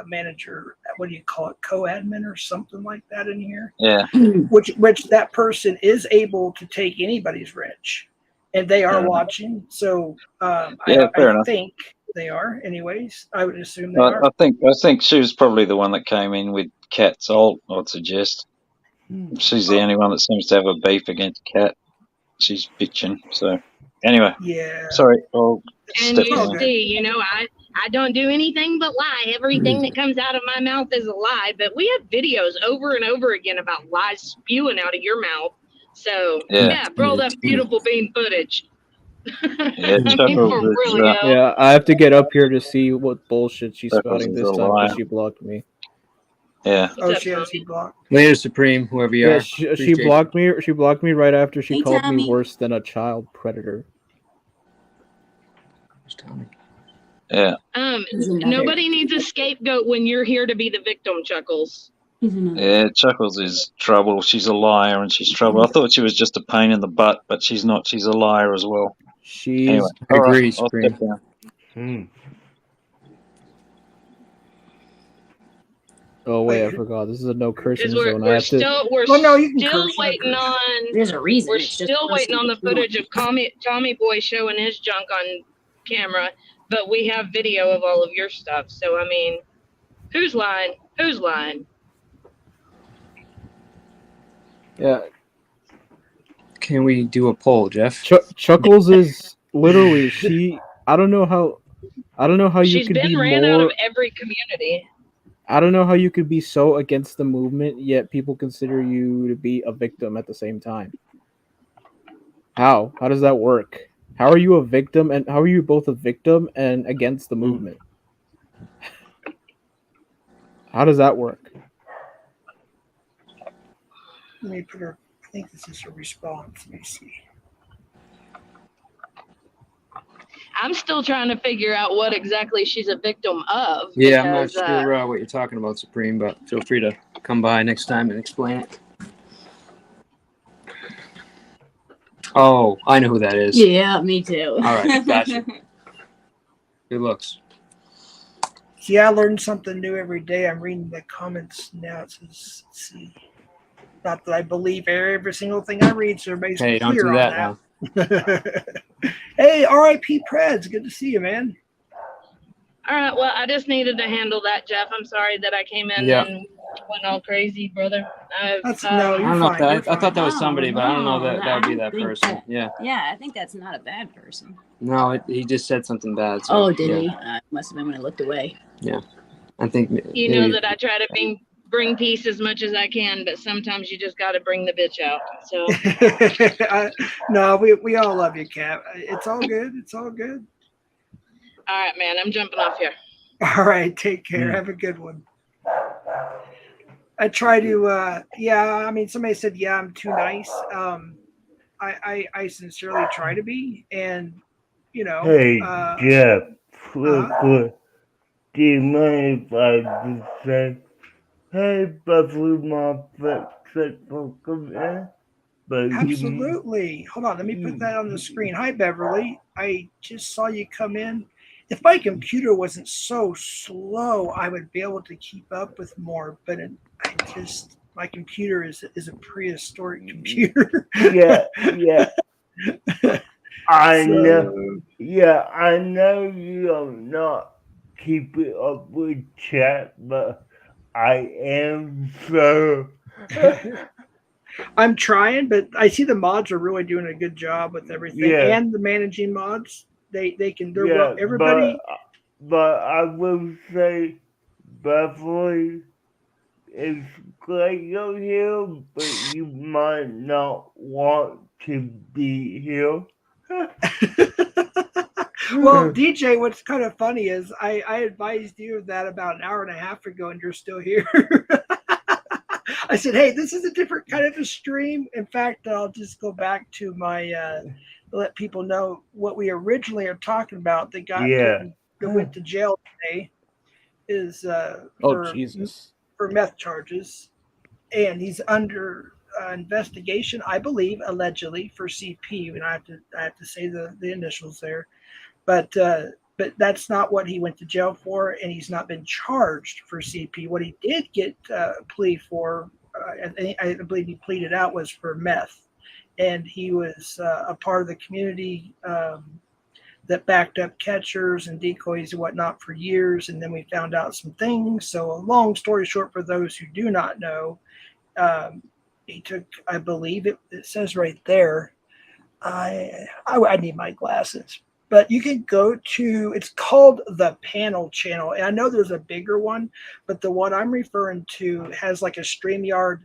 A: manager. What do you call it? Co-admin or something like that in here.
B: Yeah.
A: Which that person is able to take anybody's wrench, and they are watching. So
B: fair
A: I
B: enough.
A: think they are. Anyways, I would assume they are.
B: I think she was probably the one that came in with Cat's ult, I'd suggest. She's the only one that seems to have a beef against Cat. She's bitching. So anyway,
A: Yeah.
B: sorry, I'll
H: And
B: step
H: you
B: down.
H: see, I don't do anything but lie. Everything that comes out of my mouth is a lie. But we have videos over and over again about lies spewing out of your mouth. So yeah roll that beautiful bean footage.
B: Yeah,
H: I mean,
B: Chuckles
H: for
B: is,
H: real, yo.
I: Yeah, I have to get up here to see what bullshit she's
B: Chuckles
I: spouting
B: is
I: this
B: a
I: time
B: liar.
I: because she blocked me.
B: Yeah.
A: Oh, she has you blocked.
G: Later, Supreme, whoever you
I: Yeah,
G: are.
I: she
G: Appreciate
I: blocked me. She blocked me right after she
J: Hey,
I: called
J: Tommy.
I: me worse than a child predator.
G: Tommy.
B: Yeah.
H: Nobody needs a scapegoat when you're here to be the victim, Chuckles.
B: Yeah, Chuckles is trouble. She's a liar and she's trouble. I thought she was just a pain in the butt, but she's not. She's a liar as well.
I: She's.
B: Anyway,
G: I
B: all right,
G: agree,
B: I'll
G: Supreme.
B: step down.
I: Oh wait, I forgot. This is a no cursing
H: Because
I: zone. I
H: we're
I: have to.
H: still we're
A: Well, no, you can
H: still
A: curse, you can
H: waiting
A: curse.
H: on
J: There's a reason.
H: we're
J: It's just
H: still waiting on the
J: personal.
H: footage of Tommy Boy showing his junk on camera, but we have video of all of your stuff. So I mean, who's lying? Who's lying?
I: Yeah,
G: Can we do a poll, Jeff?
I: Chuckles is literally she. I don't know how you
H: She's
I: could
H: been
I: be
H: ran out
I: more.
H: of every community.
I: I don't know how you could be so against the movement yet people consider you to be a victim at the same time. How does that work? How are you a victim and how are you both a victim and against the movement? How does that work?
A: Let me put her. I think this is her response. Let me see.
H: I'm still trying to figure out what exactly she's a victim of.
G: Yeah, I'm not
H: because,
G: sure what you're talking about, Supreme, but feel free to come by next time and explain it. Oh, I know who that is.
J: Yeah, me too.
G: All right, gotcha. Good looks.
A: See, I learn something new every day. I'm reading the comments now. It says, let's see. Not that I believe every single thing I read, so everybody's
G: Hey, don't
A: clear
G: do
A: on
G: that
A: that.
G: now.
A: Hey, R.I.P. Preds. Good to see you, man.
H: all right, well, I just needed to handle that, Jeff. I'm sorry that I came in
G: Yeah.
H: and went all crazy, brother.
A: No,
G: I
A: you're
G: don't know.
A: fine.
G: I
A: you're fine.
G: thought that was somebody, but I don't know that
J: I
G: would be
J: don't
G: that
J: think
G: person.
J: that-
G: Yeah.
J: Yeah, I think that's not a bad person.
G: No, he just said something bad. So,
J: Oh, did
G: yeah.
J: he? Must have been when I looked away.
G: Yeah. I think
H: You know that I try to bring peace as much as I can, but sometimes you just got to bring the bitch out. So,
A: No, we all love you, Cap. It's all good. It's all good.
H: all right, man, I'm jumping off here.
A: All right, take care. Have a good one. I try to, I mean, somebody said, yeah, I'm too nice. I sincerely try to be, and
E: Hey, Jeff, do you mind if I just say, hey, Buffalo Mom, welcome in? But
A: absolutely. Hold on, let me put that on the screen. Hi, Beverly. I just saw you come in. If my computer wasn't so slow, I would be able to keep up with more. But my computer is a prehistoric computer.
E: Yeah. I know. Yeah, I know you don't not keep it up with chat, but I am so.
A: I'm trying, but I see the mods are really doing a good job with everything,
E: Yeah.
A: and the managing mods. They can.
E: Yeah,
A: everybody.
E: but I will say, Beverly, it's great you're here, but you might not want to be here.
A: Well, DJ, what's kind of funny is I advised you of that about an hour and a half ago, and you're still here. I said, hey, this is a different kind of a stream. In fact, I'll just go back to my let people know what we originally are talking about. The guy that went to jail today is
I: Jesus,
A: for meth charges, and he's under investigation, I believe, allegedly for CP. And I have to say the initials there, but that's not what he went to jail for, and he's not been charged for CP. What he did get a plea for, I believe he pleaded out, was for meth, and he was a part of the community that backed up catchers and decoys and whatnot for years, and then we found out some things. So, a long story short, for those who do not know, he took, I believe it says right there. I need my glasses. But you can go to, it's called the Panel channel. And I know there's a bigger one, but the one I'm referring to has like a StreamYard.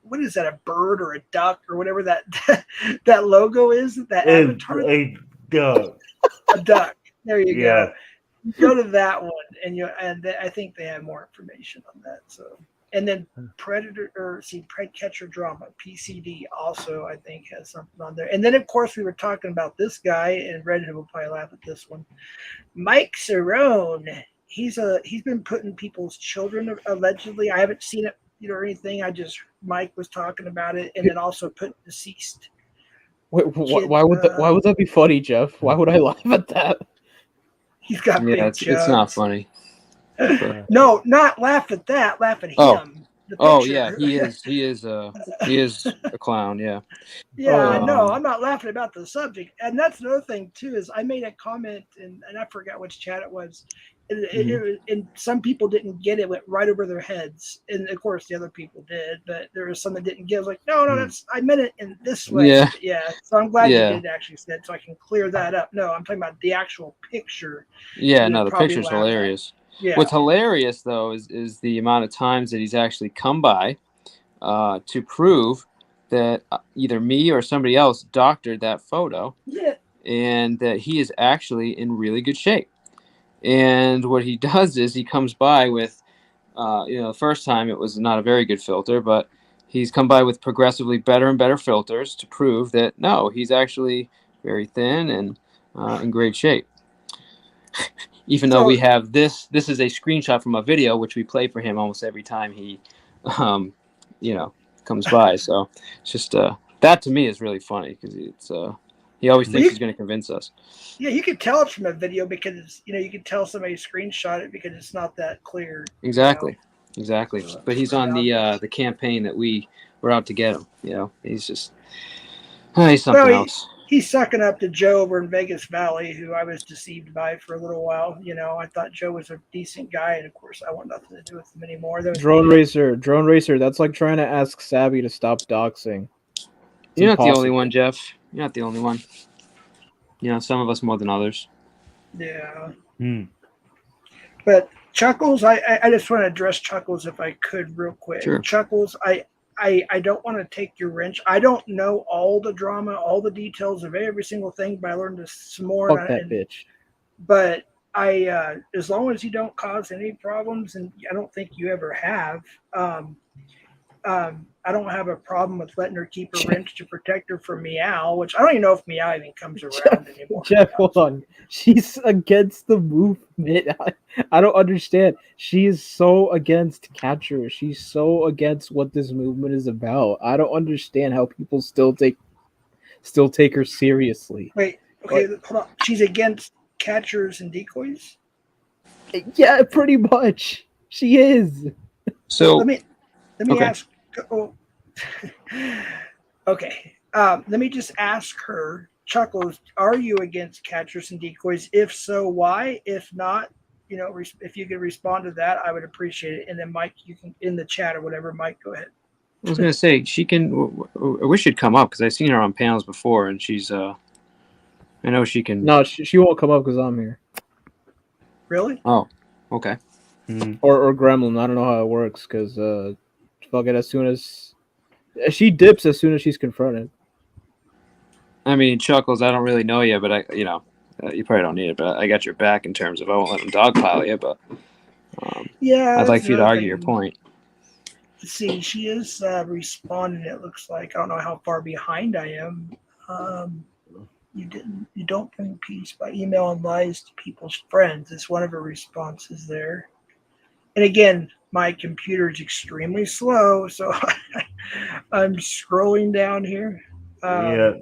A: What is that, a bird or a duck or whatever that that logo is? That avatar?
E: A duck.
A: A duck. There you go. Go to that one, and I think they have more information on that. So, and then Predcatcher Drama, PCD, also I think has something on there. And then of course we were talking about this guy, and Reddit will probably laugh at this one, Mike Cerrone. He's been putting people's children allegedly. I haven't seen it, or anything. Mike was talking about it, and then also put deceased.
I: Wait, why would that be funny, Jeff? Why would I laugh at that?
A: He's got big
G: it's not funny.
A: No, not laugh at that. Laugh at him.
G: Oh yeah, he is a clown. Yeah.
A: Yeah, no, I'm not laughing about the subject. And that's another thing too, is I made a comment, and I forgot which chat it was. And some people didn't get it, went right over their heads, and of course the other people did. But there was some that didn't get. It. I was like, no, I meant it in this way. Yeah. So I'm glad you did actually say it, so I can clear that up. No, I'm talking about the actual picture.
G: Yeah, no, the picture's hilarious.
A: Yeah.
G: What's hilarious though is the amount of times that he's actually come by to prove that either me or somebody else doctored that photo.
A: Yeah.
G: And that he is actually in really good shape. And what he does is he comes by with, the first time it was not a very good filter, but he's come by with progressively better and better filters to prove that, no, he's actually very thin and in great shape. Even though we have this is a screenshot from a video, which we play for him almost every time he, comes by. So it's just, that to me is really funny because it's, he always thinks he's going to convince us.
A: Yeah, you can tell it's from a video because you can tell somebody screenshot it because it's not that clear.
G: Exactly. But he's on the campaign that we were out to get him. He's just he's something else.
A: He's sucking up to Joe over in Vegas Valley, who I was deceived by for a little while. I thought Joe was a decent guy, and of course, I want nothing to do with him anymore. Drone
I: Racer. That's like trying to ask Sabby to stop doxing.
G: You're not the only one, Jeff. You're not the only one. Some of us more than others.
A: Yeah. But Chuckles, I just want to address Chuckles if I could real quick.
G: Sure.
A: Chuckles, I don't want to take your wrench. I don't know all the drama, all the details of every single thing, but I learned some more.
I: Fuck that bitch.
A: But as long as you don't cause any problems, and I don't think you ever have, I don't have a problem with letting her keep her wrench to protect her from Meow, which I don't even know if Meow even comes around anymore.
I: Jeff, hold on. She's against the movement. I don't understand. She is so against catcher. She's so against what this movement is about. I don't understand how people still take her seriously.
A: Wait, okay, hold on. She's against catchers and decoys?
I: Yeah, pretty much. She is.
G: So
A: let me ask. Oh, okay. Let me just ask her, Chuckles, are you against catchers and decoys? If so, why? If not, if you could respond to that, I would appreciate it. And then Mike, you can in the chat or whatever. Mike, go ahead.
G: I was gonna say she can. I wish she'd come up because I've seen her on panels before, and she's. I know she can.
I: No, she won't come up because I'm here.
A: Really?
G: Oh, okay.
I: Or Gremlin. I don't know how it works because fuck it. As soon as she dips, as soon as she's confronted.
G: I mean, Chuckles, I don't really know you, but you probably don't need it, but I got your back in terms of I won't let him dogpile you, but
A: Yeah,
G: I'd like
A: that's
G: for you to
A: another
G: argue your
A: thing.
G: point.
A: Let's see, she is responding. It looks like I don't know how far behind I am. You don't bring peace by emailing lies to people's friends. It's one of her responses there. And again, my computer is extremely slow, so I'm scrolling down here.
E: Yeah.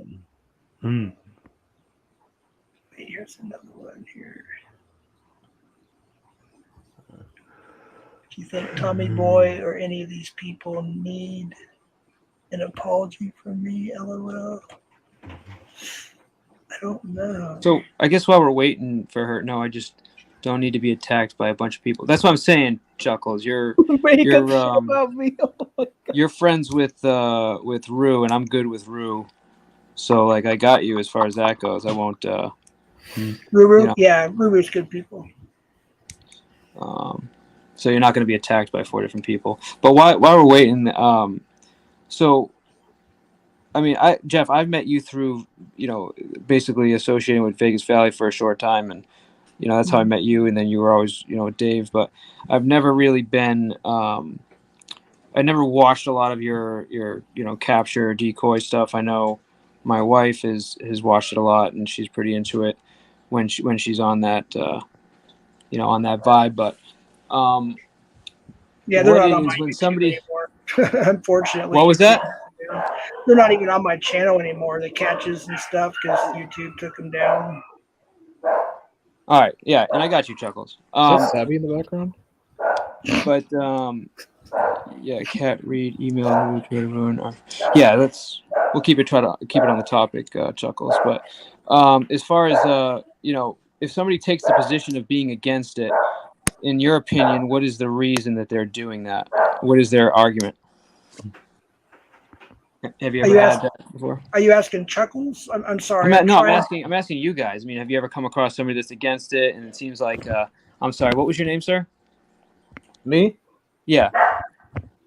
A: Here's another one here. Do you think Tommy Boy or any of these people need an apology from me? LOL. I don't know.
G: So I guess while we're waiting for her, no, I just don't need to be attacked by a bunch of people. That's what I'm saying, Chuckles. You're
I: about me. Oh
G: you're friends with Rue, and I'm good with Rue. So like I got you as far as that goes. I won't.
A: Ruru, yeah, Ruru's good people.
G: So you're not going to be attacked by 4 different people. But while we're waiting, so I mean, Jeff, I've met you through basically associating with Vegas Valley for a short time, and that's how I met you. And then you were always Dave, but I've never really been. I never watched a lot of your capture decoy stuff. I know my wife has watched it a lot, and she's pretty into it when she's on that on that vibe. But
A: yeah, they're not on my
G: when
A: YouTube
G: somebody
A: anymore. Unfortunately.
G: What was that?
A: They're not even on my channel anymore. The catches and stuff because YouTube took them down.
G: All right, yeah, and I got you, Chuckles.
I: Is that Sabby in the background?
G: But yeah, cat read email everyone. Yeah, we'll keep it on the topic, Chuckles. But as far as if somebody takes the position of being against it, in your opinion, what is the reason that they're doing that? What is their argument? Have you ever had that before?
A: Are you asking Chuckles? I'm sorry.
G: I'm asking you guys. I mean, have you ever come across somebody that's against it? And it seems like I'm sorry. What was your name, sir?
I: Me?
G: Yeah.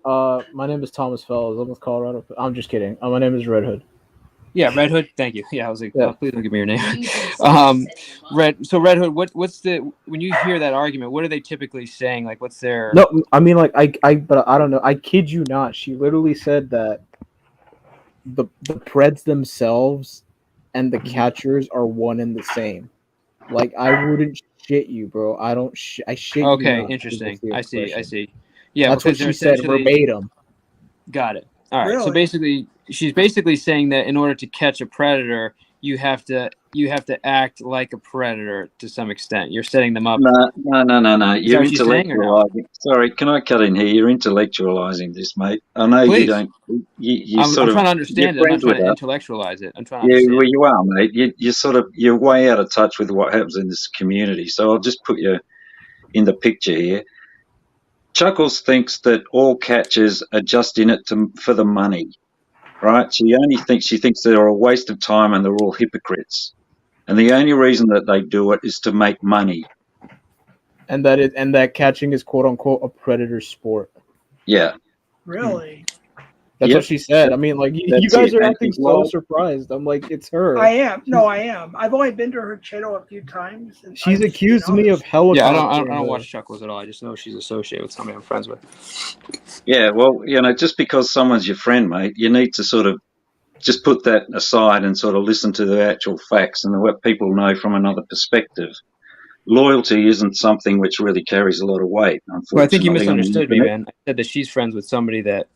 I: My name is Thomas Fells. I'm with Colorado. I'm just kidding. My name is Red Hood.
G: Yeah, Red Hood. Thank you. Yeah, I was like,
I: Yeah.
G: oh, please don't give me your name. Red Hood. What's when you hear that argument? What are they typically saying? Like, what's their?
I: No, I mean, like, but I don't know. I kid you not. She literally said that the Preds themselves and the catchers are one and the same. Like, I wouldn't shit you, bro. I don't. I shit you not.
G: Okay, interesting. I see. Yeah,
I: that's what she said verbatim.
G: Got it. All right.
A: Really?
G: So basically, she's basically saying that in order to catch a predator, you have to act like a predator to some extent. You're setting them up.
B: No.
G: Is
B: You're
G: that what she's saying or no?
B: intellectualizing. Sorry, can I cut in here? You're intellectualizing this, mate. I know
G: Please.
B: you don't.
G: I'm trying to understand it. I'm not trying to intellectualize it. I'm trying to understand.
B: Well, you are, mate. You're way out of touch with what happens in this community. So I'll just put you in the picture here. Chuckles thinks that all catchers are just in it for the money, right? She thinks they're a waste of time and they're all hypocrites. And the only reason that they do it is to make money.
I: And that catching is quote unquote a predator sport.
B: Yeah.
A: Really?
I: That's what she said. I mean, like, you guys are acting so surprised. I'm like, it's her.
A: I am. No, I am. I've only been to her channel a few times. And
I: she's accused me of helicoptering.
G: Yeah, I don't watch Chuckles at all. I just know she's associated with somebody I'm friends with.
B: Yeah, well, just because someone's your friend, mate, you need to sort of just put that aside and sort of listen to the actual facts and what people know from another perspective. Loyalty isn't something which really carries a lot of weight, unfortunately.
G: Well, I think you misunderstood me, man. I said that she's friends with somebody that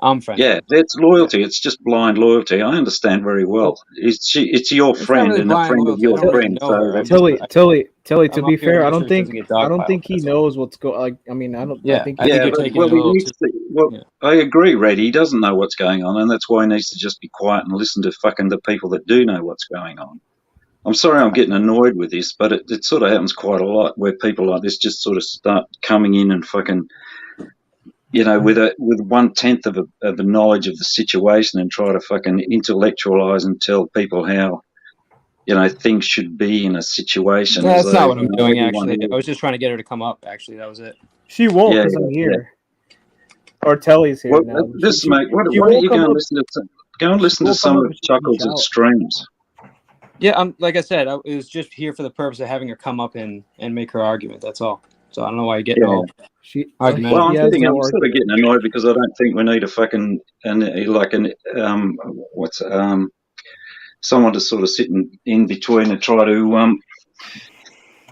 G: I'm friends with.
B: Yeah, that's loyalty. It's just blind loyalty. I understand very well. It's your friend
G: really
B: and a friend of your friend. So
I: Tilly, to be fair, I don't think he knows what's going. Like, I mean, I don't.
G: Yeah,
I: I think
G: you're taking it a little too.
B: I agree, Red. He doesn't know what's going on, and that's why he needs to just be quiet and listen to fucking the people that do know what's going on. I'm sorry I'm getting annoyed with this, but it sort of happens quite a lot where people like this just sort of start coming in and fucking, with 1/10 of the knowledge of the situation and try to fucking intellectualize and tell people how, things should be in a situation.
G: That's
B: as
G: not
B: though,
G: what I'm doing,
B: everyone
G: actually.
B: here-
G: I was just trying to get her to come up, actually. That was it.
I: She won't
B: Yeah,
I: because I'm
B: yeah.
I: here. Or Telly's here
B: Well,
I: now.
B: listen, mate. Why
I: she
B: don't
I: won't
B: you
I: come
B: go and
I: up.
B: listen to
I: She'll
B: some
I: come up
B: of
I: and she'll
B: Chuckles'
I: reach out.
B: streams?
G: Yeah, like I said, I was just here for the purpose of having her come up and make her argument. That's all. So I don't know why you're getting
B: Yeah.
G: all argumentative.
B: Well, I'm
I: He has
B: getting,
I: no
B: I'm sort of
I: argument.
B: getting annoyed because I don't think we need a fucking someone to sort of sit in between and try to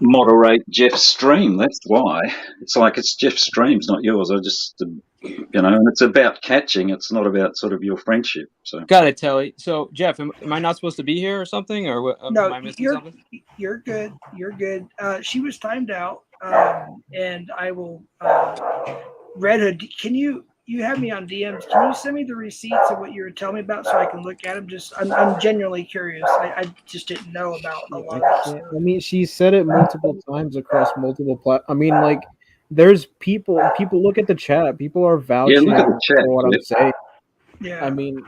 B: moderate Jeff's stream. That's why. It's like it's Jeff's stream's not yours. I just, and it's about catching. It's not about sort of your friendship. So
G: Got it, Telly. So, Jeff, am I not supposed to be here or something? Or
A: No,
G: am I missing something?
A: You're good. You're good. She was timed out, and I will. Red Hood, can you have me on DMs? Can you send me the receipts of what you were telling me about so I can look at them? I'm genuinely curious. I just didn't know about a lot of this.
I: I mean, she said it multiple times across multiple I mean, like, there's people look at the chat. People are vouching
B: look at the chat,
I: for what I'm
B: Jeff.
I: saying.
A: Yeah.
I: I mean,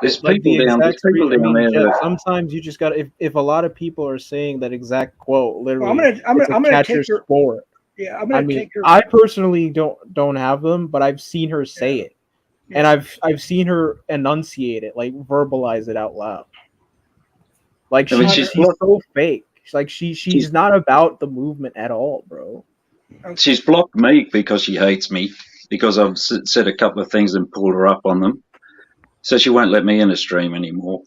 B: there's
I: like
B: people
I: the
B: down
I: exact
B: there.
I: Jeff,
B: that
I: sometimes you just got if a lot of people are saying that exact quote, literally,
A: Well, I'm gonna
I: catch
A: take
I: your
A: your
I: sport.
A: Yeah, I'm gonna take your.
I: I personally don't have them, but I've seen her say it, and I've seen her enunciate it, like verbalize it out loud. Like she's so fake. She's not about the movement at all, bro.
B: She's blocked me because she hates me because I've said a couple of things and pulled her up on them, so she won't let me in a stream anymore.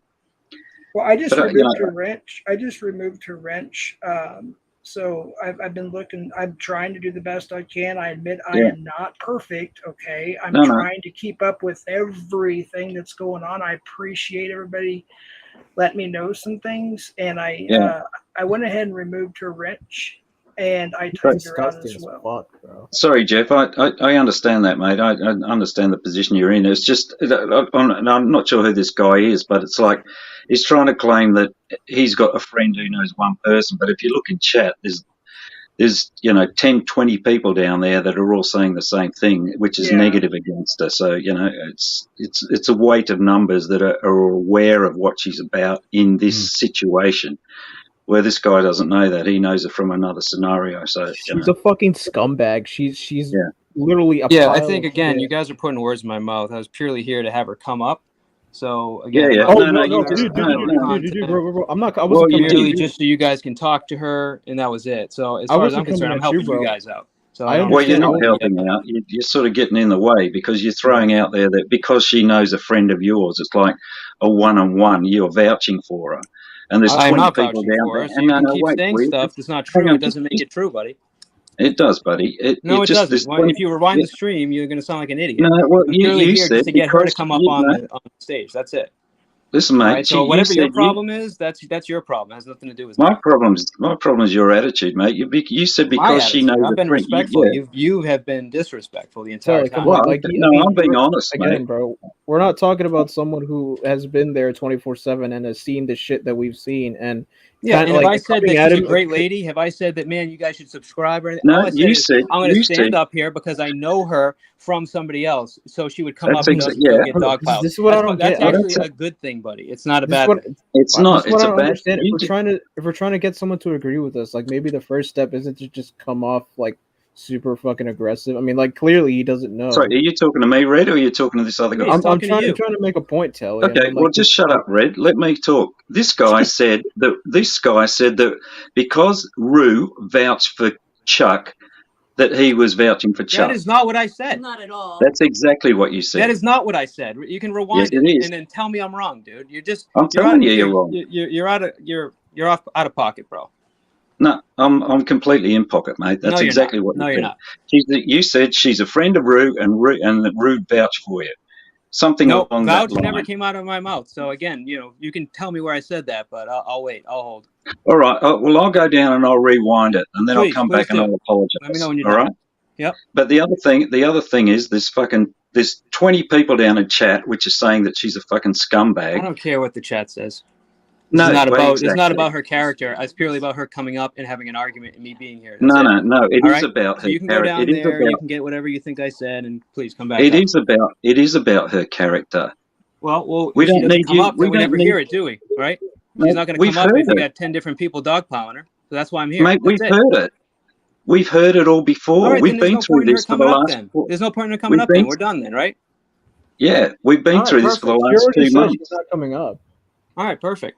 A: Well, I just removed her wrench. So I've been looking. I'm trying to do the best I can. I admit I am not perfect. Okay, I'm trying to keep up with everything that's going on. I appreciate everybody letting me know some things, and I went ahead and removed her wrench, and I timed her out as well.
I: Fuck, bro.
B: Sorry, Jeff. I understand that, mate. I understand the position you're in. It's just I'm not sure who this guy is, but it's like he's trying to claim that he's got a friend who knows one person. But if you look in chat, there's 10, 20 people down there that are all saying the same thing, which is negative against her. So it's a weight of numbers that are aware of what she's about in this situation. Where this guy doesn't know that, he knows it from another scenario. So
I: she's a fucking scumbag. She's literally a
G: I think again, you guys are putting words in my mouth. I was purely here to have her come up. So again,
I: dude, bro, I'm not. I wasn't coming
G: merely just so you guys can talk to her, and that was it. So as far as I'm concerned, I'm helping you guys out. So
B: well, you're not helping out. You're sort of getting in the way because you're throwing out there that because she knows a friend of yours, it's like a one-on-one. You're vouching for her. And there's 20 people down there.
G: So you can keep saying stuff that's not true. It doesn't make it true, buddy.
B: It does, buddy. It
G: doesn't. If you rewind the stream, you're going to sound like an idiot.
B: No, well, you
G: here
B: said
G: just to get her to come up on the stage. That's it.
B: Listen, mate.
G: Right, so whatever your problem is, that's your problem. It has nothing to do with
B: my problem is your attitude, mate. You said because she knows.
G: I've been respectful. You have been disrespectful the entire time.
B: Well, I'm being honest,
I: again,
B: mate.
I: bro. We're not talking about someone who has been there 24/7 and has seen the shit that we've seen. And
G: and if I said that she's a great lady, have I said that, man, you guys should subscribe or anything?
B: No, you said
G: I'm going to stand up here because I know her from somebody else, so she would come up and get dogpiled.
I: This is what I don't get.
G: That's actually a good thing, buddy. It's not a bad thing.
B: It's not. It's a bad thing.
I: If we're trying to get someone to agree with us, like maybe the first step isn't to just come off like super fucking aggressive. I mean, like clearly he doesn't know.
B: Sorry, are you talking to me, Red, or are you talking to this other guy?
I: I'm trying to make a point, Telly.
B: Okay, well, just shut up, Red. Let me talk. This guy said that because Rue vouched for Chuck, that he was vouching for Chuck.
G: That is not what I said.
J: Not at all.
B: That's exactly what you said.
G: That is not what I said. You can rewind
B: it is.
G: and then tell me I'm wrong, dude.
B: I'm telling you, you're wrong.
G: You're out of pocket, bro.
B: No, I'm completely in pocket, mate. That's exactly what.
G: No, you're not.
B: You said she's a friend of Rue, and that Rue vouched for you. Something along that line.
G: Never came out of my mouth. So again, you can tell me where I said that, but I'll wait. I'll hold.
B: All right. Well, I'll go down and I'll rewind it, and then I'll come back and I'll apologize.
G: Let me know when you're
B: all
G: done.
B: Right?
G: Yep.
B: But the other thing is there's 20 people down in chat which are saying that she's a fucking scumbag.
G: I don't care what the chat says.
B: No,
G: it's not about her character. It's purely about her coming up and having an argument and me being here.
B: No. It is about her.
G: So you can go down there. You can get whatever you think I said, and please come back.
B: It is about her character.
G: Well,
B: we don't need you.
G: We never hear it, do we? Right? She's not going to
B: We've
G: come up
B: heard
G: if you
B: it.
G: got 10 different people dogpiling her. So that's why I'm here.
B: Mate,
G: That's
B: we've
G: it.
B: heard it. We've heard it all before.
G: All right,
B: We've
G: then there's
B: been
G: no
B: through
G: point in her
B: this for the
G: coming up
B: last.
G: then. There's no point in her coming
B: We've
G: up then.
B: been,
G: We're done then, right?
B: yeah, we've been
I: All
B: through
I: right,
B: this for the
I: perfect. She
B: last
I: already
B: 2
I: said
B: months.
I: she's not coming up.
G: All right, perfect.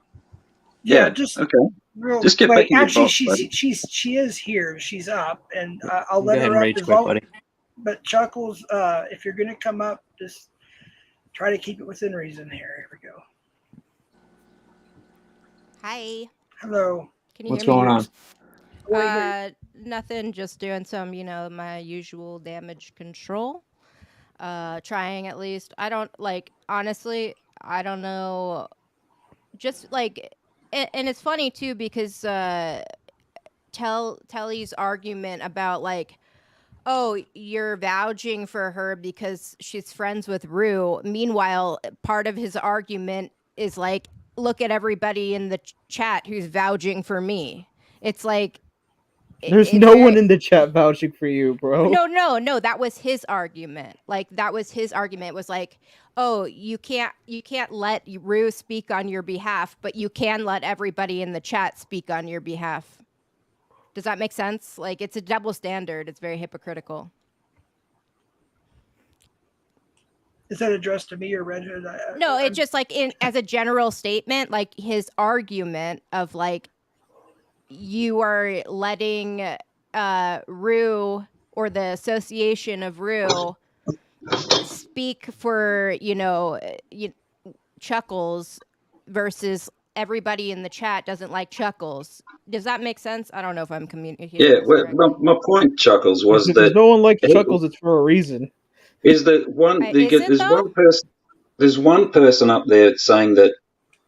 A: Yeah,
B: Yeah,
A: just
B: okay.
A: real
B: Just get
A: quick.
B: back in your
A: Actually,
B: box, buddy.
A: she is here. She's up, and I'll
G: Go
A: let
G: ahead
A: her
G: and
A: up
G: rage
A: as
G: quit,
A: long.
G: buddy.
A: But Chuckles, if you're gonna come up, just try to keep it within reason. Here we go.
K: Hi.
A: Hello.
K: Can you
G: What's
K: hear me?
G: going on?
K: Nothing, just doing some, my usual damage control. Trying at least. I don't honestly, I don't know. Just and it's funny too because Telly's argument about oh, you're vouching for her because she's friends with Rue. Meanwhile, part of his argument is look at everybody in the chat who's vouching for me. It's
I: There's no one in the chat vouching for you, bro.
K: No. That was his argument. It was oh, you can't let Rue speak on your behalf, but you can let everybody in the chat speak on your behalf. Does that make sense? It's a double standard. It's very hypocritical.
A: Is that addressed to me or Red Hood?
K: No, it's just as a general statement, his argument of you are letting Rue or the association of Rue speak for Chuckles versus everybody in the chat doesn't like Chuckles. Does that make sense? I don't know if I'm communicating.
B: Yeah, well, my point, Chuckles, was
I: If
B: that
I: no one likes Chuckles, it's for a reason.
B: is that there's one person up there saying that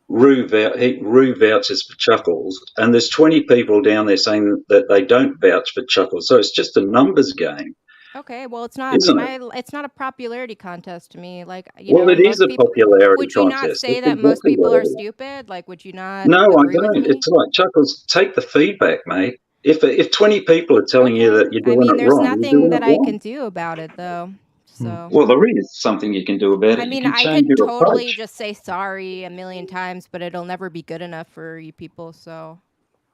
B: Rue vouches for Chuckles, and there's 20 people down there saying that they don't vouch for Chuckles. So it's just a numbers game.
K: Okay, well, it's not it's not a popularity contest to me.
B: It is a popularity
K: would you
B: contest.
K: not say
B: That's
K: that most
B: exactly
K: people
B: what
K: are
B: it is.
K: stupid? Would you not?
B: No, I
K: agree with
B: don't.
K: me?
B: It's like, Chuckles, take the feedback, mate. If 20 people are telling you that you're doing it
K: there's
B: wrong,
K: nothing
B: you're doing
K: that
B: it
K: I
B: wrong.
K: can do about it, though. So.
B: Well, there is something you can do about it. You can
K: I
B: change
K: could
B: your
K: totally
B: approach.
K: just say sorry a million times, but it'll never be good enough for you people. So.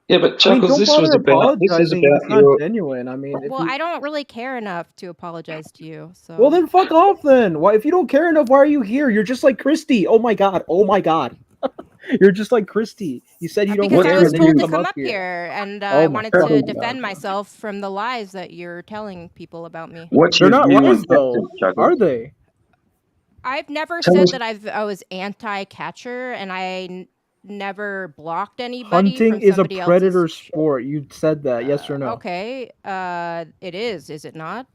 B: Yeah, but Chuckles,
I: don't
B: this
I: bother
B: is about
I: apologizing if it's not
B: your.
I: genuine. I mean,
K: Well, I don't really care enough to apologize to you. So.
I: Well, then fuck off. Then why? If you don't care enough, why are you here? You're just like Christy. Oh my god. You're just like Christy. You said you don't
K: because
I: care.
K: I was
I: and then
K: told
I: you
K: to come up here, and I wanted to defend myself from the lies that you're telling people about me.
I: They're not lies, though, are they?
K: I've never said that I was anti-catcher, and I never blocked anybody.
I: Hunting
K: from
I: is a
K: somebody
I: predator
K: else's
I: sport. You said that, yes or no?
K: Okay, it is. Is it not?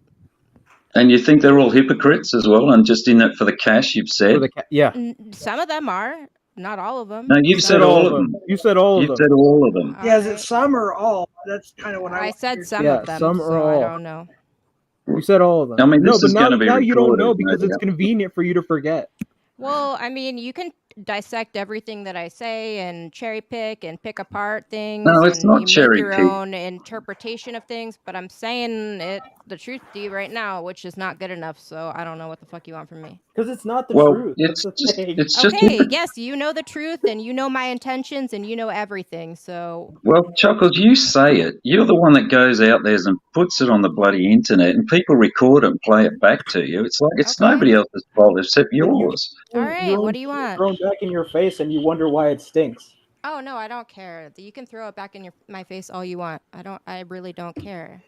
B: And you think they're all hypocrites as well, and just in it for the cash? You've said.
I: Yeah.
K: Some of them are. Not all of them.
B: No, you've said all of them.
I: You said all of them.
B: You've said all of them.
A: Yeah, is it some or all? That's kind of what
K: I said some
I: yeah,
K: of them.
I: some or all.
K: I don't know.
I: You said all of them.
B: I mean,
I: no,
B: this
I: but
B: is going to be
I: now you don't know
B: recorded,
I: because it's
B: no doubt.
I: convenient for you to forget.
K: Well, I mean, you can dissect everything that I say and cherry pick and pick apart things.
B: No, it's
K: and
B: not
K: you
B: cherry
K: make your
B: pick.
K: own interpretation of things, but I'm saying the truth to you right now, which is not good enough. So I don't know what the fuck you want from me.
I: Because it's not the
B: Well,
I: truth.
B: it's
I: That's the thing.
B: it's just
K: Okay, yes, you know the truth and you know my intentions and you know everything. So
B: Well, Chuckles, you say it. You're the one that goes out there and puts it on the bloody internet, and people record it and play it back to you. It's like it's nobody else's fault except yours.
K: all right, what do you want?
I: Thrown back in your face, and you wonder why it stinks.
K: Oh no, I don't care. You can throw it back in my face all you want. I really don't care.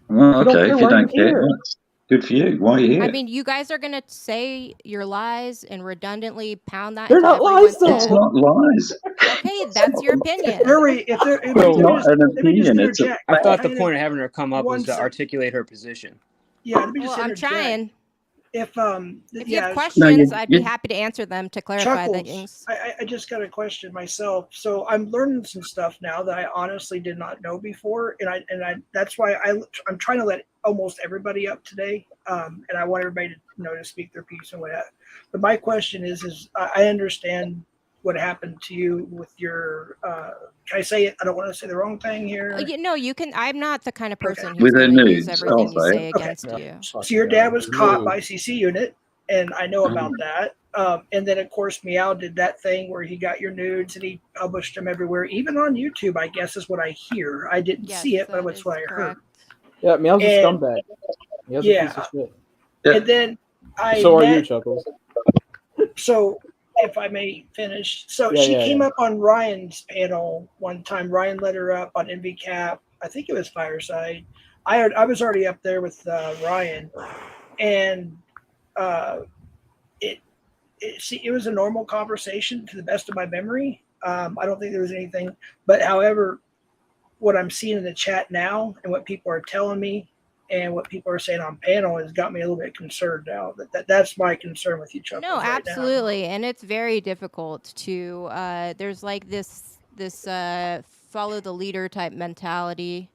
B: Well, okay, if you don't care,
I: here.
B: well, it's good for you. Why are you here?
K: I mean, you guys are gonna say your lies and redundantly pound that.
I: They're
K: into
I: not lies,
K: everyone's
I: though.
K: head.
B: It's not lies.
K: Okay, that's your opinion.
B: It's not an opinion. It's a
G: I thought
B: fact.
G: the point of having her come up was to
A: second.
G: articulate her position.
A: Yeah, let me just
K: Well, I'm
A: interject.
K: trying.
A: If
K: you have
A: yeah,
K: questions, I'd be happy to answer them to clarify
A: Chuckles,
K: things.
A: I just got a question myself. So I'm learning some stuff now that I honestly did not know before, and I that's why I'm trying to let almost everybody up today, and I want everybody to speak their piece and whatnot. But my question is I understand what happened to you with your. Can I say it? I don't want to say the wrong thing here.
K: No, you can. I'm not the kind of person who's
B: With her
K: going to use
B: nudes,
K: everything
B: I'll
K: you
B: say.
K: say against you.
A: So your dad was caught by CC unit, and I know about that. And then, of course, Meow did that thing where he got your nudes and he published them everywhere, even on YouTube, I guess is what I hear. I didn't see it, but that's what I heard.
I: Yeah, Meow's a
A: And-
I: scumbag. Meow's a piece of shit.
A: And then I
I: So are
A: met,
I: you, Chuckles.
A: So if I may finish. So
I: Yeah,
A: she
I: yeah,
A: came
I: yeah.
A: up on Ryan's panel one time. Ryan let her up on NVCap. I think it was Fireside. I was already up there with Ryan, and it was a normal conversation to the best of my memory. I don't think there was anything, but however, what I'm seeing in the chat now and what people are telling me and what people are saying on panel has got me a little bit concerned now. That's my concern with you, Chuckles.
K: No,
A: right
K: absolutely, and it's very difficult to. There's like this follow the leader type mentality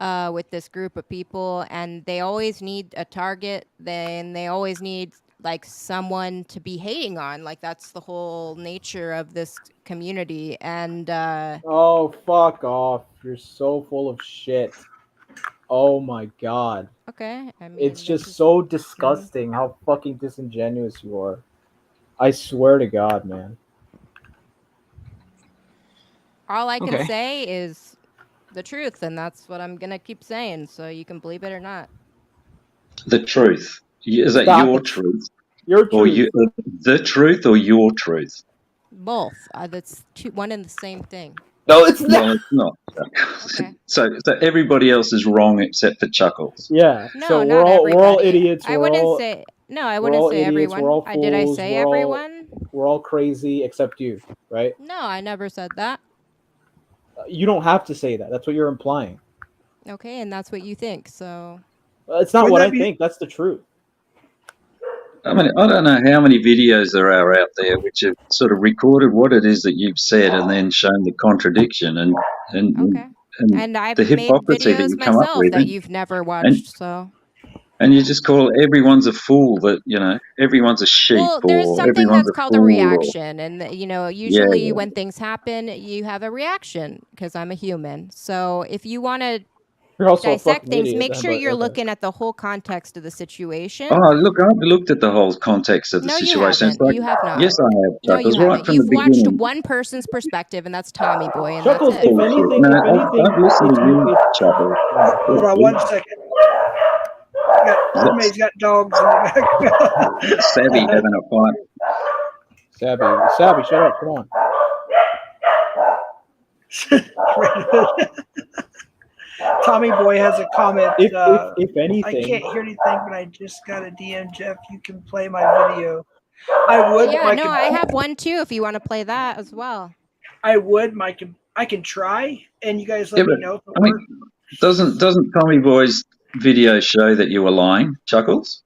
K: with this group of people, and they always need a target. Then they always need like someone to be hating on. Like that's the whole nature of this community. And
I: Oh, fuck off! You're so full of shit. Oh my god.
K: okay, I mean
I: It's just so disgusting how fucking disingenuous you are. I swear to God, man.
K: all I can
G: Okay.
K: say is the truth, and that's what I'm gonna keep saying. So you can believe it or not.
B: The truth. Is that
I: Stop
B: your
I: it.
B: truth?
I: Your
B: Or
I: truth.
B: the truth or your truth?
K: Both. That's one and the same thing.
I: No, it's not.
B: No, it's not.
K: Okay.
B: So everybody else is wrong except for Chuckles.
I: Yeah.
K: No,
I: so
K: not
I: we're all
K: everybody.
I: idiots.
K: I wouldn't say no. I
I: we're
K: wouldn't
I: all
K: say
I: idiots.
K: everyone.
I: We're all fools.
K: Did I say everyone?
I: We're all crazy except you, right?
K: No, I never said that.
I: You don't have to say that. That's what you're implying.
K: Okay, and that's what you think. So
I: It's not what I think. That's the truth.
B: I mean, I don't know how many videos there are out there which have sort of recorded what it is that you've said and then shown the contradiction and
K: and I've
B: the
K: made
B: hypocrisy that
K: videos
B: you come up
K: myself
B: with.
K: that you've never watched. So
B: And you just call everyone's a fool, that, you know, everyone's a sheep,
K: well, there's
B: or
K: something
B: everyone's
K: that's
B: a
K: called a
B: fool.
K: reaction, and usually
B: Yeah.
K: when things happen, you have a reaction because I'm a human. So if you want to
I: You're also a
K: dissect
I: fucking
K: things,
I: idiot,
K: make sure
I: but
K: you're
I: okay.
K: looking at the whole context of the situation.
B: Oh, look, I've looked at the whole context of the
K: No, you
B: situation. It's
K: haven't.
B: like,
K: You have not.
B: yes, I have,
K: No,
B: Chuckles,
K: you
B: right
K: haven't.
B: from
K: You've
B: the
K: watched
B: beginning.
K: one person's perspective, and that's Tommy Boy, and
I: Chuckles,
K: that's it.
I: if anything,
B: No,
I: if anything,
B: I've listened to you, Chuckles.
A: Hold on one second. Somebody's got dogs in the background.
B: Savvy having a fight.
I: Savvy, shut up. Come on.
A: Tommy Boy has a comment.
I: If anything,
A: I can't hear anything, but I just got a DM. Jeff, you can play my video. I would.
K: Yeah, no, I have one too. If you want to play that as well.
A: I would. I can try, and you guys let me know if it
B: I mean,
A: works.
B: doesn't Tommy Boy's video show that you were lying, Chuckles?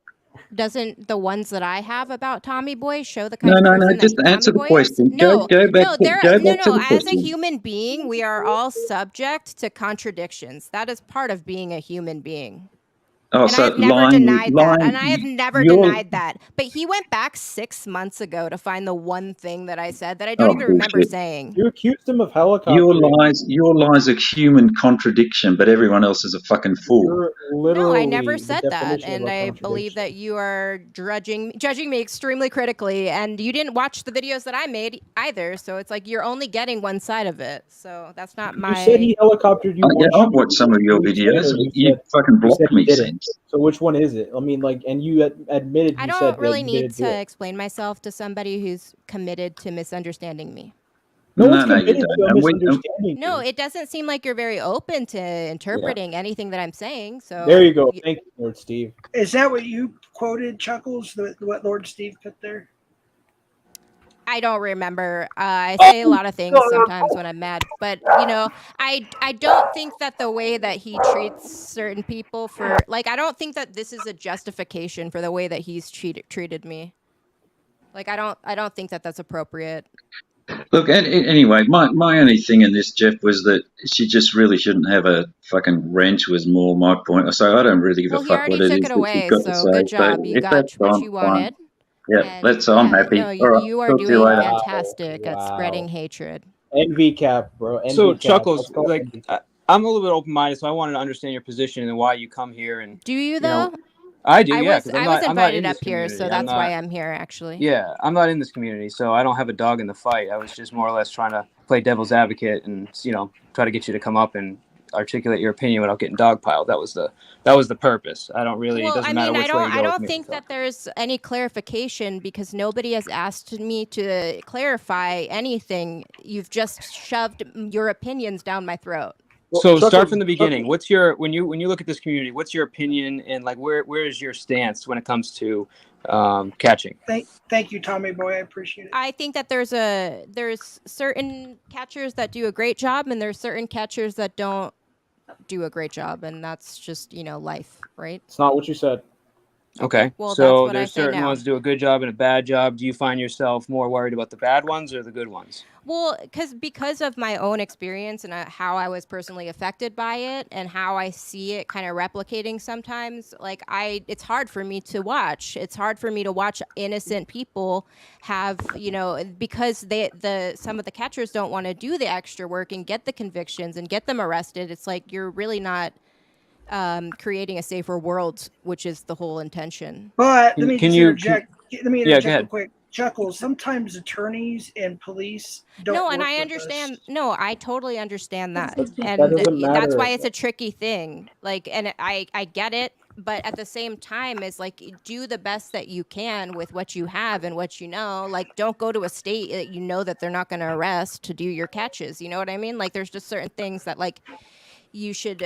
K: Doesn't the ones that I have about Tommy Boy show the kind
B: No,
K: of
B: no,
K: person
B: no.
K: that
B: Just
K: Tommy
B: answer the
K: Boy is?
B: question.
K: No,
B: Go back.
K: no,
B: To the
K: as a
B: question.
K: human being, we are all subject to contradictions. That is part of being a human being.
B: Oh,
K: And
B: so
K: I've never
B: lying,
K: denied that. And I have never
B: you're-
K: denied that. But he went back 6 months ago to find the one thing that I said that I don't even remember
B: bullshit.
K: saying.
I: You accused him of helicoptering.
B: Your lies are human contradiction, but everyone else is a fucking fool.
I: You're literally
K: No, I never
I: the
K: said that,
I: definition of
K: and
I: a
K: I believe that you are judging me extremely critically, and you didn't watch the videos that I made either. So it's like you're only getting one side of it. So that's not my.
I: You said he helicoptered you.
B: Yeah,
I: once.
B: I've watched some of your
I: You said,
B: videos.
I: or
B: You
I: said-
B: fucking
I: you said
B: blocked
I: he
B: me
I: didn't.
B: since.
I: So which one is it? I mean, like, and you admitted
K: I
I: you
K: don't
I: said
K: really
I: that you
K: need
I: didn't do
K: to
I: it.
K: explain myself to somebody who's committed to misunderstanding me.
I: No one's
B: No, you
I: committed
B: don't.
I: to a
B: And we-
I: misunderstanding.
K: No, it doesn't seem like you're very open to interpreting anything that I'm saying. So
I: There you go. Thank you, Lord Steve.
A: Is that what you quoted, Chuckles? What Lord Steve put there?
K: I don't remember. I say a lot of things sometimes when I'm mad, but I don't think that the way that he treats certain people I don't think that this is a justification for the way that he's treated me. Like I don't think that that's appropriate.
B: Look, anyway, my only thing in this, Jeff, was that she just really shouldn't have a fucking wrench. Was more my point. So I don't really give
K: Well,
B: a
K: he
B: fuck
K: already
B: what it
K: took
B: is
K: it
B: that
K: away,
B: she's got to
K: so
B: say.
K: good job. You
B: if
K: got
B: that's
K: what
B: gone,
K: you
B: fine.
K: wanted.
B: Yeah, I'm happy.
K: No,
B: All right,
K: you are
B: talk to you
K: doing
B: later.
K: fantastic at
I: Wow.
K: spreading hatred.
I: NV cap, bro. NV
G: So
I: cap.
G: Chuckles,
I: Let's go
G: like
I: NV cap.
G: I'm a little bit open minded, so I wanted to understand your position and why you come here. And
K: Do you
G: know,
K: though?
G: I do,
K: I
G: yeah,
K: was
G: because
K: I was
G: I'm not in
K: invited
G: this
K: up here, so
G: community. I'm
K: that's why
G: not.
K: I'm here actually.
G: Yeah, I'm not in this community, so I don't have a dog in the fight. I was just more or less trying to play devil's advocate and try to get you to come up and articulate your opinion without getting dogpiled. That was the purpose. I don't really. It
K: Well, I
G: doesn't matter
K: mean,
G: which way you
K: I
G: go with
K: don't
G: me.
K: think
G: So.
K: that there's any clarification because nobody has asked me to clarify anything. You've just shoved your opinions down my throat.
G: So start
I: Chuckles,
G: from the beginning. What's your when you look at this community? What's your opinion and like where is your stance when it comes to catching?
A: Thank you, Tommy boy. I appreciate it.
K: I think that there's certain catchers that do a great job, and there's certain catchers that don't do a great job, and that's just life, right?
I: It's not what you said.
G: Okay.
K: Well, that's
G: So
K: what I
G: there's
K: say
G: certain
K: now.
G: ones do a good job and a bad job. Do you find yourself more worried about the bad ones or the good ones?
K: Well, because of my own experience and how I was personally affected by it and how I see it kind of replicating sometimes, it's hard for me to watch. It's hard for me to watch innocent people have, because some of the catchers don't want to do the extra work and get the convictions and get them arrested. It's like you're really not creating a safer world, which is the whole intention.
A: But let me interject
G: go ahead.
A: real quick. Chuckles, sometimes attorneys and police don't
K: No,
A: work
K: and I
A: with
K: understand.
A: us.
K: No, I totally understand that,
I: That
K: and
I: doesn't
K: that's
I: matter.
K: why it's a tricky thing. And I get it, but at the same time, it's like do the best that you can with what you have and what you know. Like, don't go to a state that you know that they're not going to arrest to do your catches. You know what I mean? Like, there's just certain things that you should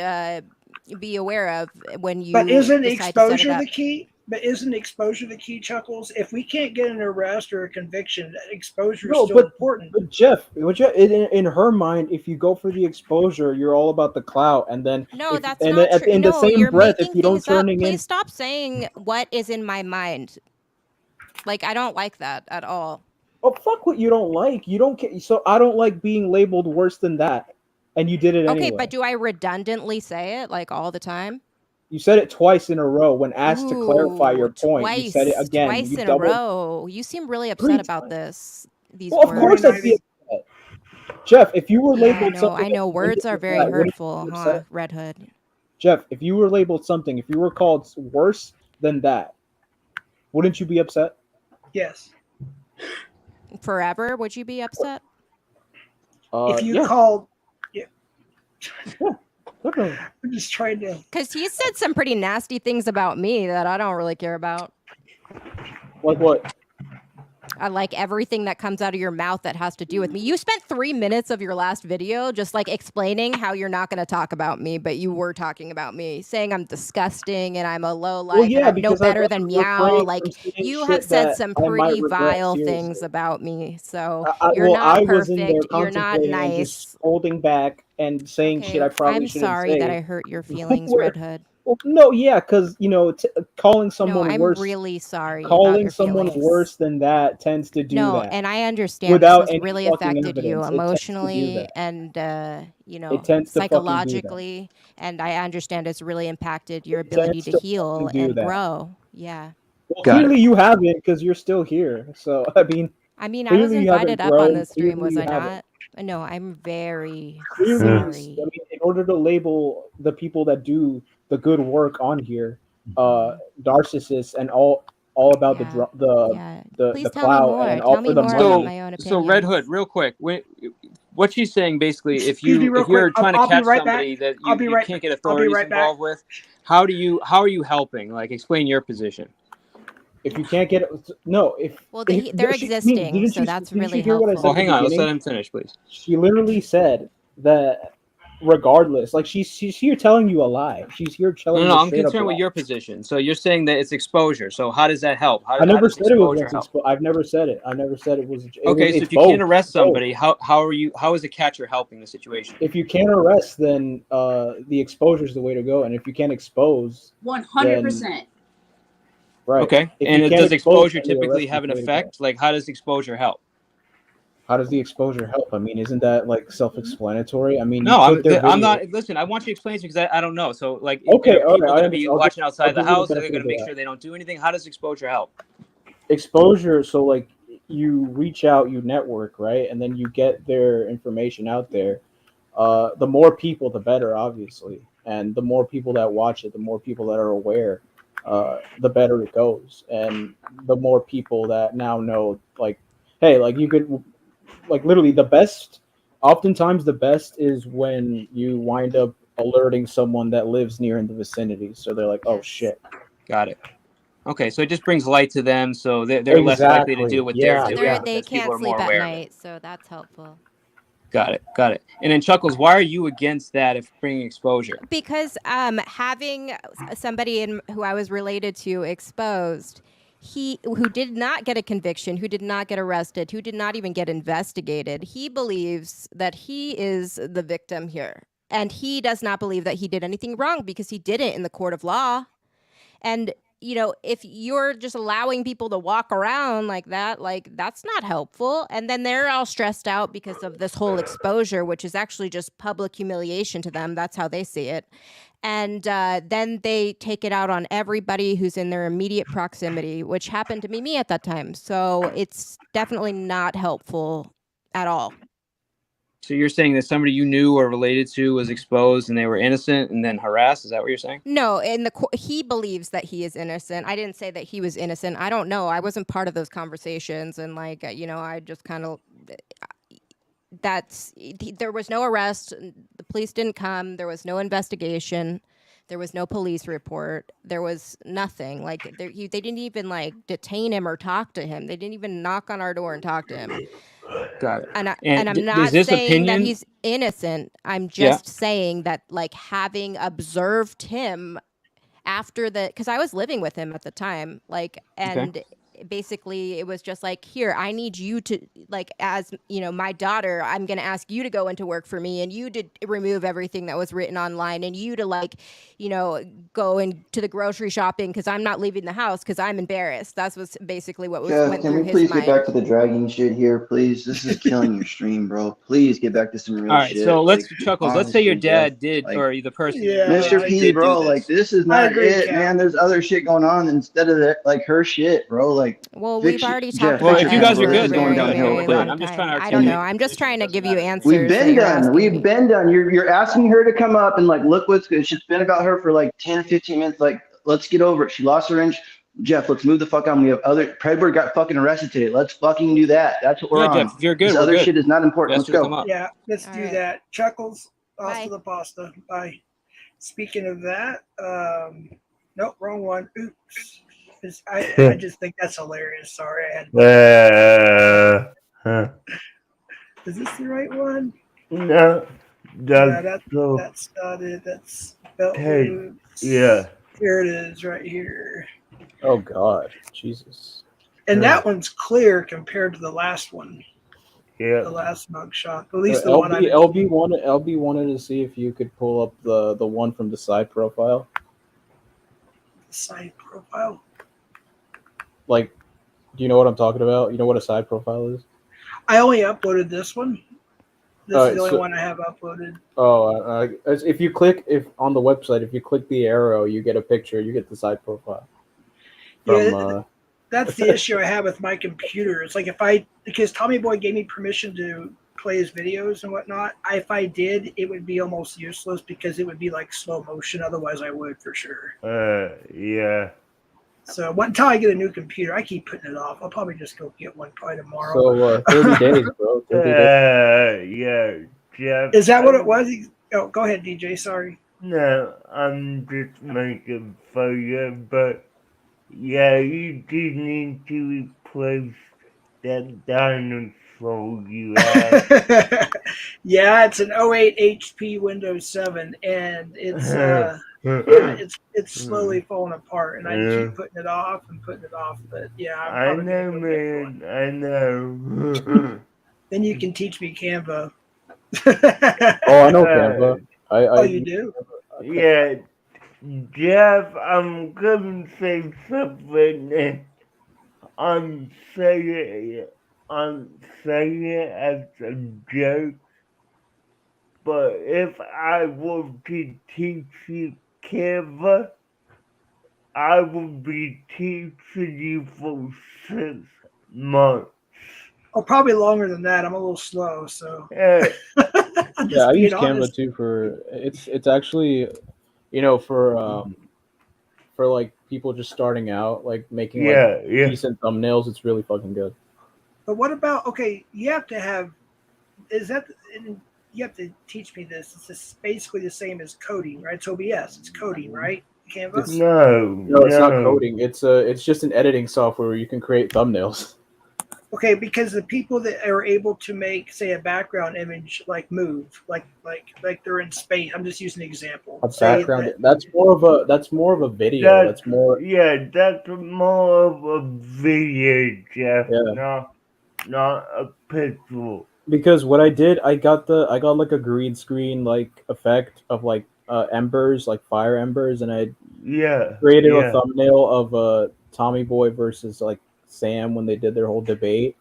K: be aware of when you.
A: But isn't
K: decide
A: exposure
K: to set it up.
A: the key? But isn't exposure the key, Chuckles? If we can't get an arrest or a conviction, exposure is still important.
I: But Jeff, in her mind, if you go for the exposure, you're all about the clout, and then
K: No, that's
I: and
K: not
I: then
K: true.
I: in the
K: No,
I: same
K: you're
I: breath,
K: making
I: if you don't
K: things up.
I: turning in,
K: Please stop saying what is in my mind. Like, I don't like that at all.
I: oh fuck what you don't like. You don't care. So I don't like being labeled worse than that, and you did it
K: Okay,
I: anyway.
K: but do I redundantly say it like all the time?
I: You said it twice in a row when asked to clarify your point. You said it again.
K: Twice
I: You
K: in a row. You seem really upset about this. These
I: Well, of
K: words.
I: course I'd be upset. Jeff, if you were
K: Yeah,
I: labeled something,
K: I know. Words are very hurtful, huh, Red Hood?
I: Jeff, if you were labeled something, if you were called worse than that, wouldn't you be upset?
A: Yes.
K: Forever, would you be upset?
A: If you called, yeah. I'm just trying to.
K: Because he said some pretty nasty things about me that I don't really care about.
I: Like what?
K: I like everything that comes out of your mouth that has to do with me. You spent 3 minutes of your last video just explaining how you're not going to talk about me, but you were talking about me, saying I'm disgusting and I'm a low life and I'm no better than Meow. You have said some pretty vile things about me, so you're not perfect. You're not nice.
I: Just holding back and saying shit I probably shouldn't say.
K: I'm sorry that I hurt your feelings, Red Hood.
I: Well, no, yeah, because calling someone
K: I'm
I: worse.
K: really sorry.
I: Calling someone worse than that tends to do that.
K: No, and I understand this has really affected you emotionally and psychologically, and I understand it's really impacted your ability to heal and grow. Yeah.
I: Well, clearly you haven't because you're still here. So I mean,
K: I was invited up on this stream, was I not? No, I'm very sorry.
I: I mean, in order to label the people that do the good work on here, narcissists and all about the clout and all for the money.
G: So Red Hood, real quick, what she's saying basically, if you're trying to catch somebody that you can't get authorities involved with, how are you helping? Like, explain your position.
I: If you can't get
K: they're existing, so that's really helpful.
I: Well,
G: hang on, let's let him finish, please.
I: She literally said that regardless, like she's here telling you a lie. She's here telling you.
G: No, I'm concerned with your position. So you're saying that it's exposure. So how does that help?
I: I never said it was. I've never said it. I never said it was.
G: Okay, so if you can't arrest somebody, how is a catcher helping the situation?
I: If you can't arrest, then the exposure is the way to go. And if you can't expose,
J: 100%.
I: Right.
G: Okay. And does exposure typically have an effect? Like, how does exposure help?
I: How does the exposure help? I mean, isn't that self-explanatory? I mean,
G: no, I'm not. Listen, I want you to explain it because I don't know. So, like,
I: okay,
G: people going to be watching outside the house. They're going to make sure they don't do anything. How does exposure help?
I: Exposure. So, like, you reach out, you network, right, and then you get their information out there. The more people, the better, obviously, and the more people that watch it, the more people that are aware. the better it goes, and the more people that now know, like, hey, like you could, like literally the best. Oftentimes, the best is when you wind up alerting someone that lives near in the vicinity, so they're like, "Oh shit."
G: Got it. Okay, so it just brings light to them, so they're less likely to do what they're
K: So
G: doing
K: they
G: because people
K: can't
G: are more
K: sleep at
G: aware of it.
K: night, so that's helpful.
G: Got it. And then Chuckles, why are you against that if bringing exposure?
K: Because having somebody who I was related to exposed, who did not get a conviction, who did not get arrested, who did not even get investigated, he believes that he is the victim here. And he does not believe that he did anything wrong because he did it in the court of law. And, you know, if you're just allowing people to walk around like that, like that's not helpful. And then they're all stressed out because of this whole exposure, which is actually just public humiliation to them. That's how they see it. And then they take it out on everybody who's in their immediate proximity, which happened to be me at that time. So it's definitely not helpful at all.
G: So you're saying that somebody you knew or related to was exposed and they were innocent and then harassed? Is that what you're saying?
K: No, he believes that he is innocent. I didn't say that he was innocent. I don't know. I wasn't part of those conversations, and like I just kind of there was no arrest. The police didn't come. There was no investigation. There was no police report. There was nothing. Like they didn't even like detain him or talk to him. They didn't even knock on our door and talk to him.
G: Got it.
K: And
G: And
K: I'm not
G: is this
K: saying
G: opinion-
K: that he's innocent. I'm just saying that, like, having observed him after because I was living with him at the time, like, and basically it was just like, here, I need you to, like, as my daughter, I'm going to ask you to go into work for me and you to remove everything that was written online and you to, like, go into the grocery shopping because I'm not leaving the house because I'm embarrassed. That's was basically what went
L: Can
K: through
L: we
K: his
L: please
K: mind.
L: get back to the dragging shit here, please? This is killing your stream, bro. Please get back to some real
G: All right,
L: shit.
G: so let's
L: like,
G: Chuckles. Let's say your
L: honestly,
G: dad
L: Jeff,
G: did,
L: like,
G: or the person,
L: Mr. P,
G: did
L: bro,
G: do
L: like this is
A: I
L: not
A: agree,
L: it,
A: Cal.
L: man. There's other shit going on instead of that, like her shit, bro. Like,
K: Well,
L: fix
K: we've already
L: Jeff,
K: talked
G: Well,
K: about
G: if you guys are
K: Ed for
G: good,
K: a
G: then we're
K: very,
G: good.
L: downhill
K: very
L: quick.
K: long
G: I'm just trying
K: time.
G: to
K: I don't know.
G: articulate
K: I'm
G: the
K: just trying to
G: position.
K: give you
G: Doesn't
K: answers.
L: We've been
K: that you're
L: done.
K: asking
L: We've
K: me.
L: been done. You're asking her to come up and like look what's good. It's been about her for like 10, 15 minutes. Like, let's get over it. She lost her inch. Jeff, let's move the fuck on. We have other Predward got fucking arrested today. Let's fucking do that. That's what we're
G: Yeah,
L: on.
G: Jeff, if you're good,
L: This
G: we're
L: other
G: good.
L: shit is not important.
G: We
L: Let's
G: asked her to
L: go.
G: come up.
A: Yeah, let's
K: All
A: do
K: right.
A: that. Chuckles,
K: Bye.
A: hasta the pasta. Bye. Speaking of that, nope, wrong one. Oops. I just think that's hilarious. Sorry, I had. Is this the right one?
E: No,
A: Yeah,
E: that's
A: that's not it. That's belt
E: Hey,
A: loops.
E: yeah.
A: Here it is, right here.
I: Oh God, Jesus.
A: And that one's clear compared to the last one.
E: Yeah.
A: The last mugshot. At least the one I
I: LB wanted to see if you could pull up the one from the side profile.
A: Side profile.
I: Like, do you know what I'm talking about? You know what a side profile is?
A: I only uploaded this one. This
I: Alright,
A: is the only
I: so-
A: one I have uploaded.
I: Oh, if you click on the website, if you click the arrow, you get a picture. You get the side profile.
A: Yeah, that's the issue I have with my computer. It's like because Tommy Boy gave me permission to play his videos and whatnot. If I did, it would be almost useless because it would be like slow motion. Otherwise, I would for sure.
E: Yeah.
A: So until I get a new computer, I keep putting it off. I'll probably just go get one probably tomorrow.
I: So 30 days, bro. 30 days.
E: Yeah, Jeff.
A: Is that what it was? Oh, go ahead, DJ. Sorry.
E: No, I'm just making fun of you, but yeah, you do need to replace that dinosaur you have.
A: Yeah, it's an 08 HP Windows 7, and it's it's slowly falling apart, and I keep putting it off and putting it off. But yeah,
E: I know, man. I know.
A: Then you can teach me Canva.
I: Oh, I know Canva.
A: Oh, you do?
E: Yeah, Jeff, I'm gonna say something, and I'm saying it as a joke. But if I were to teach you Canva, I would be teaching you for 6 months.
I: Oh,
A: probably longer than that. I'm a little slow, so.
I: Yeah, I use Canva
A: honest.
I: too it's actually, for like people just starting out, like making
E: Yeah,
I: like
E: yeah.
I: decent thumbnails, it's really fucking good.
A: But what about, okay, you have to have, is that, and you have to teach me this. It's just basically the same as coding, right? It's OBS. It's coding, right? Canva?
I: No, it's not coding. It's just an editing software where you can create thumbnails.
A: Okay, because the people that are able to make, say, a background image like move, like they're in space. I'm just using an example.
I: A
A: Say
I: background.
A: that,
I: That's more of a video. That's more.
E: Yeah, that's more of a video, Jeff.
I: Yeah.
E: Not a picture.
I: Because what I did, I got like a green screen like effect of like embers, like fire embers, and I created a thumbnail of Tommy Boy versus like Sam when they did their whole debate.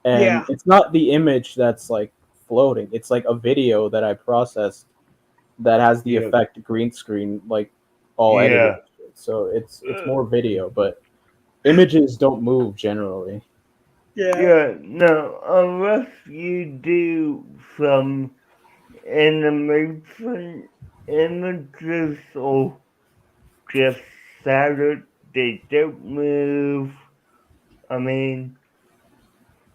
I: And
A: Yeah.
I: it's not the image that's like floating. It's like a video that I processed that has the effect green screen like all edited. So it's more video, but images don't move generally.
E: Yeah, no, unless you do some animation images or just static, they don't move. I mean,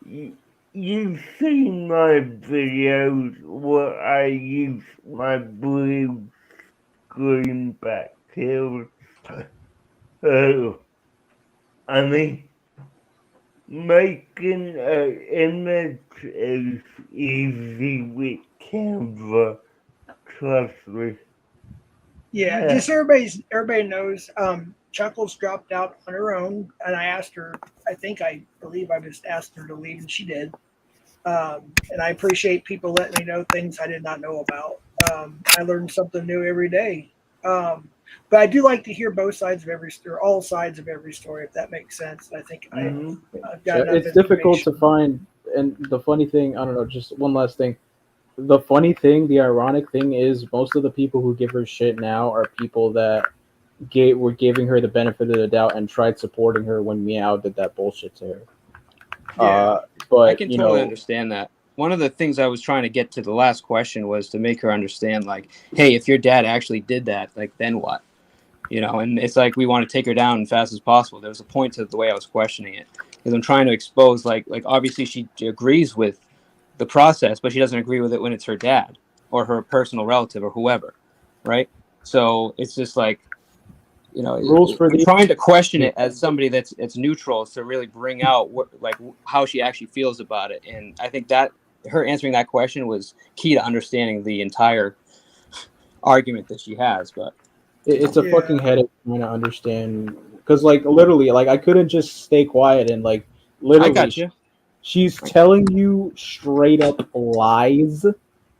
E: you've seen my videos where I use my blue screen back here. I mean, making an image is easy with Canva. Trust me.
A: yeah. Just so everybody knows, Chuckles dropped out on her own, and I asked her. I believe I just asked her to leave, and she did. And I appreciate people letting me know things I did not know about. I learn something new every day. But I do like to hear both sides of every story, all sides of every story, if that makes sense. I think I've got enough
I: It's difficult to
A: information.
I: find, and the funny thing, I don't know, just one last thing. The funny thing, the ironic thing is, most of the people who give her shit now are people that were giving her the benefit of the doubt and tried supporting her when Meow did that bullshit to her. But
G: I can totally understand that. One of the things I was trying to get to the last question was to make her understand, like, hey, if your dad actually did that, like, then what? You know, and it's like we want to take her down as fast as possible. There was a point to the way I was questioning it, because I'm trying to expose, like obviously she agrees with the process, but she doesn't agree with it when it's her dad or her personal relative or whoever, right? So it's just like, you know,
I: rules for
G: I'm
I: the
G: trying to question it as somebody that's neutral to really bring out how she actually feels about it. And I think that her answering that question was key to understanding the entire argument that she has. But
I: it's a fucking headache trying to understand, because like literally, like I couldn't just stay quiet and like literally,
G: I got you.
I: She's telling you straight up lies,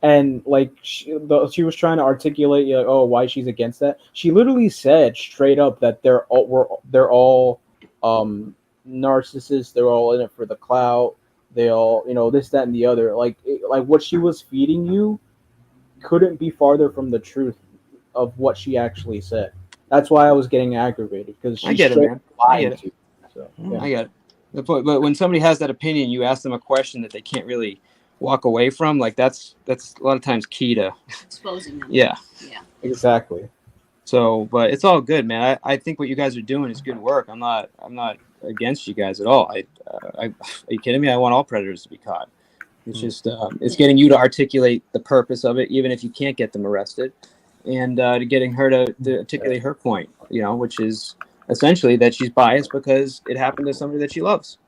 I: and like she was trying to articulate, like, oh, why she's against that. She literally said straight up that they're all narcissists. They're all in it for the clout. They all, this, that, and the other. Like what she was feeding you couldn't be farther from the truth of what she actually said. That's why I was getting aggravated, because she
G: I get it,
I: straight
G: man.
I: up
G: I
I: lied
G: get it.
I: to you. So, yeah.
G: I get it. The point, but when somebody has that opinion, you ask them a question that they can't really walk away from. Like that's a lot of times key to
J: exposing them.
G: Yeah.
I: Exactly.
G: So, but it's all good, man. I think what you guys are doing is good work. I'm not against you guys at all. Are you kidding me? I want all predators to be caught. It's just it's getting you to articulate the purpose of it, even if you can't get them arrested, and to getting her to articulate her point. Which is essentially that she's biased because it happened to somebody that she loves.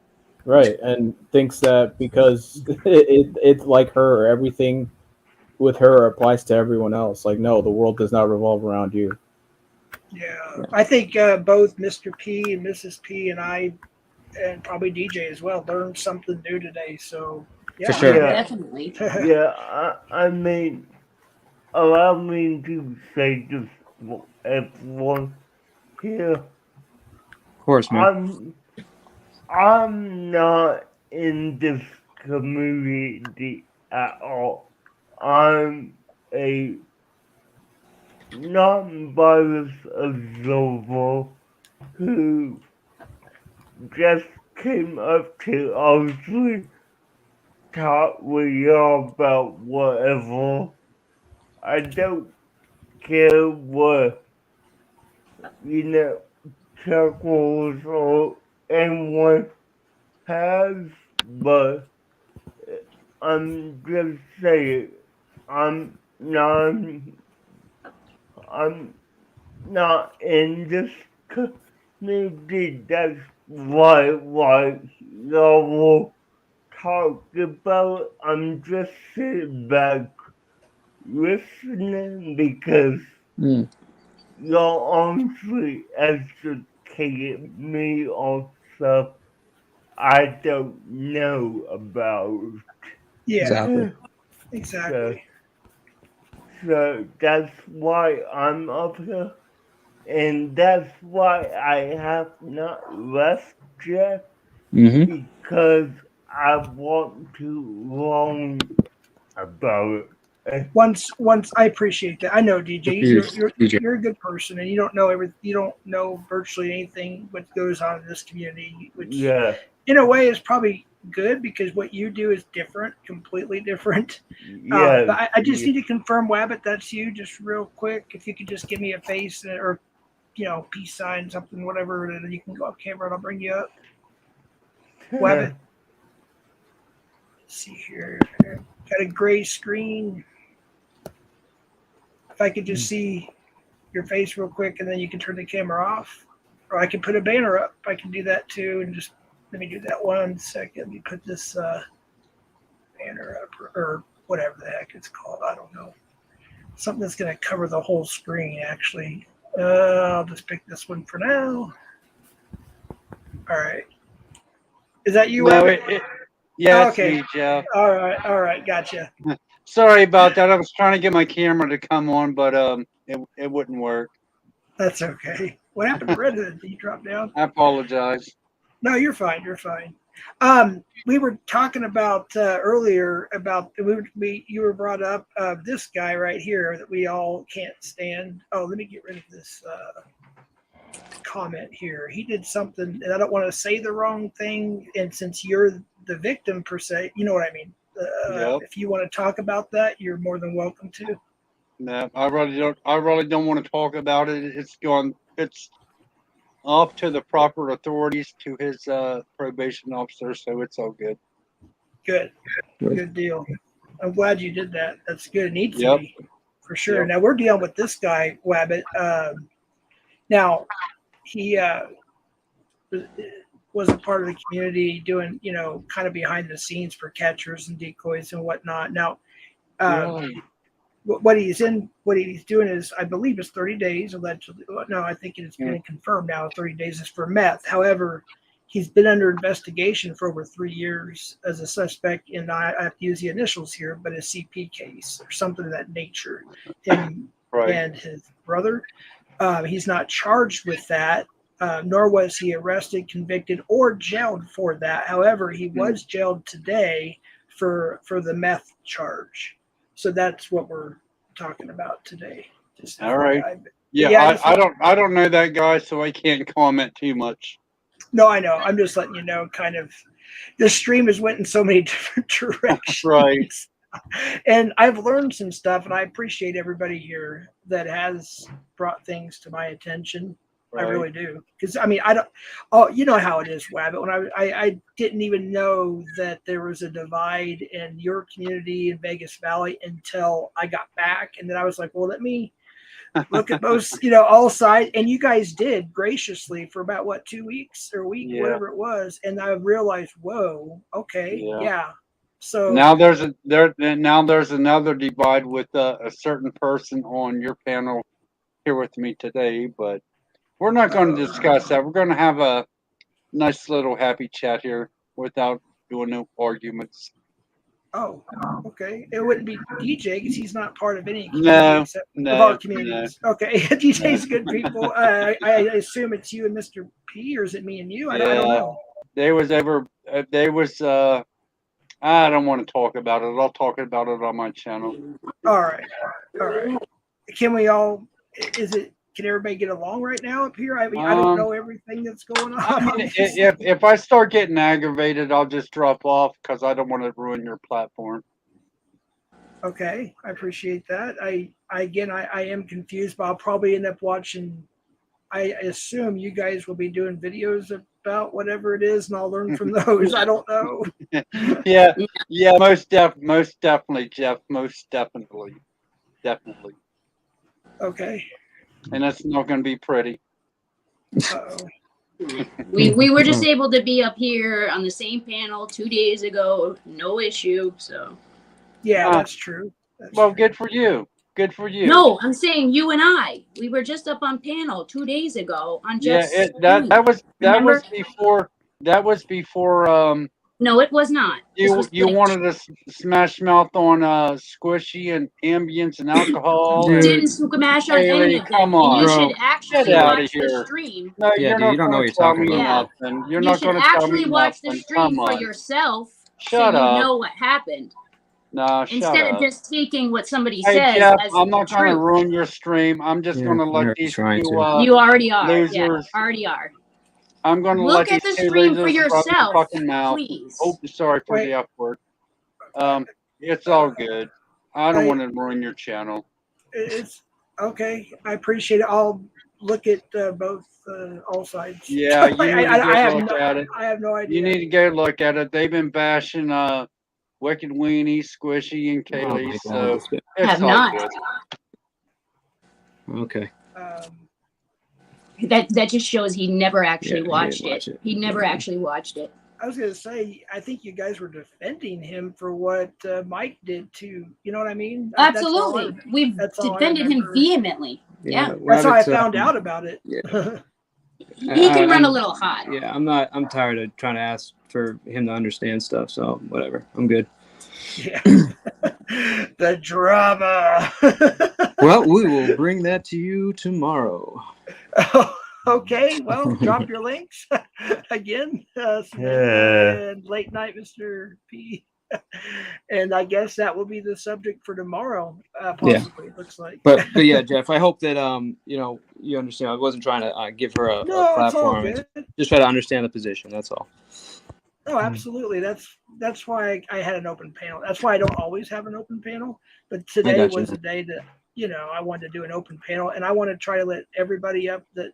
I: Right, and thinks that because it's like her, everything with her applies to everyone else. Like, no, the world does not revolve around you.
A: Yeah, I think both Mr. P and Mrs. P and I, and probably DJ as well, learned something new today. So yeah,
G: For sure.
J: Definitely.
E: Yeah, I mean, allow me to say this for everyone here.
G: Of course, man.
E: I'm not in this community at all. I'm a non-biased observer who just came up to obviously talk with y'all about whatever. I don't care what, Chuckles or anyone has, but I'm just saying, I'm not, I'm not in this community. That's what y'all will talk about. I'm just sitting back listening because y'all honestly educated me on stuff I don't know about.
A: Yeah, exactly.
E: So that's why I'm up here, and that's why I have not left yet, because I want to learn about it.
A: Once I appreciate that. I know DJ, you're a good person, and you don't know you don't know virtually anything what goes on in this community, which
E: Yeah,
A: in a way is probably good because what you do is different, completely different.
E: yeah,
A: But I just need to confirm, Wabbit, that's you, just real quick. If you could just give me a face or peace sign, something, whatever, and then you can go up camera and I'll bring you up. Wabbit. Let's see here. Got a gray screen. If I could just see your face real quick and then you can turn the camera off. Or I can put a banner up. I can do that too. And just let me do that 1 second. Let me put this banner up or whatever the heck it's called. I don't know. Something that's going to cover the whole screen, actually. I'll just pick this one for now. All right. Is that you,
M: No,
A: Evan?
M: yeah, it's
A: okay.
M: me, Jeff.
A: All right, gotcha.
M: Sorry about that. I was trying to get my camera to come on, but it wouldn't work.
A: That's okay. What happened to Resident? Did you drop down?
M: I apologize.
A: No, you're fine. You're fine. We were talking about earlier about you were brought up this guy right here that we all can't stand. Oh, let me get rid of this comment here. He did something, and I don't want to say the wrong thing. And since you're the victim per se, you know what I mean.
M: Yep.
A: If you want to talk about that, you're more than welcome to.
M: No, I really don't want to talk about it. It's up to the proper authorities, to his probation officer, so it's all good.
A: Good deal. I'm glad you did that. That's good. It needs to
M: Yep.
A: be, for sure.
M: Yep.
A: Now we're dealing with this guy, Wabbit. Now he was a part of the community doing, kind of behind the scenes for catchers and decoys and whatnot. Now, what he's doing is, I believe, is 30 days allegedly. No, I think it's been confirmed now. 30 days is for meth. However, he's been under investigation for over 3 years as a suspect in, I have to use the initials here, but a CP case or something of that nature. Him and his brother. He's not charged with that, nor was he arrested, convicted, or jailed for that. However, he was jailed today for the meth charge. So that's what we're talking about today.
M: All right. Yeah, I don't know that guy, so I can't comment too much.
A: No, I know. I'm just letting you know. Kind of, this stream has went in so many different directions.
M: Right.
A: And I've learned some stuff, and I appreciate everybody here that has brought things to my attention. Right. I really do, because I mean, I don't. Oh, you know how it is, Wabbit. When I didn't even know that there was a divide in your community in Vegas Valley until I got back, and then I was like, well, let me look at both, all sides. And you guys did graciously for about 2 weeks or a week, whatever it was, and I realized, whoa, okay, yeah. So
M: now there's another divide with a certain person on your panel here with me today, but we're not going to discuss that. We're going to have a nice little happy chat here without doing no arguments.
A: Oh, okay. It wouldn't be DJ because he's not part of any community except of our communities. No. Okay, DJ's good people. I assume it's you and Mr. P, or is it me and you? I don't know.
M: I don't want to talk about it. I'll talk about it on my channel.
A: All right. Can we all? Can everybody get along right now up here? I mean, I don't know everything that's going on.
M: I mean, if I start getting aggravated, I'll just drop off because I don't want to ruin your platform.
A: Okay, I appreciate that. I am confused, but I'll probably end up watching. I assume you guys will be doing videos about whatever it is, and I'll learn from those. I don't know.
M: Yeah, most definitely, Jeff. Most definitely.
A: Okay.
M: And it's not going to be pretty.
A: Uh-oh.
J: We were just able to be up here on the same panel 2 days ago, no issue. So
A: Yeah, that's true.
M: Well, good for you. Good for you.
J: no, I'm saying you and I. We were just up on panel 2 days ago on
M: Yeah,
J: Jeff's.
M: that was
J: Remember?
M: before
J: No, it was not. This was
M: you wanted to smash mouth on Squishy and Ambience and alcohol.
J: Dude.
M: And
J: Didn't smash on any of them.
M: come
J: And you
M: on,
J: should actually
M: get out of
J: watch the
M: here.
J: stream.
M: No,
G: Yeah,
M: you're
G: dude,
M: not
G: you don't know
M: going
G: what
M: to
G: you're
M: tell
G: talking
M: me
G: about.
M: nothing. You're
J: You
M: not
J: should
M: going to tell
J: actually
M: me
J: watch the
M: nothing.
J: stream
M: Come
J: for
M: on.
J: yourself
M: Shut
J: so you
M: up.
J: know what happened.
M: No,
J: Instead
M: shut
J: of
M: up.
J: just taking what somebody
M: Hey,
J: says
M: Jeff,
J: as
M: I'm
J: the
M: not going to
J: truth.
M: ruin your stream. I'm just going to let these two
J: You already are.
M: losers.
J: Yeah, already are.
M: I'm going to
J: Look
M: let
J: at
M: these
J: the
M: two
J: stream for
M: losers run their
J: yourself,
M: fucking mouth.
J: please.
M: Oh, sorry for the F word. It's all good. I don't want to ruin your channel.
A: It's okay. I appreciate it. I'll look at both all sides.
M: Yeah, you need to
A: I
M: go
A: have
M: look at it.
A: I have no idea.
M: You need to go look at it. They've been bashing Wicked Weenie, Squishy, and Kaylee,
G: my
M: so
G: God.
M: it's
J: Have
M: all
J: not.
M: good.
G: Okay.
J: That just shows he never actually
G: Yeah, he
J: watched
G: didn't watch
J: it.
G: it.
J: He never actually watched it.
A: I was gonna say, I think you guys were defending him for what Mike did too. You know what I mean?
J: Absolutely. We've
A: that's all I
J: defended him
A: remember.
J: vehemently. Yeah.
A: That's how I found out about it.
G: Yeah.
J: He can run
G: I'm-
J: a little hot.
G: Yeah, I'm tired of trying to ask for him to understand stuff, so whatever. I'm good.
A: Yeah. The drama.
G: Well, we will bring that to you tomorrow.
A: Okay, well, drop your links again.
E: Yeah.
A: And late night, Mr. P. And I guess that will be the subject for tomorrow, possibly. It looks like.
G: But yeah, Jeff, I hope that you understand. I wasn't trying to give her a
A: No, it's all
G: platform.
A: good.
G: Just try to understand the position. That's all.
A: No, absolutely. That's why I had an open panel. That's why I don't always have an open panel. But today
G: got you.
A: was the day that I wanted to do an open panel, and I want to try to let everybody up that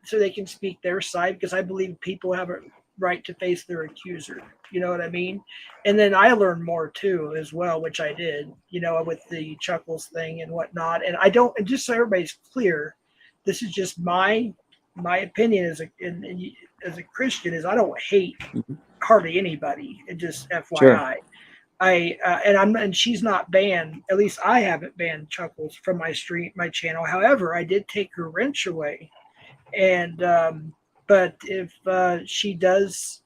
A: so they can speak their side, because I believe people have a right to face their accuser. You know what I mean? And then I learned more too as well, which I did. With the Chuckles thing and whatnot. And I don't. And just so everybody's clear, this is just my opinion as a Christian, is I don't hate hardly anybody. It just FYI.
G: Sure.
A: And she's not banned. At least I haven't banned Chuckles from my channel. However, I did take her wrench away, and but if she does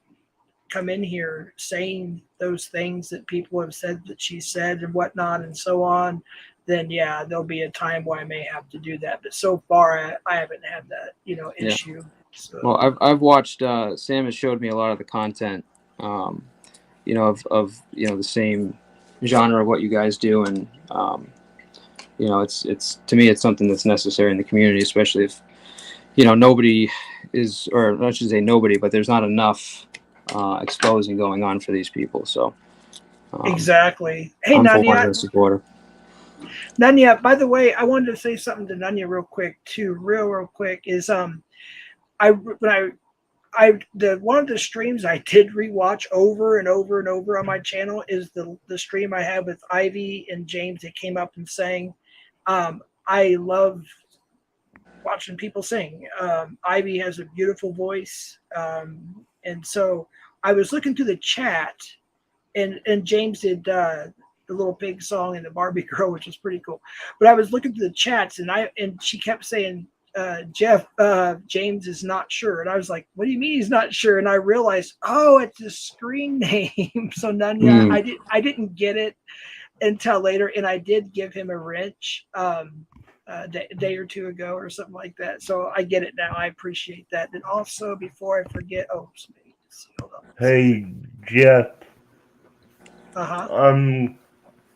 A: come in here saying those things that people have said that she said and whatnot and so on, then yeah, there'll be a time where I may have to do that. But so far, I haven't had that issue. So.
G: Well, I've watched. Sam has showed me a lot of the content. Of the same genre of what you guys do, and it's to me, it's something that's necessary in the community, especially if nobody is, or I should say nobody, but there's not enough exposing going on for these people. So
A: exactly. Hey,
G: I'm
A: Nanya.
G: a supporter.
A: Nanya, by the way, I wanted to say something to Nanya real quick too. Real quick is one of the streams I did rewatch over and over and over on my channel is the stream I had with Ivy and James. That came up and sang, I love watching people sing. Ivy has a beautiful voice. And so I was looking through the chat, and James did the Little Pig song and the Barbie Girl, which is pretty cool. But I was looking through the chats, and she kept saying, Jeff, James is not sure. And I was like, what do you mean he's not sure? And I realized, oh, it's a screen name. So Nanya, I didn't get it until later, and I did give him a wrench a day or two ago or something like that. So I get it now. I appreciate that. And also, before I forget, hold on.
E: Hey, Jeff.
A: Uh-huh.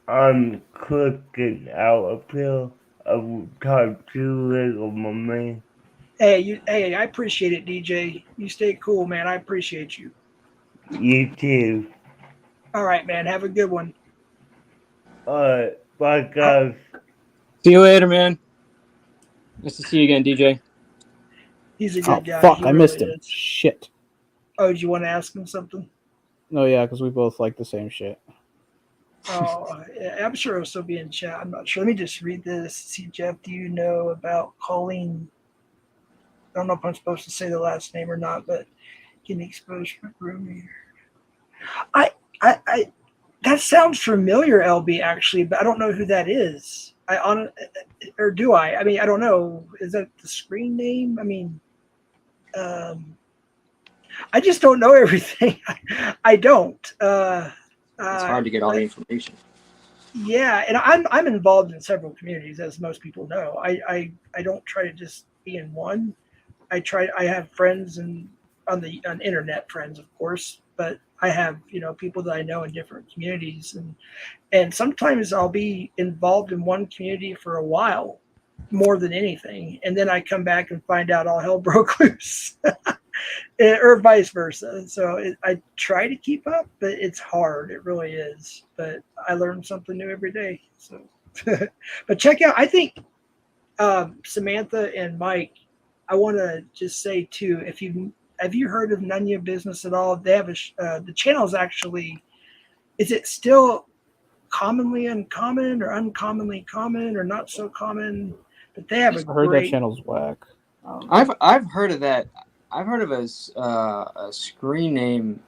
E: I'm clicking out a pill. I will talk to you later, my man.
A: Hey, I appreciate it, DJ. You stay cool, man. I appreciate you.
E: You too.
A: All right, man. Have a good one.
E: Alright, bye, guys.
G: See you later, man. Nice to see you again, DJ.
A: He's a
I: Oh
A: good guy.
I: fuck!
A: He
I: I missed
A: really
I: him.
A: is.
I: Shit.
A: Oh, do you want to ask him something?
I: No, yeah, because we both like the same shit.
A: Oh, yeah, I'm sure he'll still be in chat. I'm not sure. Let me just read this. See, Jeff, do you know about Colleen? I don't know if I'm supposed to say the last name or not, but getting exposed for grooming. I that sounds familiar, LB, actually, but I don't know who that is. Or do I? I mean, I don't know. Is that the screen name? I mean, I just don't know everything. I don't.
G: It's hard to get all the information.
A: Yeah, and I'm involved in several communities, as most people know. I don't try to just be in one. I have friends and on internet friends, of course, but I have people that I know in different communities, and sometimes I'll be involved in one community for a while, more than anything, and then I come back and find out all hell broke loose. Or vice versa. So I try to keep up, but it's hard. It really is. But I learn something new every day. So, but check out. I think Samantha and Mike. I want to just say too. Have you heard of Nunya Business at all? They have the channel is actually. Is it still commonly uncommon or uncommonly common or not so common? But they have
I: I heard that channel's whack.
G: I've heard of that. I've heard of a screen name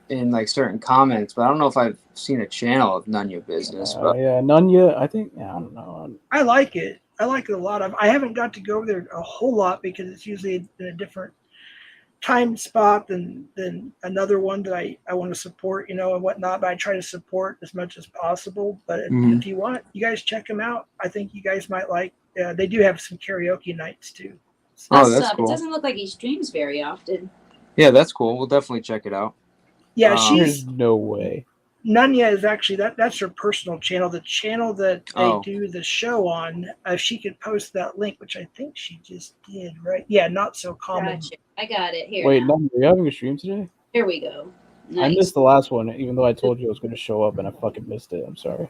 G: in like certain comments, but I don't know if I've seen a channel of Nunya Business. But
I: Yeah, Nunya. I think I don't know.
A: I like it. I like it a lot. I haven't got to go over there a whole lot because it's usually in a different time spot than another one that I want to support, and whatnot. But I try to support as much as possible. But if you want, you guys check them out. I think you guys might like. They do have some karaoke nights too.
G: Oh, that's cool.
N: It doesn't look like he streams very often.
G: Yeah, that's cool. We'll definitely check it out.
A: Yeah,
I: there's no way.
A: Nunya is actually that's her personal channel. The channel that they do the show on, if she could post that link, which I think she just did, right? Yeah, not so common.
N: Gotcha. I got it here.
I: Wait,
N: now.
I: Nunya, are you having a stream today?
N: Here we go. Nice.
I: I missed the last one, even though I told you I was going to show up, and I fucking missed it. I'm sorry.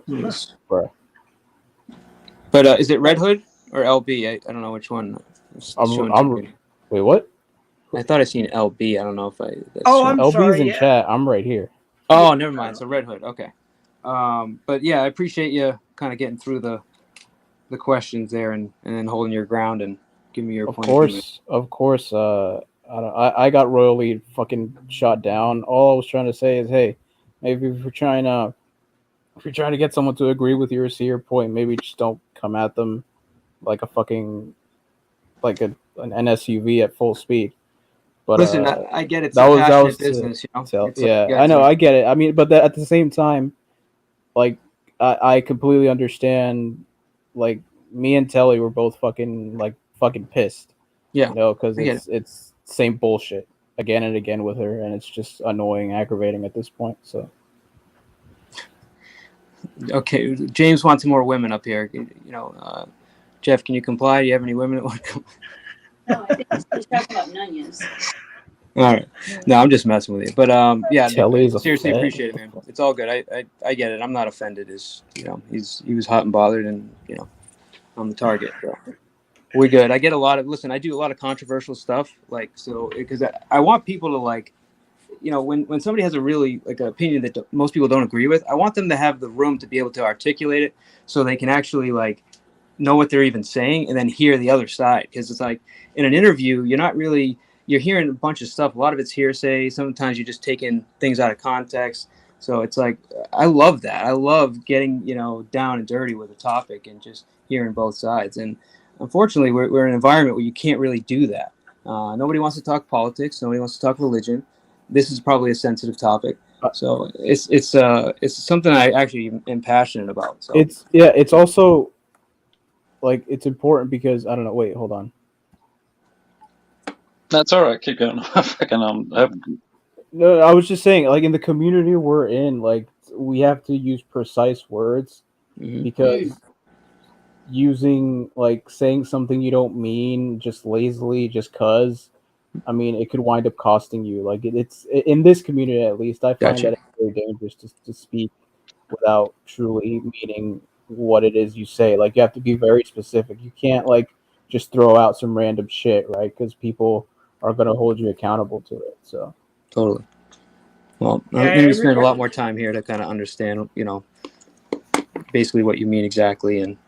G: Yes.
I: Bruh.
G: But is it Red Hood or LB? I don't know which one.
I: Wait, what?
G: I thought I seen LB. I don't know if I.
A: I'm
I: LB's
A: sorry.
I: in chat. I'm right here.
G: Oh, never mind. So Red Hood. Okay. But yeah, I appreciate you kind of getting through the questions there and then holding your ground and giving me your point of view.
I: Of course. I got royally fucking shot down. All I was trying to say is, hey, maybe if you're trying to get someone to agree with your point, maybe just don't come at them like a fucking an SUV at full speed. But
G: listen, I get it. It's a passionate business,
I: I know, I get it. I mean, but at the same time, like I completely understand. Like me and Telly were both fucking pissed.
G: Yeah,
I: because it's same bullshit again and again with her, and it's just annoying, aggravating at this point. So.
G: Okay, James wants some more women up here. Jeff, can you comply? Do you have any women that want to come?
N: No, I think he's talking about Nunyas.
G: All right. No, I'm just messing with you. But yeah, seriously appreciate it, man. It's all good. I get it. I'm not offended. He was hot and bothered, and I'm the target. So we're good. I get a lot of I do a lot of controversial stuff, because I want people to when somebody has a really an opinion that most people don't agree with, I want them to have the room to be able to articulate it so they can actually know what they're even saying and then hear the other side. Because it's in an interview, you're hearing a bunch of stuff. A lot of it's hearsay. Sometimes you're just taking things out of context. So it's I love that. I love getting, down and dirty with a topic and just hearing both sides. And unfortunately, we're in an environment where you can't really do that. Nobody wants to talk politics. Nobody wants to talk religion. This is probably a sensitive topic. So it's something I actually am passionate about. So
I: it's also it's important because I don't know. Wait, hold on.
B: That's all right. Keep going.
I: No, I was just saying, in the community we're in, we have to use precise words because using saying something you don't mean just lazily just cause, I mean, it could wind up costing you. It's in this community, at least, I find that it's very dangerous to speak without truly meaning what it is you say. You have to be very specific. You can't just throw out some random shit, right? Because people are going to hold you accountable to it. So
G: Totally. Well, I'm
A: Yeah,
G: going to spend a lot more time here to kind of understand, basically what you mean exactly, and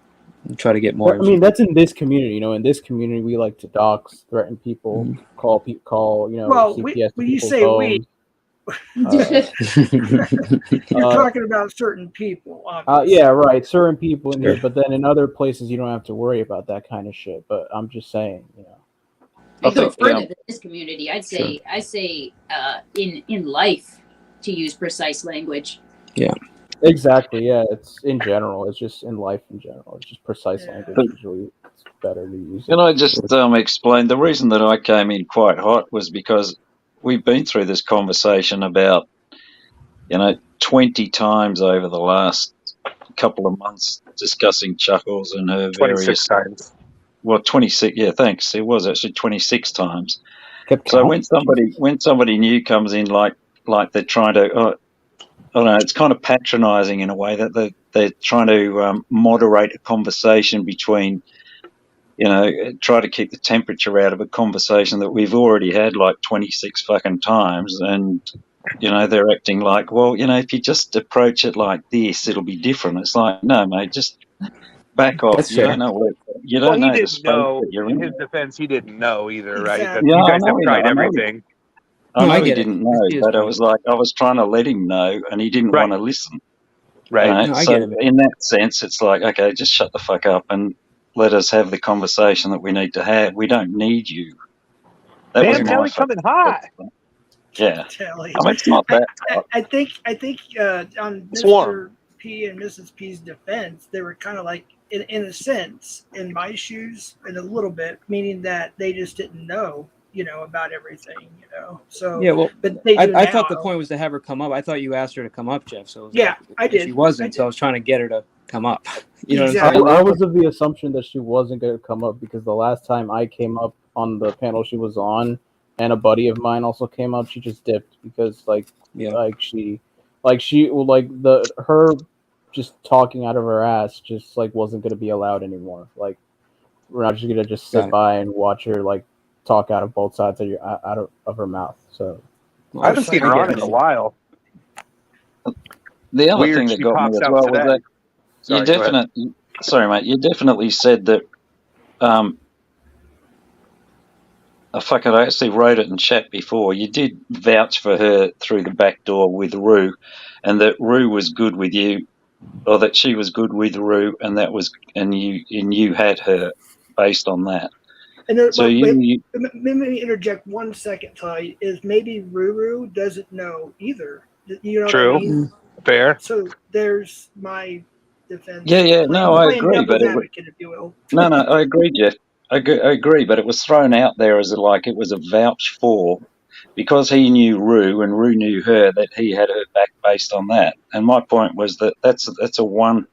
G: try to get more.
I: I mean, that's in this community. In this community, we like to dox, threaten people, call
A: Well,
I: CPS to
A: when you
I: people's
A: say we,
I: homes.
A: you're talking about certain people. Obviously.
I: Yeah, right. Certain people in
G: Sure.
I: here, but then in other places, you don't have to worry about that kind of shit. But I'm just saying,
N: I go
B: think,
N: further than this community. I say in life to use precise language.
G: Yeah.
I: Exactly. Yeah, it's in general. It's just in life in general. It's just precise language. Usually, it's better to use.
B: Can I just explain? The reason that I came in quite hot was because we've been through this conversation about, 20 times over the last couple of months discussing Chuckles and her
C: 26
B: various
C: times.
B: Well, 26. Yeah, thanks. It was actually 26 times.
I: Kept
B: So
I: count?
B: when somebody new comes in, like they're trying to, I don't know, it's kind of patronising in a way that they're trying to moderate a conversation between, try to keep the temperature out of a conversation that we've already had like 26 fucking times, and they're acting like, well, if you just approach it like this, it'll be different. It's like, no, mate, just back off.
G: That's
B: You
G: fair.
B: don't know what you
C: Well,
B: don't
C: he
B: know the
C: didn't
B: space
C: know.
B: that you're
C: In
B: in.
C: his defense, he didn't know either, right? That
A: Exactly.
C: you
B: Yeah,
C: guys have tried everything.
B: I
G: No, I
B: know he
G: get it.
B: didn't
G: I
B: know,
G: see his
B: but I
G: point.
B: was like, I was trying to let him know, and he didn't want
C: Right.
B: to listen.
C: Right.
G: No, I
B: So
G: get it, man.
B: in that sense, it's like, okay, just shut the fuck up and let us have the conversation that we need to have. We don't need you. That was
C: Damn,
B: my
C: Telly
B: fucking
C: coming hot.
B: yeah.
A: Telly.
B: I mean, it's not that hot.
A: I think on
C: Swarm.
A: Mr. P and Mrs. P's defense, they were kind of like, in a sense, in my shoes, in a little bit, meaning that they just didn't know, about everything, So
G: Yeah, well,
A: but they do
G: I
A: now.
G: thought the point was to have her come up. I thought you asked her to come up, Jeff. So it was
A: Yeah, I
G: and
A: did.
G: She wasn't,
A: I
G: so I was trying to get her to come up. You know
A: Exactly.
G: what I'm saying?
I: I was of the assumption that she wasn't going to come up because the last time I came up on the panel she was on, and a buddy of mine also came up, she just dipped because her just talking out of her ass just wasn't going to be allowed anymore. Like, we're not just going to just sit by and watch her talk out of both sides out of her mouth. So
C: I haven't seen her on in a while.
B: The other
C: Weird,
B: thing that
C: she
B: got me
C: pops
B: as
C: out
B: well
C: today.
B: was that
C: Sorry,
B: you
C: go ahead.
B: definitely, sorry, mate, you definitely said that. I actually wrote it in chat before. You did vouch for her through the back door with Rue, and that Rue was good with you, or that she was good with Rue, and you had her based on that.
A: And
B: So
A: let me interject 1 second, Ty. Is maybe Ruru doesn't know either. You know
C: True.
A: what I mean?
C: Fair.
A: So there's my defense.
B: Yeah. No, I
A: playing
B: agree, but
A: devil's advocate, if you will.
B: no, I agree, Jeff. I agree, but it was thrown out there as it was a vouch for, because he knew Rue and Rue knew her, that he had her back based on that. And my point was that that's a one,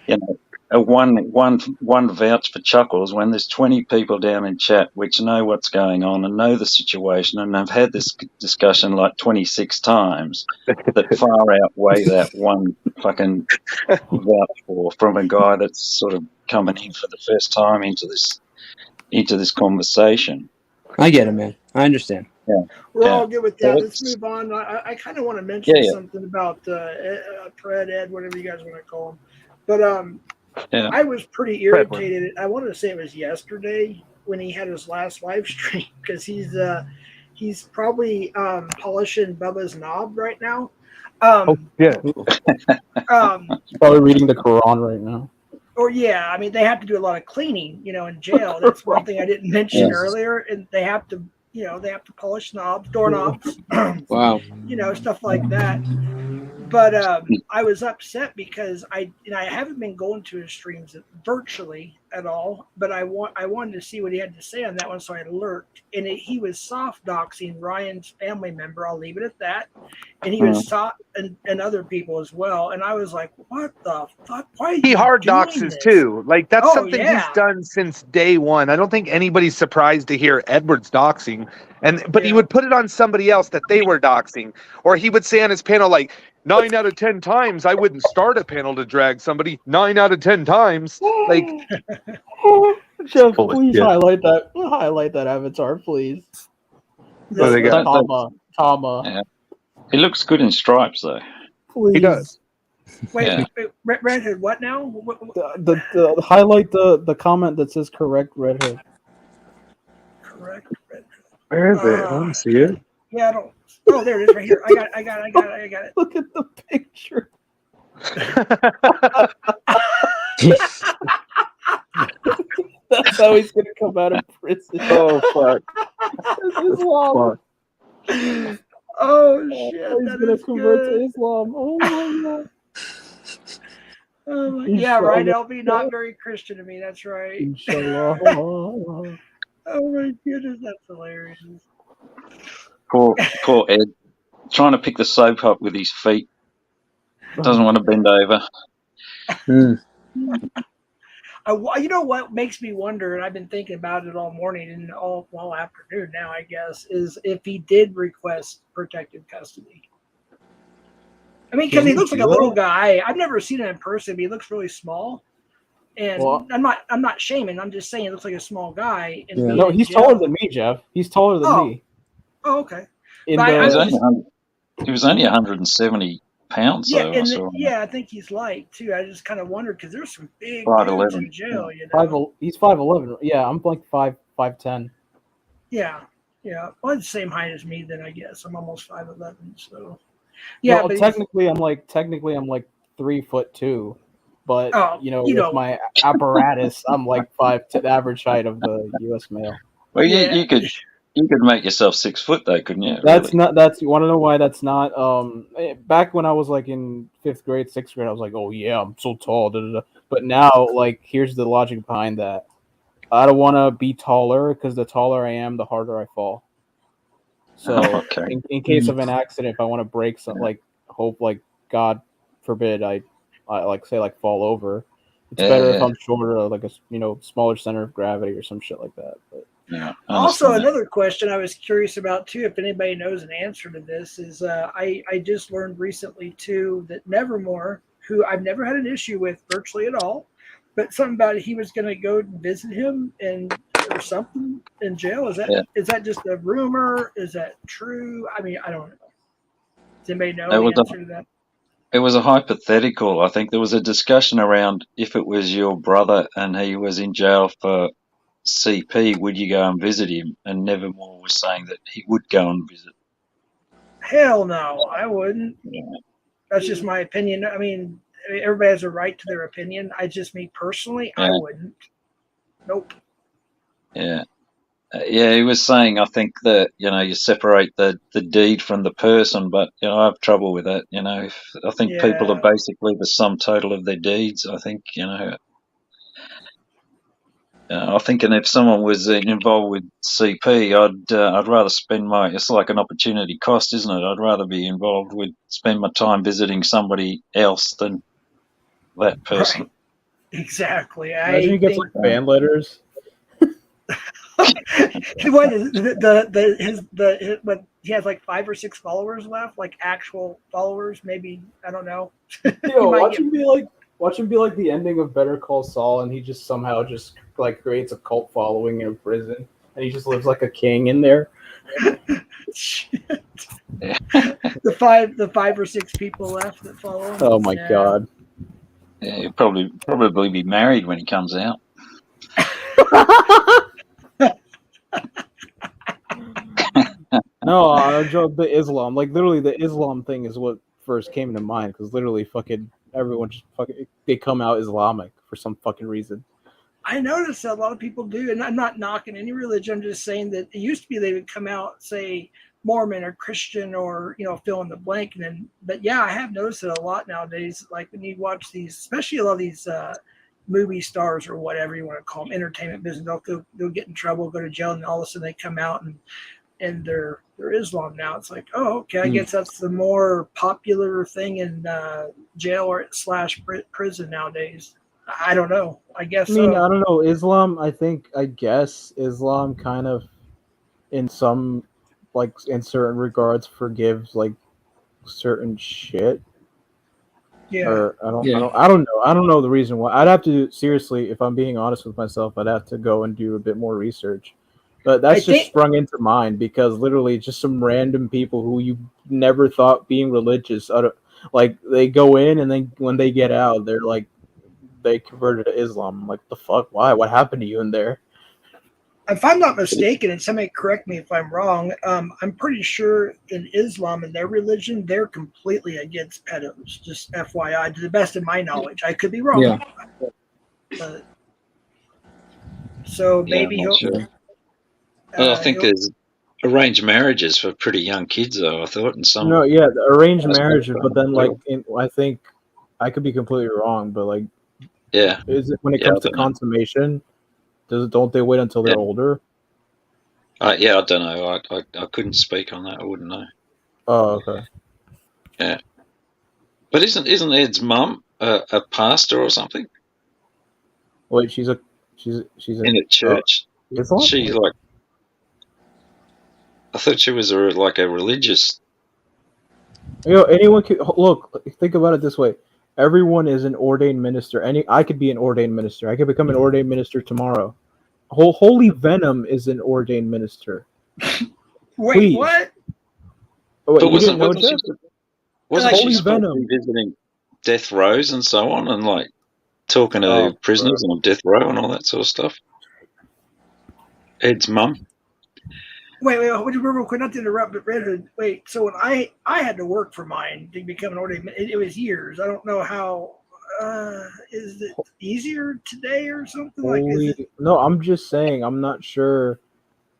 B: a one vouch for Chuckles when there's 20 people down in chat which know what's going on and know the situation and have had this discussion like 26 times that far outweigh that one fucking vouch for from a guy that's sort of coming in for the first time into this conversation.
G: I get it, man. I understand.
B: Yeah.
A: We're all good with that.
B: So
A: Let's move on. I kind of want to mention something about Pred, Ed, whatever you guys want to call him. But I was pretty irritated. I wanted to say it was yesterday when he had his last live stream because he's probably polishing Bubba's knob right now.
C: Yeah.
I: He's probably reading the Quran right now.
A: Or yeah, I mean they have to do a lot of cleaning, in jail. That's one thing I didn't mention earlier. And they have to, they have to polish doorknobs,
G: Wow.
A: Stuff like that. But I was upset because I haven't been going to his streams virtually at all. But I wanted to see what he had to say on that one, so I lurked. And he was soft doxing Ryan's family member. I'll leave it at that. And he was soft and other people as well. And I was like, what the fuck? Why?
C: He hard doxes too. Like that's something he's done since day one. I don't think anybody's surprised to hear Edward's doxing. But he would put it on somebody else that they were doxing, or he would say on his panel like 9 out of 10 times I wouldn't start a panel to drag somebody. 9 out of 10 times, like
I: Jeff,
C: Full of
I: please
C: shit.
I: highlight that avatar, please.
C: What they got?
I: Tama.
B: Yeah. He looks good in stripes, though.
I: Please.
C: He does.
A: Wait,
B: Yeah.
A: Redhead, what now?
I: The highlight the comment that says correct Redhead.
A: Correct Redhead.
C: Where is it? I want to see it.
A: Yeah, I don't. Oh, there it is, right here. I got it.
I: Look at the picture. That's how he's gonna come out of prison.
C: Oh fuck!
I: Islam.
A: Oh shit!
I: He's
A: That
I: gonna
A: is
I: convert
A: good.
I: to Islam. Oh my god.
A: Oh my,
I: Inshallah.
A: yeah, right. LB, not very Christian to me. That's right.
I: Inshallah.
A: Oh my goodness, that's hilarious.
B: Poor Ed. Trying to pick the soap up with his feet. Doesn't want to bend over.
A: You know what makes me wonder, and I've been thinking about it all morning and all afternoon now, I guess, is if he did request protective custody. I mean, because he looks like a little guy. I've never seen him in person, but he looks really small. And
I: Well,
A: I'm not shaming. I'm just saying he looks like a small guy. And
I: no, he's taller than me, Jeff. He's taller than me.
A: Oh, okay.
B: He was only 170 pounds,
A: Yeah,
B: though.
A: and I think he's light too. I just kind of wondered because there's some big
B: 5'11".
A: dudes in jail, you know.
I: He's 5'11". Yeah, I'm like 5'10".
A: Yeah. Well, the same height as me, then I guess I'm almost 5'11". So, yeah.
I: Well,
A: but
I: technically, I'm like 3'2", but with my apparatus, I'm like 5'10", the average height of the U.S. male.
B: Well, you could make yourself 6 foot, though, couldn't you?
I: That's not. That's you want to know why that's not. Back when I was like in 5th grade, 6th grade, I was like, oh yeah, I'm so tall. Da, da, da. But now, like, here's the logic behind that. I don't want to be taller because the taller I am, the harder I fall. So, in case of an accident, if I want to break something, God forbid, I fall over. It's better if I'm shorter, like a smaller center of gravity or some shit like that. But
B: yeah.
A: Also, another question I was curious about too, if anybody knows an answer to this, is I just learned recently too that Nevermore, who I've never had an issue with virtually at all, but something about he was going to go and visit him or something in jail. Is that just a rumor? Is that true? I mean, I don't know. Does anybody know the answer to that?
B: It was a hypothetical. I think there was a discussion around if it was your brother and he was in jail for CP, would you go and visit him? And Nevermore was saying that he would go and visit.
A: Hell no, I wouldn't.
B: Yeah.
A: That's just my opinion. I mean, everybody has a right to their opinion. Me personally, I wouldn't. Nope.
B: Yeah. He was saying, I think that, you separate the deed from the person, but, I have trouble with that. I think people are basically the sum total of their deeds. I think, I think, and if someone was involved with CP, I'd rather spend it's like an opportunity cost, isn't it? I'd rather be spend my time visiting somebody else than that person.
A: Right. Exactly.
I: Imagine he gets like fan letters.
A: What is he has like 5 or 6 followers left, like actual followers, maybe, I don't know.
I: Yo, watch him be like the ending of Better Call Saul, and he just somehow just like creates a cult following in a prison, and he just lives like a king in there.
A: the 5 or 6 people left that follow him.
I: Oh my god.
B: Yeah, he'll probably be married when he comes out.
I: No, I joke. The Islam, like literally, the Islam thing is what first came to mind because literally, fucking everyone just they come out Islamic for some fucking reason.
A: I noticed that a lot of people do, and I'm not knocking any religion. I'm just saying that it used to be they would come out, say Mormon or Christian or fill in the blank, but yeah, I have noticed it a lot nowadays. Like when you watch these, especially a lot of these movie stars or whatever you want to call them, entertainment business, they'll get in trouble, go to jail, and all of a sudden they come out and they're Islam now. It's like, oh, okay, I guess that's the more popular thing in jail or / prison nowadays. I don't know. I guess.
I: I mean, I don't know. Islam. I guess Islam kind of, in some, like in certain regards, forgives like certain shit.
A: Yeah.
I: Or I don't know the reason why. I'd have to seriously, if I'm being honest with myself, I'd have to go and do a bit more research. But that's just sprung into mind because literally just some random people who you never thought being religious, like they go in and then when they get out, they're like they converted to Islam. I'm like, the fuck? Why? What happened to you in there?
A: If I'm not mistaken, and somebody correct me if I'm wrong, I'm pretty sure in Islam and their religion, they're completely against pedos. Just FYI, to the best of my knowledge, I could be wrong.
G: Yeah.
A: So maybe
B: I'm not sure. Well, I think there's arranged marriages for pretty young kids, though. I thought, and some.
I: No, yeah, the arranged marriage, but then like I think I could be completely wrong, but like,
B: yeah,
I: is it when it comes to consummation? Don't they wait until they're older?
B: Yeah, I don't know. I couldn't speak on that. I wouldn't know.
I: Oh, okay.
B: Yeah, but isn't Ed's mum a pastor or something?
I: Wait, she's in
B: a church.
I: Islam?
B: She like. I thought she was like a religious.
I: You know, anyone could look. Think about it this way: everyone is an ordained minister. I could be an ordained minister. I could become an ordained minister tomorrow. Holy Venom is an ordained minister.
A: Wait,
I: Please.
A: what?
I: Oh, wait,
B: But
I: you didn't know, Jeff?
B: wasn't
I: Holy
B: she supposed
I: Venom
B: to be visiting death rows and so on, and like talking to prisoners on death row and all that sort of stuff? Ed's mum.
A: Wait, real quick, not to interrupt, but Red Hood, wait, so when I had to work for mine to become an ordained, it was years. I don't know how, is it easier today or something?
I: No, I'm just saying, I'm not sure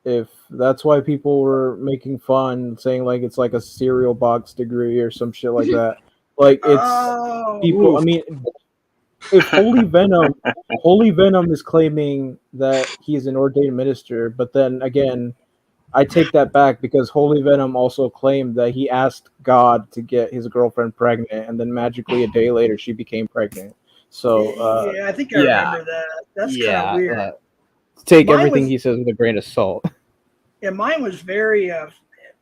I: if that's why people were making fun, saying like it's like a cereal box degree or some shit like that. Like it's people. I mean, if Holy Venom is claiming that he's an ordained minister, but then again, I take that back because Holy Venom also claimed that he asked God to get his girlfriend pregnant, and then magically a day later she became pregnant. So
A: yeah, I think I remember that. That's kind of weird.
I: Take everything he says with a grain of salt.
A: Yeah, mine was very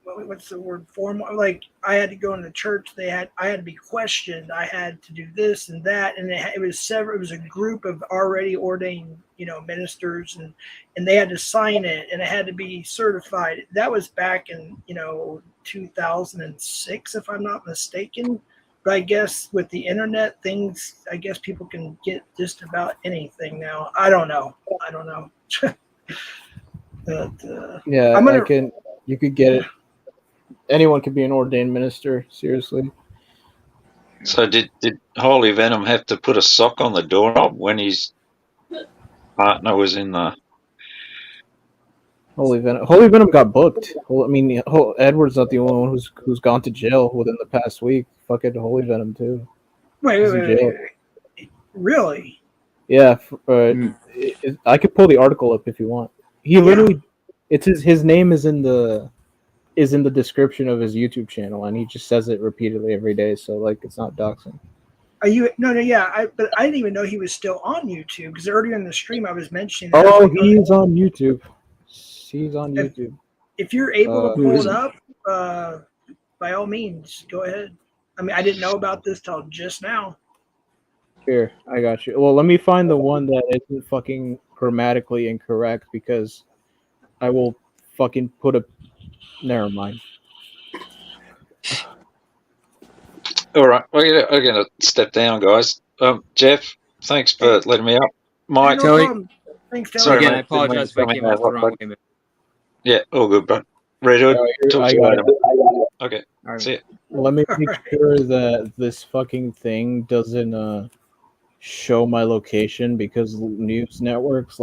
A: what's the word, formal. Like I had to go into church. I had to be questioned. I had to do this and that, and it was a group of already ordained, ministers, and they had to sign it, and it had to be certified. That was back in 2006, if I'm not mistaken. But I guess with the internet things, I guess people can get just about anything now. I don't know. But,
I: yeah, you could get it. Anyone could be an ordained minister, seriously.
B: So did Holy Venom have to put a sock on the doorknob when his partner was in the...
I: Holy Venom got booked. I mean, Edward's not the only one who's gone to jail within the past week. Fucking Holy Venom too.
A: Wait. Really?
I: Yeah, I could pull the article up if you want. He literally, it's his name is in the description of his YouTube channel, and he just says it repeatedly every day. So like, it's not doxing.
A: Are you? No, yeah. But I didn't even know he was still on YouTube because earlier in the stream I was mentioning.
I: Oh, he's on YouTube. He's on YouTube.
A: If you're able to pull it up, by all means, go ahead. I mean, I didn't know about this till just now.
I: Here, I got you. Well, let me find the one that isn't fucking grammatically incorrect because I will fucking put a. Never mind.
B: All right, we're gonna step down, guys. Jeff, thanks for letting me up. Mike,
A: no problem. Thanks, Telly.
B: Sorry,
G: Again,
B: mate,
G: I apologize if I came off the wrong way.
B: Yeah, all good, bro. Red Hood, talk to you later. Okay, see ya.
I: Let me make sure that this fucking thing doesn't show my location because news websites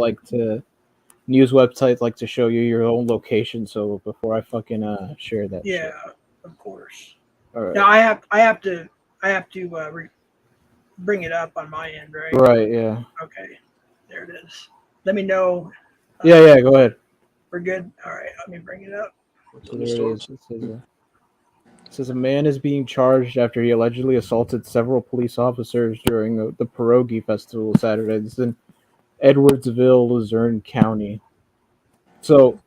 I: like to show you your own location. So before I fucking share that,
A: yeah, of course.
I: All right.
A: Now I have to bring it up on my end, right?
I: Right. Yeah.
A: Okay. There it is. Let me know.
I: Yeah. Go ahead.
A: We're good. All right. Let me bring it up.
I: So there it is. It says a man is being charged after he allegedly assaulted several police officers during the pierogi festival Saturday. This is in Edwardsville, Luzerne County. So,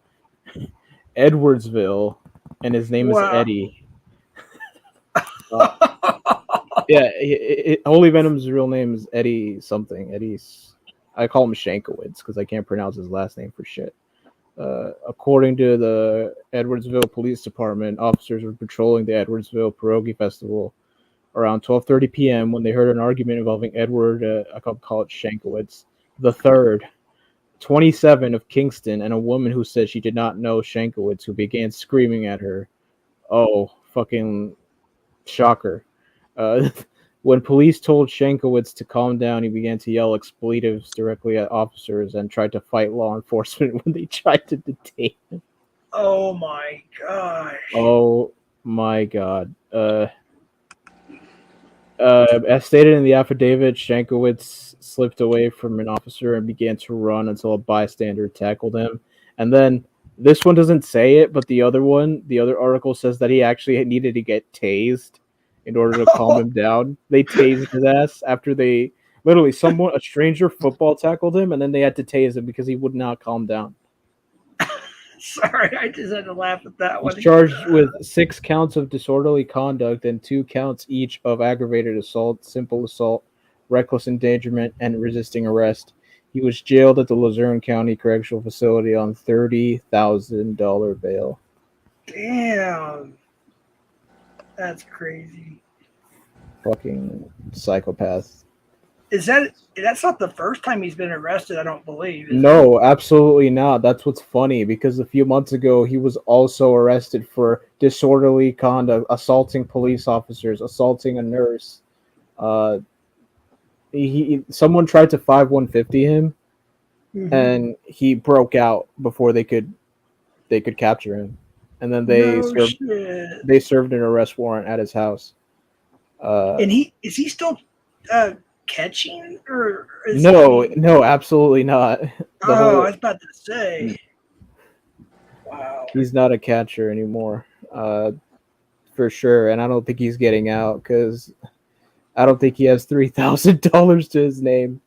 I: Edwardsville, and his name is Eddie. Yeah, Holy Venom's real name is Eddie something. I call him Shankowitz because I can't pronounce his last name for shit. According to the Edwardsville Police Department, officers were patrolling the Edwardsville Pierogi Festival around 12:30 p.m. when they heard an argument involving Edward, I call it Shankowitz, the third, 27 of Kingston, and a woman who said she did not know Shankowitz, who began screaming at her. Oh, fucking shocker. Uh, when police told Shankowitz to calm down, he began to yell expletives directly at officers and tried to fight law enforcement when they tried to detain him.
A: Oh my gosh.
I: Oh my god. As stated in the affidavit, Shankowitz slipped away from an officer and began to run until a bystander tackled him. And then this one doesn't say it, but the other article says that he actually needed to get tased in order to calm him down. They tased his ass after they literally a stranger football tackled him, and then they had to tase him because he would not calm down.
A: Sorry, I just had to laugh at that one.
I: He's charged with 6 counts of disorderly conduct and 2 counts each of aggravated assault, simple assault, reckless endangerment, and resisting arrest. He was jailed at the Luzerne County Correctional Facility on $30,000 bail.
A: Damn. That's crazy.
I: Fucking psychopath.
A: That's not the first time he's been arrested, I don't believe.
I: No, absolutely not. That's what's funny, because a few months ago he was also arrested for disorderly conduct, assaulting police officers, assaulting a nurse. Someone tried to 5150 him, and he broke out before they could capture him, and then they served an arrest warrant at his house.
A: And is he still catching, or
I: no, absolutely not.
A: I was about to say. Wow.
I: He's not a catcher anymore, for sure, and I don't think he's getting out because I don't think he has $3,000 to his name.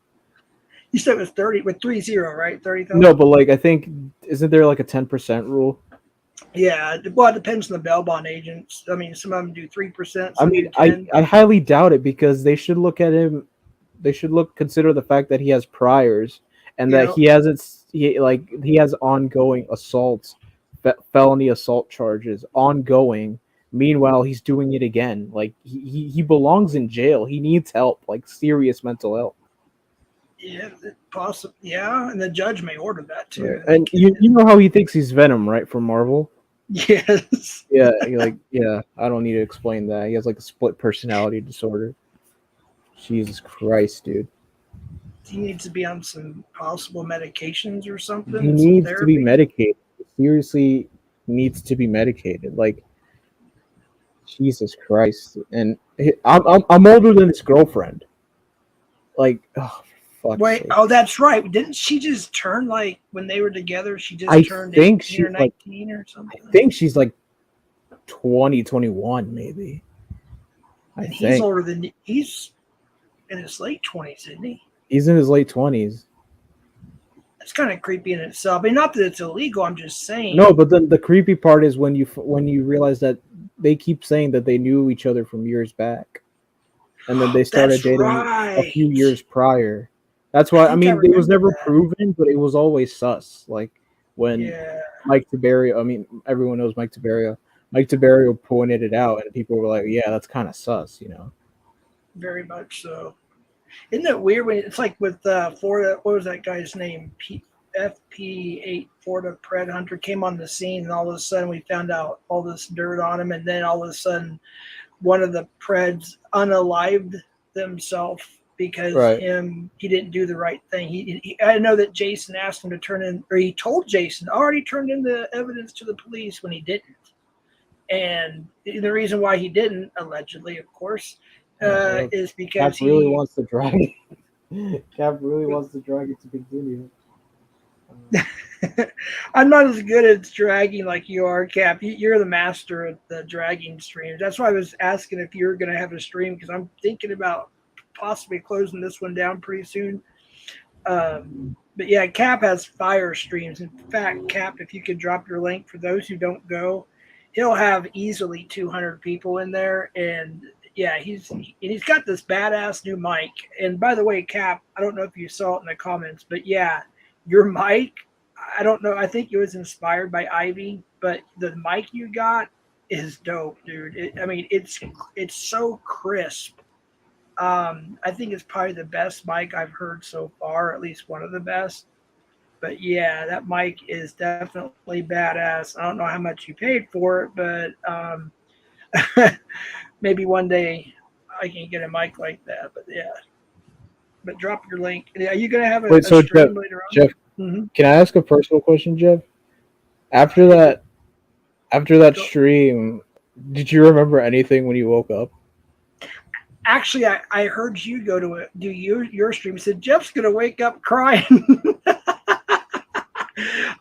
A: You said it was 30 with 30, right? 30,000.
I: No, but like I think isn't there like a 10% rule?
A: Yeah, well, it depends on the bail bond agents. I mean, some of them do 3%.
I: I mean, I highly doubt it because they should look at him. They should consider the fact that he has priors and that he has ongoing assaults, felony assault charges ongoing. Meanwhile, he's doing it again. Like he belongs in jail. He needs help, like serious mental help.
A: Yeah, possibly. Yeah, and the judge may order that too.
I: Right. And you know how he thinks he's Venom, right? From Marvel.
A: Yes.
I: Yeah, I don't need to explain that. He has like a split personality disorder. Jesus Christ, dude.
A: He needs to be on some possible medications or something.
I: He needs to be medicated. Seriously, needs to be medicated. Like, Jesus Christ. And I'm older than his girlfriend. Like, oh, fuck.
A: Wait,
I: sake.
A: oh, that's right. Didn't she just turn, like, when they were together, she just turned 18 or 19 or something?
I: I think she's like 20, 21, maybe.
A: And he's older than, he's in his late 20s, isn't he?
I: He's in his late 20s.
A: That's kind of creepy in itself. I mean, not that it's illegal, I'm just saying.
I: No, but then the creepy part is when you realize that they keep saying that they knew each other from years back. And then they started dating a few years prior. That's why, I mean, it was never proven, but it was always sus. Like, when Mike Tiberio, I mean, everyone knows Mike Tiberio. Mike Tiberio pointed it out, and people were like, yeah, that's kind of sus, you know?
A: Very much so. Isn't it weird when it's like with Florida, what was that guy's name? FP8 Florida Pred Hunter came on the scene, and all of a sudden we found out all this dirt on him, and then all of a sudden one of the Preds unalived themselves because he didn't do the right thing. I know that Jason asked him to turn in, or he told Jason, already turned in the evidence to the police when he didn't. And the reason why he didn't, allegedly, of course, is because
I: Cap really wants to drag it. Cap really wants to drag it to continue.
A: I'm not as good at dragging like you are, Cap. You're the master at the dragging streams. That's why I was asking if you were going to have a stream, because I'm thinking about possibly closing this one down pretty soon. But yeah, Cap has fire streams. In fact, Cap, if you could drop your link for those who don't go, he'll have easily 200 people in there, and yeah, he's got this badass new mic. And by the way, Cap, I don't know if you saw it in the comments, but yeah, your mic, I don't know. I think it was inspired by Ivy, but the mic you got is dope, dude. I mean, it's so crisp. I think it's probably the best mic I've heard so far, at least one of the best. But yeah, that mic is definitely badass. I don't know how much you paid for it, but maybe one day I can get a mic like that. But yeah, but drop your link. Are you gonna have a
I: Wait, so
A: stream later on?
I: Jeff,
A: Mhm.
I: can I ask a personal question, Jeff? After that stream, did you remember anything when you woke up?
A: Actually, I heard you go to do your stream. Said Jeff's gonna wake up crying.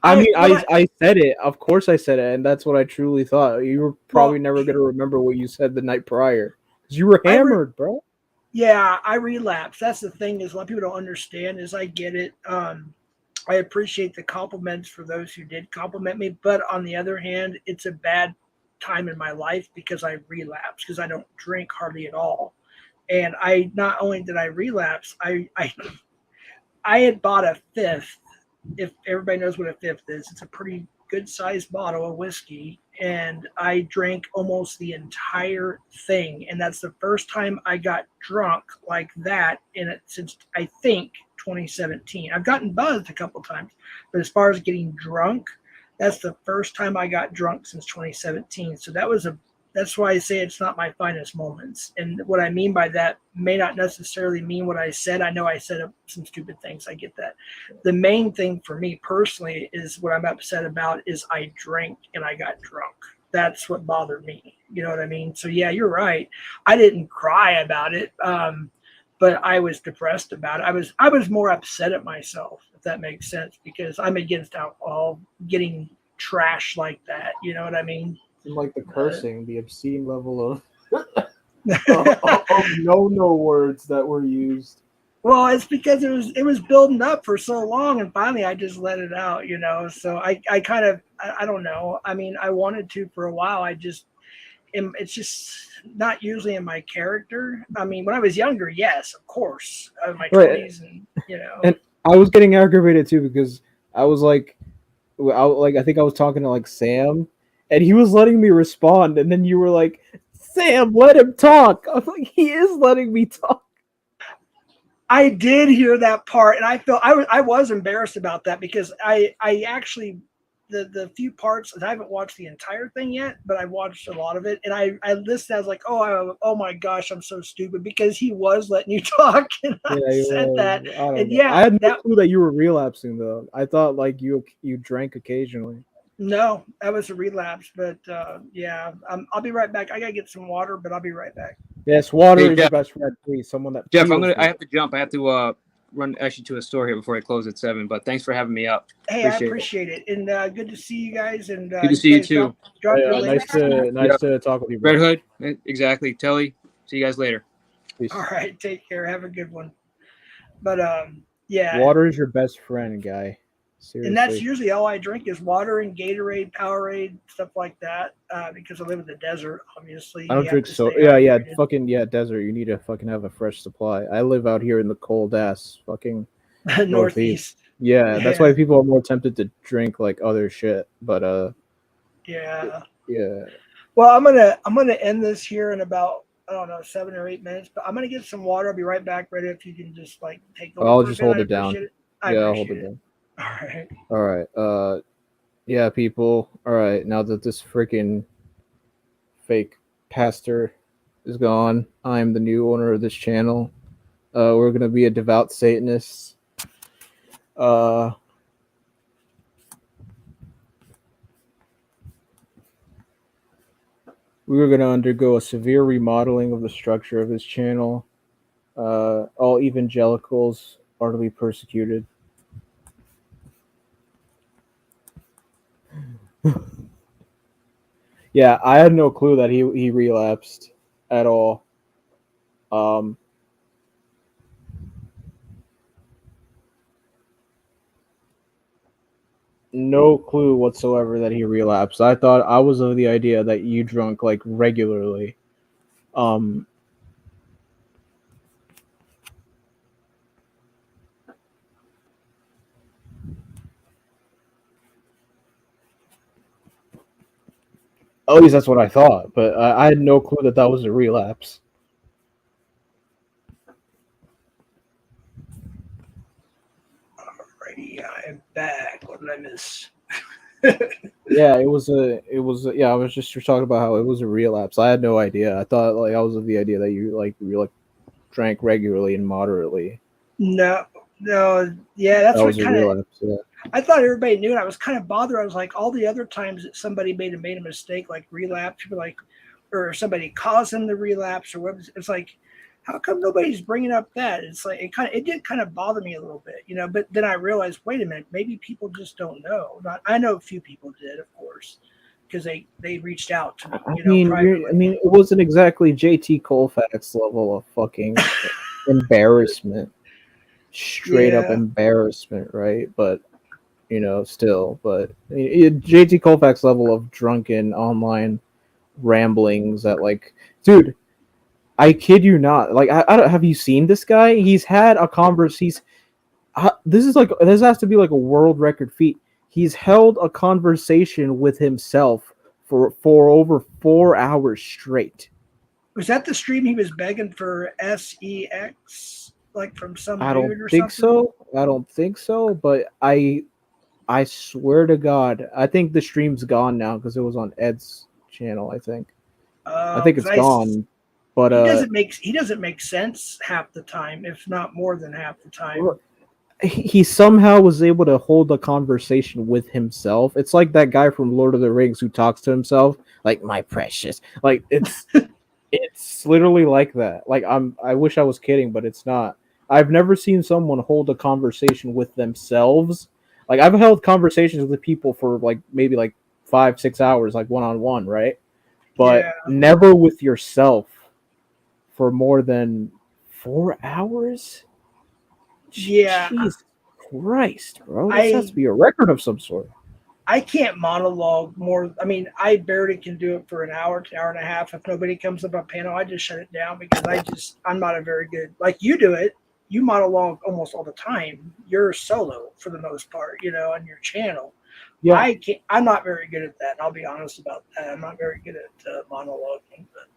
I: I said it. Of course I said it, and that's what I truly thought. You were probably never going to remember what you said the night prior. Because you were hammered, bro.
A: Yeah, I relapsed. That's the thing is a lot of people don't understand is I get it. I appreciate the compliments for those who did compliment me, but on the other hand, it's a bad time in my life because I relapsed because I don't drink hardly at all. And I not only did I relapse, I had bought a fifth. If everybody knows what a fifth is, it's a pretty good sized bottle of whiskey, and I drank almost the entire thing. And that's the first time I got drunk like that in it since I think 2017. I've gotten buzzed a couple times, but as far as getting drunk, that's the first time I got drunk since 2017. So that's why I say it's not my finest moments. And what I mean by that may not necessarily mean what I said. I know I said some stupid things. I get that. The main thing for me personally is what I'm upset about is I drank and I got drunk. That's what bothered me. You know what I mean? So yeah, you're right. I didn't cry about it, but I was depressed about it. I was more upset at myself, if that makes sense, because I'm against alcohol getting trash like that. You know what I mean?
I: Like the cursing, the obscene level of no words that were used.
A: Well, it's because it was building up for so long, and finally I just let it out, you know. So I kind of I don't know. I mean, I wanted to for a while. It's just not usually in my character. I mean, when I was younger, yes, of course, in my 20s, and you know.
I: And I was getting aggravated too because I was like, I think I was talking to like Sam. And he was letting me respond, and then you were like, "Sam, let him talk." I was like, "He is letting me talk."
A: I did hear that part, and I was embarrassed about that because I actually the few parts I haven't watched the entire thing yet, but I watched a lot of it, and I listened. I was like, oh my gosh, I'm so stupid because he was letting you talk, and I said that, and yeah,
I: I had no clue that you were relapsing though. I thought like you drank occasionally.
A: No, that was a relapse, but yeah, I'll be right back. I gotta get some water, but I'll be right back.
I: Yes, water is your best friend, please. Someone that
G: Jeff, I have to jump. I have to run actually to a store here before I close at 7. But thanks for having me up.
A: Hey, I appreciate it, and good to see you guys. And
G: good to see you too.
A: Drop your links.
I: Nice to talk with you, bro.
G: Red Hood, exactly. Telly, see you guys later.
I: Peace.
A: All right, take care. Have a good one. But yeah,
I: water is your best friend, guy. Seriously.
A: And that's usually all I drink is water and Gatorade, Powerade, stuff like that. Because I live in the desert, obviously.
I: I don't drink yeah, desert. You need to fucking have a fresh supply. I live out here in the cold ass fucking
A: northeast.
I: Yeah, that's why people are more tempted to drink like other shit. But
A: yeah.
I: Well,
A: I'm gonna end this here in about 7 or 8 minutes. But I'm gonna get some water. I'll be right back, Ready? If you can just like take over.
I: I'll just hold it down.
A: I'll hold it down. All
I: right. Yeah, people. All right. Now that this freaking fake pastor is gone, I'm the new owner of this channel. We're gonna be a devout Satanist. We're gonna undergo a severe remodeling of the structure of this channel. All evangelicals are to be persecuted. Yeah, I had no clue that he relapsed at all. No clue whatsoever that he relapsed. I thought I was of the idea that you drunk like regularly. At least that's what I thought, but I had no clue that that was a relapse.
A: Alrighty, I'm back. What did I miss?
I: Yeah, yeah, I was just talking about how it was a relapse. I had no idea. I thought like I was of the idea that you like drank regularly and moderately.
A: No, no, yeah, that's
I: That
A: what
I: was a
A: kind of.
I: relapse. Yeah.
A: I thought everybody knew, and I was kind of bothered. I was like, all the other times that somebody made a mistake, like relapse, people like, or somebody caused them the relapse, or what? It's like, how come nobody's bringing up that? It's like it did kind of bother me a little bit, you know. But then I realized, wait a minute, maybe people just don't know. Not, I know a few people did, of course, because they reached out to me,
I: I
A: you know,
I: mean,
A: privately.
I: I mean, it wasn't exactly JT Colfax level of fucking embarrassment, straight up
A: Yeah,
I: embarrassment, right? But you know, still, but JT Colfax level of drunken online ramblings that, like, dude, I kid you not. Like, I don't, have you seen this guy? He's had a converse. This has to be like a world record feat. He's held a conversation with himself for over 4 hours straight.
A: was that the stream he was begging for sex, like from some
I: I don't
A: dude or
I: think
A: something?
I: so. I don't think so. But I swear to God, I think the stream's gone now because it was on Ed's channel. I think
A: 'Cause
I: it's gone. But
A: he doesn't make sense half the time, if not more than half the time.
I: he somehow was able to hold a conversation with himself. It's like that guy from Lord of the Rings who talks to himself, like my precious. Like it's literally like that. Like I wish I was kidding, but it's not. I've never seen someone hold a conversation with themselves. Like I've held conversations with people for like maybe like 5-6 hours, like one on one, right? But
A: Yeah,
I: never with yourself for more than 4 hours.
A: yeah.
I: Jesus Christ, bro. This has
A: I
I: to be a record of some sort.
A: I can't monologue more. I mean, I barely can do it for an hour to an hour and a half. If nobody comes up on panel, I just shut it down because I'm not a very good, like you do it. You monologue almost all the time. You're solo for the most part, you know, on your channel.
I: Yeah.
A: I can't. I'm not very good at that. And I'll be honest about that. I'm not very good at monologuing. But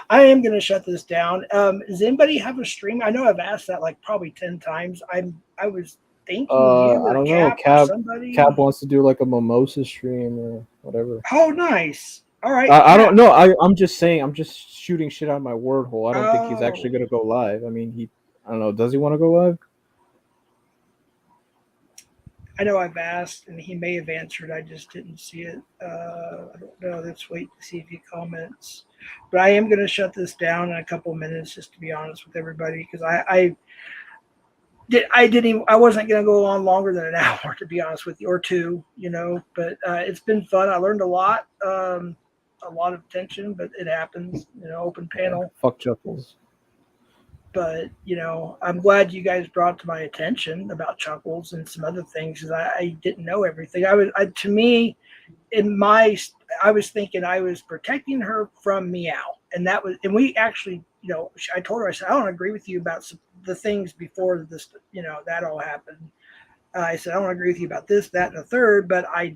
A: I am going to shut this down. Does anybody have a stream? I know I've asked that like probably 10 times. I was thinking you
I: I
A: or
I: don't know.
A: Cap or somebody.
I: Cap wants to do like a mimosa stream or whatever.
A: Oh, nice. All right,
I: I
A: Cap.
I: don't know. I'm just saying. I'm just shooting shit out of my word hole. I don't think he's actually
A: Oh,
I: gonna go live. I mean, I don't know. Does he want to go live?
A: I know I've asked and he may have answered. I just didn't see it. I don't know. Let's wait to see if he comments. But I am going to shut this down in a couple of minutes, just to be honest with everybody, because I wasn't going to go on longer than an hour, to be honest with you, or two, you know. But it's been fun. I learned a lot of tension, but it happens, you know. Open panel.
I: Fuck Chuckles.
A: But you know, I'm glad you guys brought to my attention about Chuckles and some other things because I didn't know everything. To me, I was thinking I was protecting her from Meow, and we actually, you know, I told her, I said I don't agree with you about the things before this, you know, that all happened. I said I don't agree with you about this, that, and the third, but I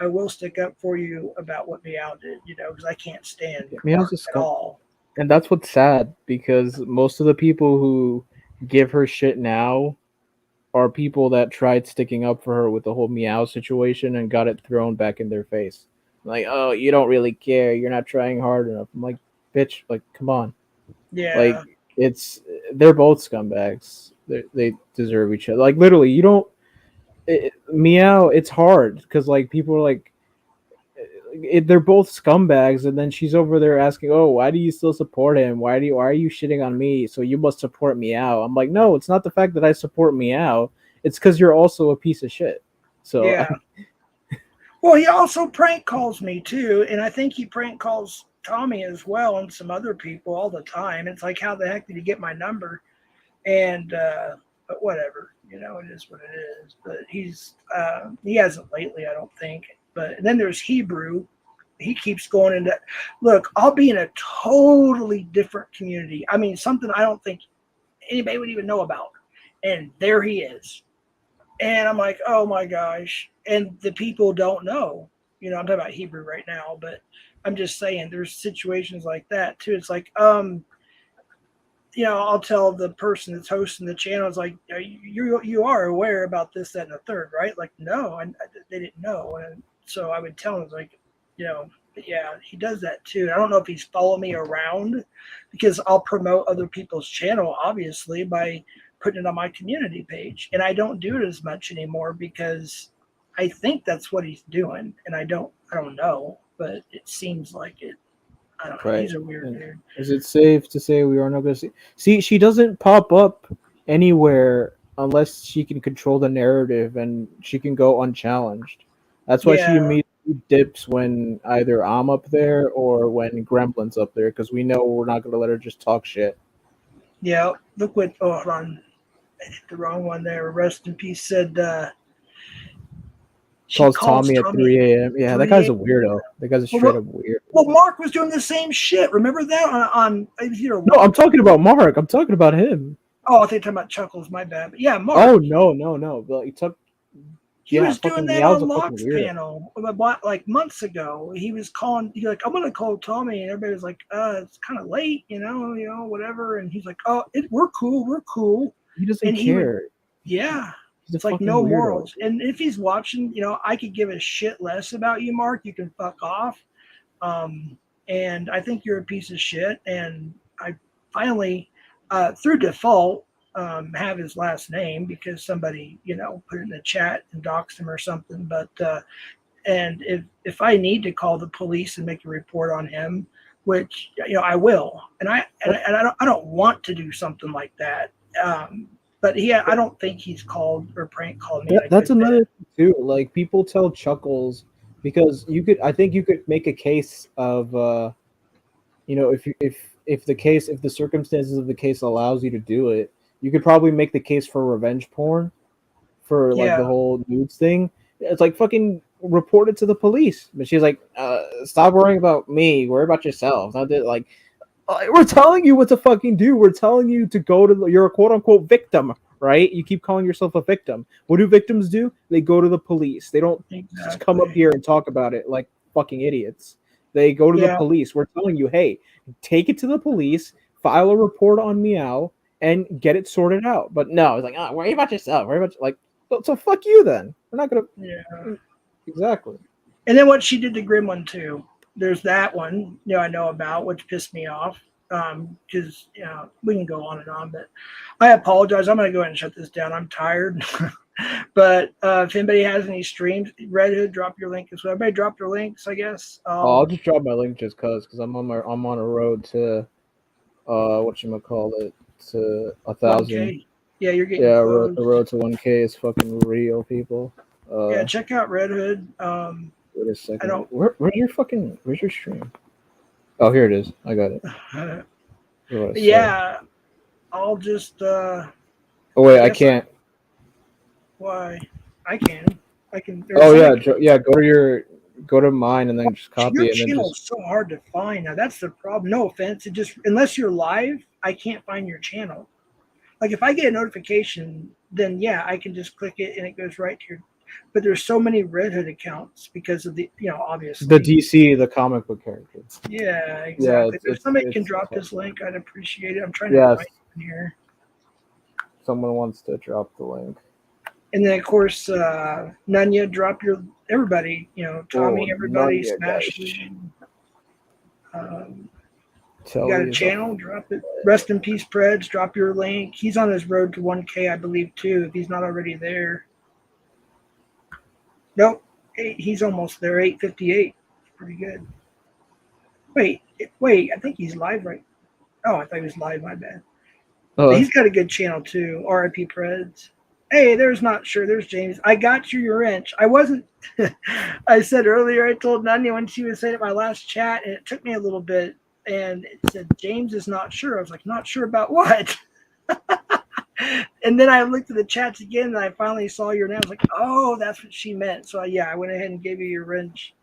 A: will stick up for you about what Meow did, you know, because I can't stand
I: Meow's
A: Mark
I: a
A: at
I: scum.
A: all.
I: And that's what's sad because most of the people who give her shit now are people that tried sticking up for her with the whole Meow situation and got it thrown back in their face. Like, oh, you don't really care. You're not trying hard enough. I'm like, bitch, like, come on.
A: Yeah.
I: Like, they're both scumbags. They deserve each other. Like, literally, you don't. Meow, it's hard because, like, people are like, they're both scumbags, and then she's over there asking, "Oh, why do you still support him? Why are you shitting on me? So you must support Meow." I'm like, no, it's not the fact that I support Meow. It's because you're also a piece of shit. So
A: Yeah. Well, he also prank calls me too, and I think he prank calls Tommy as well and some other people all the time. It's like, how the heck did he get my number? And but whatever, you know, it is what it is. But he hasn't lately, I don't think. But then there's Hebrew. He keeps going into, look, I'll be in a totally different community. I mean, something I don't think anybody would even know about. And there he is. And I'm like, oh my gosh. And the people don't know. You know, I'm talking about Hebrew right now, but I'm just saying there's situations like that too. It's like, I'll tell the person that's hosting the channel, it's like, you are aware about this, that, and the third, right? Like, no, they didn't know. And so I would tell them, like, yeah, he does that too. I don't know if he's following me around because I'll promote other people's channel, obviously, by putting it on my community page. And I don't do it as much anymore because I think that's what he's doing. And I don't know, but it seems like it. I don't know.
I: Right.
A: He's a weird
I: And
A: dude.
I: is it safe to say we are not going to see? See, she doesn't pop up anywhere unless she can control the narrative and she can go unchallenged. That's why she
A: Yeah.
I: immediately dips when either I'm up there or when Gremlin's up there, because we know we're not going to let her just talk shit.
A: Yeah. Look what. Oh, hold on. I hit the wrong one there. Rest in peace. Said. She
I: Calls Tommy at 3 a.m. Yeah, that guy's a weirdo. That guy's a straight up weirdo.
A: Well, Mark was doing the same shit. Remember that on either.
I: No, I'm talking about Mark. I'm talking about him.
A: Oh, I think you're talking about Chuckles. My bad. But yeah, Mark.
I: Oh no. Well, he took.
A: He was doing that
I: Meow's
A: on
I: a fucking
A: Locke's
I: weirdo.
A: panel like months ago. He was calling. He's like, I'm gonna call Tommy, and everybody was like, it's kind of late, whatever. And he's like, oh, we're cool.
I: He doesn't care.
A: Yeah.
I: He's
A: It's like no morals. And if he's watching, I could give a shit less about you, Mark. You can fuck off. And I think you're a piece of shit. And I finally, through default, have his last name because somebody, put it in the chat and doxed him or something. But and if I need to call the police and make a report on him, which I will, and I don't want to do something like that. But I don't think he's called or prank called me. Like
I: that's another thing too. Like people tell Chuckles because I think you could make a case of, if the circumstances of the case allows you to do it, you could probably make the case for revenge porn, for like the whole nudes thing. It's like fucking report it to the police. But she's like, stop worrying about me. Worry about yourself. Not that, like. We're telling you what to fucking do. We're telling you to go to you're a quote unquote victim, right? You keep calling yourself a victim. What do victims do? They go to the police. They don't just come up here and talk about it like fucking idiots. They go to the police. We're telling you, hey, take it to the police, file a report on Meow, and get it sorted out. But no, it's like, worry about yourself. Worry about so fuck you then. We're not gonna.
A: Yeah.
I: Exactly.
A: And then what she did to Gremlin too. There's that one, I know about, which pissed me off. Because we can go on and on, but I apologize. I'm going to go ahead and shut this down. I'm tired. But if anybody has any streams, Red Hood, drop your link as well. Everybody drop their links, I guess.
I: I'll just drop my link just because I'm on a road to whatchamacallit, to 1,000.
A: 1K. Yeah, you're getting
I: close. The road to 1K is fucking real, people.
A: Check out Red Hood.
I: Wait a second. Where's your stream? Oh, here it is. I got it.
A: Yeah, I'll just.
I: Oh wait, I can't.
A: Why? I can.
I: Oh yeah, go to mine and then just copy
A: your
I: it.
A: Your
I: and
A: channel
I: then
A: is so hard to find. Now that's the problem. No offense, unless you're live, I can't find your channel. Like if I get a notification, then yeah, I can just click it and it goes right to your. But there's so many Red Hood accounts because of the, obviously.
I: The DC, the comic book character.
A: Yeah, exactly. If somebody can drop this link, I'd appreciate it. I'm trying to find it in here.
I: Someone wants to drop the link.
A: And then, of course, Nunya, drop everybody, Tommy, everybody,
I: Nunya,
A: Smash. You got a
I: Telly
A: channel, drop it. Rest in peace, Preds, drop your link. He's on his road to 1K, I believe, too, if he's not already there. Nope, he's almost there, 858. Pretty good. Wait, I think he's live right. Oh, I thought he was live, my bad. He's got a good channel, too, RIP Preds. Hey, there's James. I got your wrench. I wasn't. I said earlier, I told Nunya when she was saying it my last chat, and it took me a little bit, and it said James is not sure. I was like, not sure about what? And then I looked at the chats again, and I finally saw your name. I was like, oh, that's what she meant. So I went ahead and gave you your wrench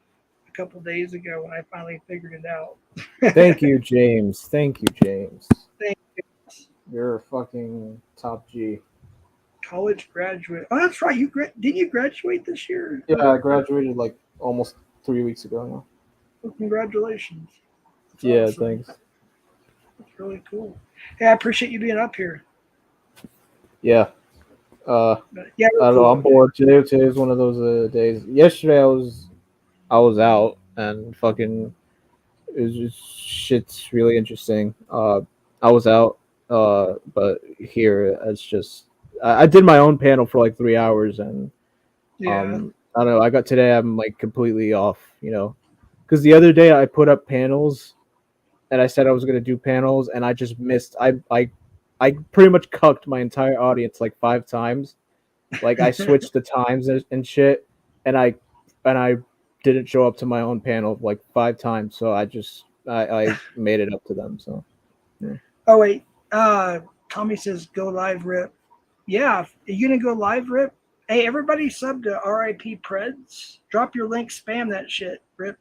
A: a couple days ago when I finally figured it out.
I: Thank you, James. Thank you.
A: Thank you.
I: You're a fucking top G.
A: College graduate. Oh, that's right. Didn't you graduate this year?
I: Yeah, I graduated like almost 3 weeks ago now.
A: Well, congratulations. That's
I: Yeah,
A: awesome.
I: thanks.
A: That's really cool. Hey, I appreciate you being up here.
I: Yeah.
A: Yeah,
I: I don't know.
A: cool.
I: I'm bored. Today's one of those days. Yesterday I was out and fucking it was just shit's really interesting. I was out, but here it's just I did my own panel for like 3 hours and
A: Yeah.
I: I don't know. I got today. I'm like completely off, because the other day I put up panels and I said I was gonna do panels and I just missed. I pretty much cucked my entire audience like 5 times. Like I switched the times and shit, and I didn't show up to my own panel like 5 times. So I made it up to them. So yeah.
A: Oh wait, Tommy says go live, Rip. Yeah, are you gonna go live, Rip? Hey, everybody sub to RIP Preds. Drop your link, spam that shit, Rip.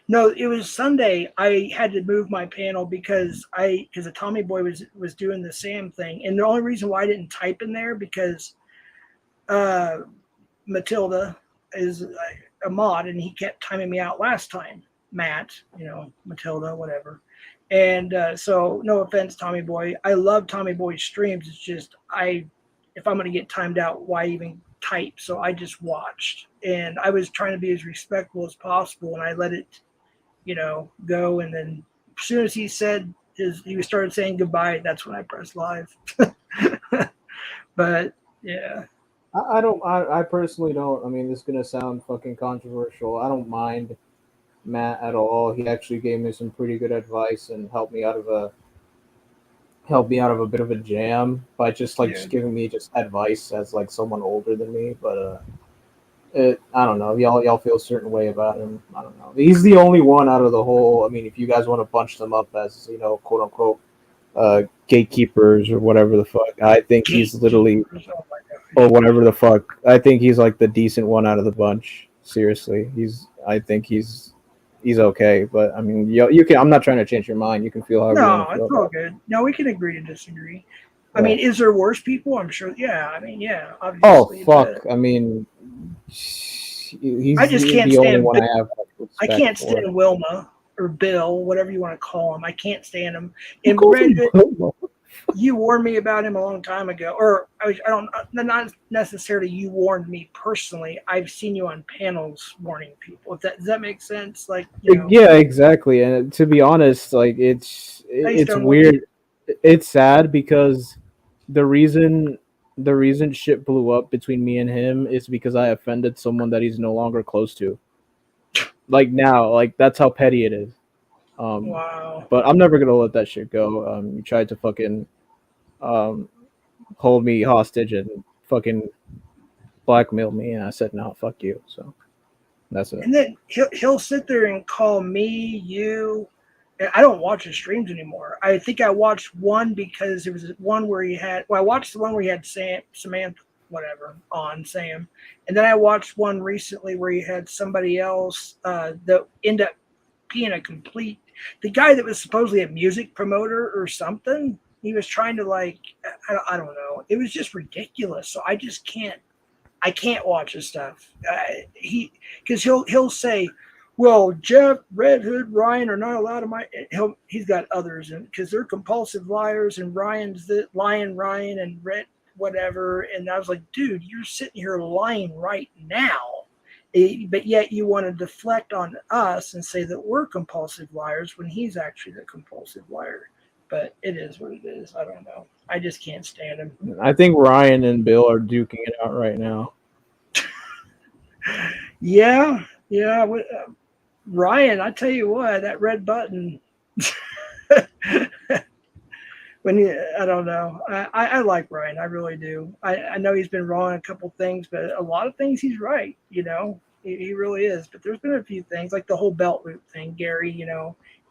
A: No, it was Sunday. I had to move my panel because the Tommy Boy was doing the Sam thing, and the only reason why I didn't type in there because Matilda is a mod, and he kept timing me out last time. Matt, Matilda, whatever. And so, no offense, Tommy Boy. I love Tommy Boy's streams. It's just if I'm going to get timed out, why even type? So I just watched, and I was trying to be as respectful as possible, and I let it, go. And then as soon as he said he started saying goodbye, that's when I pressed live. But yeah.
I: I personally don't. I mean, this is gonna sound fucking controversial. I don't mind Matt at all. He actually gave me some pretty good advice and helped me out of a bit of a jam by just giving me just advice as like someone older than me. But I don't know. Y'all feel a certain way about him. I don't know. He's the only one out of the whole. I mean, if you guys want to bunch them up as quote unquote gatekeepers or whatever the fuck, I think he's literally. Or whatever the fuck. I think he's like the decent one out of the bunch. Seriously, I think he's okay. But I mean, you can. I'm not trying to change your mind. You can feel however you
A: No,
I: want to feel.
A: it's all good. No, we can agree to disagree. Yeah. I mean, is there worse people? I'm sure. Yeah. I mean, yeah. Obviously.
I: Oh fuck! I mean,
A: I just can't
I: the only
A: stand.
I: one I have.
A: I can't stand Wilma or Bill, whatever you want to call him. I can't stand him. And you warned me about him a long time ago, or I don't. Not necessarily you warned me personally. I've seen you on panels warning people. Does that make sense? Like,
I: Yeah, exactly. And to be honest, like it's weird. It's sad because the reason shit blew up between me and him is because I offended someone that he's no longer close to. Like now, like that's how petty it is.
A: Wow.
I: But I'm never gonna let that shit go. You tried to fucking hold me hostage and fucking blackmail me, and I said no, fuck you. So that's it.
A: And then he'll sit there and call me, you. I don't watch his streams anymore. I think I watched one because there was one where he had. Well, I watched the one where he had Samantha, whatever, on Sam, and then I watched one recently where he had somebody else that ended up being a complete. The guy that was supposedly a music promoter or something. He was trying to I don't know. It was just ridiculous. So I just can't. I can't watch his stuff. Because he'll say, well, Jeff, Red Hood, Ryan are not allowed to he's got others because they're compulsive liars and Ryan's the lying Ryan and Red whatever. And I was like, dude, you're sitting here lying right now. But yet you want to deflect on us and say that we're compulsive liars when he's actually the compulsive liar. But it is what it is. I don't know. I just can't stand him.
I: I think Ryan and Bill are duking it out right now.
A: Yeah. Ryan, I tell you what, that red button. I don't know. I like Ryan. I really do. I know he's been wrong on a couple things, but a lot of things he's right. He really is. But there's been a few things like the whole belt loop thing. Gary,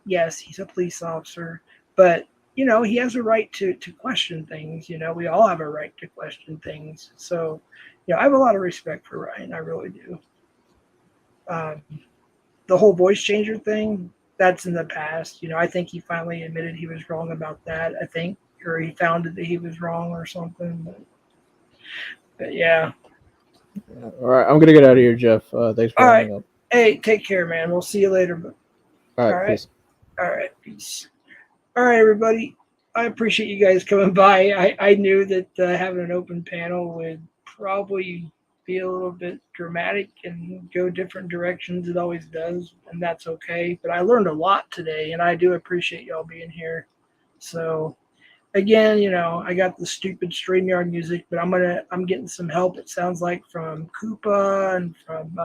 A: yes, he's a police officer, but he has a right to question things. We all have a right to question things. So, I have a lot of respect for Ryan. I really do. The whole voice changer thing, that's in the past. I think he finally admitted he was wrong about that. I think, or he found that he was wrong or something. But yeah.
I: All right, I'm gonna get out of here, Jeff. Thanks for
A: all right.
I: up.
A: Hey, take care, man. We'll see you later.
I: All right, peace.
A: All right, peace. All right, everybody. I appreciate you guys coming by. I knew that having an open panel would probably be a little bit dramatic and go different directions. It always does, and that's okay. But I learned a lot today, and I do appreciate y'all being here. So, again, I got the stupid StreamYard music, but I'm getting some help. It sounds like from Koopa and from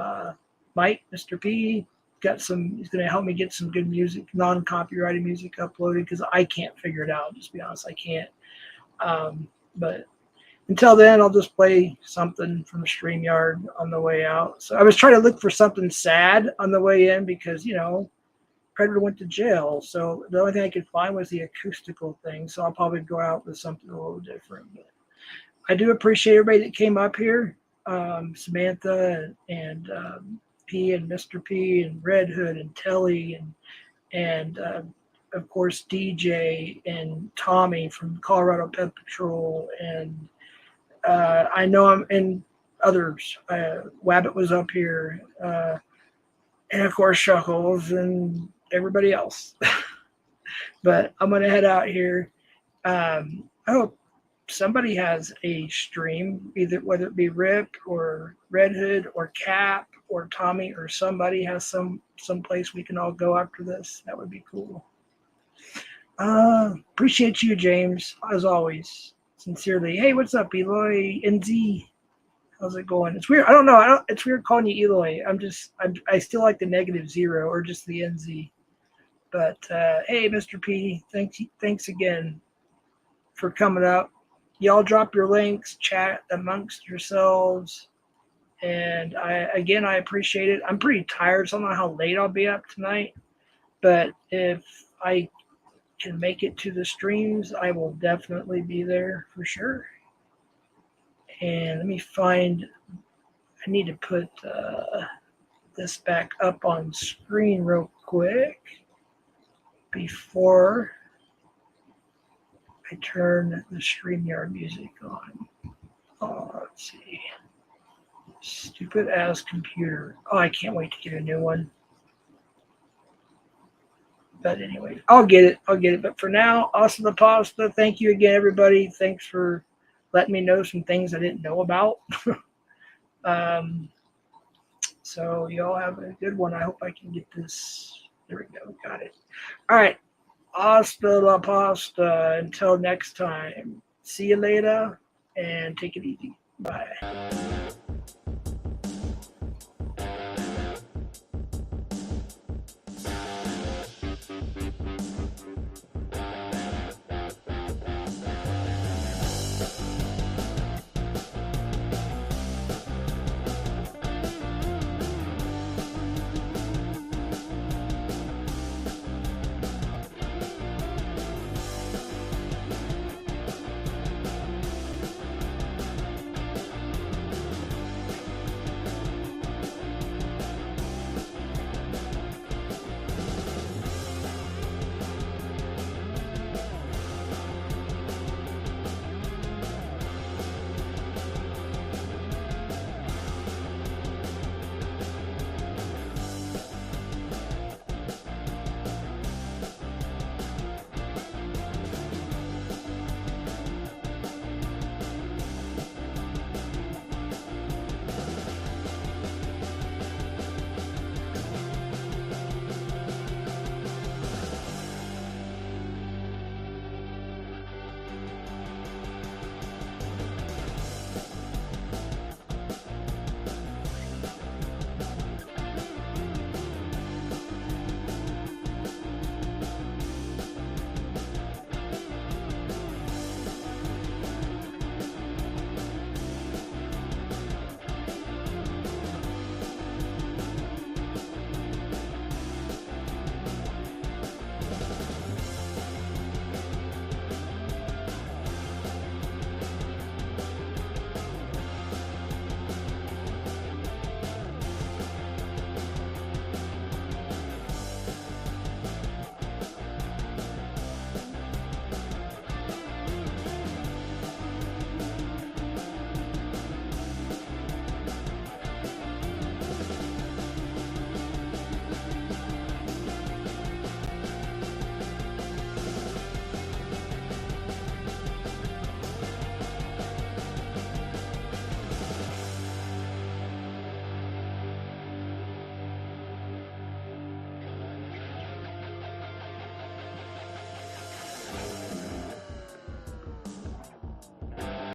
A: Mike, Mr. P. He's going to help me get some good music, non-copyrighted music uploaded because I can't figure it out. Just to be honest, I can't. But until then, I'll just play something from the StreamYard on the way out. So I was trying to look for something sad on the way in because, Predator went to jail. So the only thing I could find was the acoustical thing. So I'll probably go out with something a little different. But I do appreciate everybody that came up here. Samantha and P and Mr. P and Red Hood and Telly and of course DJ and Tommy from Colorado Pet Patrol and I know I'm in others. Wabbit was up here and of course Chuckles and everybody else. But I'm gonna head out here. I hope somebody has a stream, whether it be Rip or Red Hood or Cap or Tommy or somebody has some place we can all go after this. That would be cool. Appreciate you, James, as always. Sincerely. Hey, what's up, Eloy NZ? How's it going? It's weird. I don't know. It's weird calling you Eloy. I still like the -0 or just the NZ. But hey, Mr. P, thanks again for coming up. Y'all drop your links, chat amongst yourselves. And I appreciate it. I'm pretty tired, so I don't know how late I'll be up tonight. But if I can make it to the streams, I will definitely be there for sure. And let me find, I need to put this back up on screen real quick before I turn the StreamYard music on. Oh, let's see. Stupid ass computer. Oh, I can't wait to get a new one. But anyway, I'll get it. But for now, hasta la pasta. Thank you again, everybody. Thanks for letting me know some things I didn't know about. So y'all have a good one. I hope I can get this. There we go. Got it. All right. Hasta la pasta. Until next time. See you later and take it easy. Bye.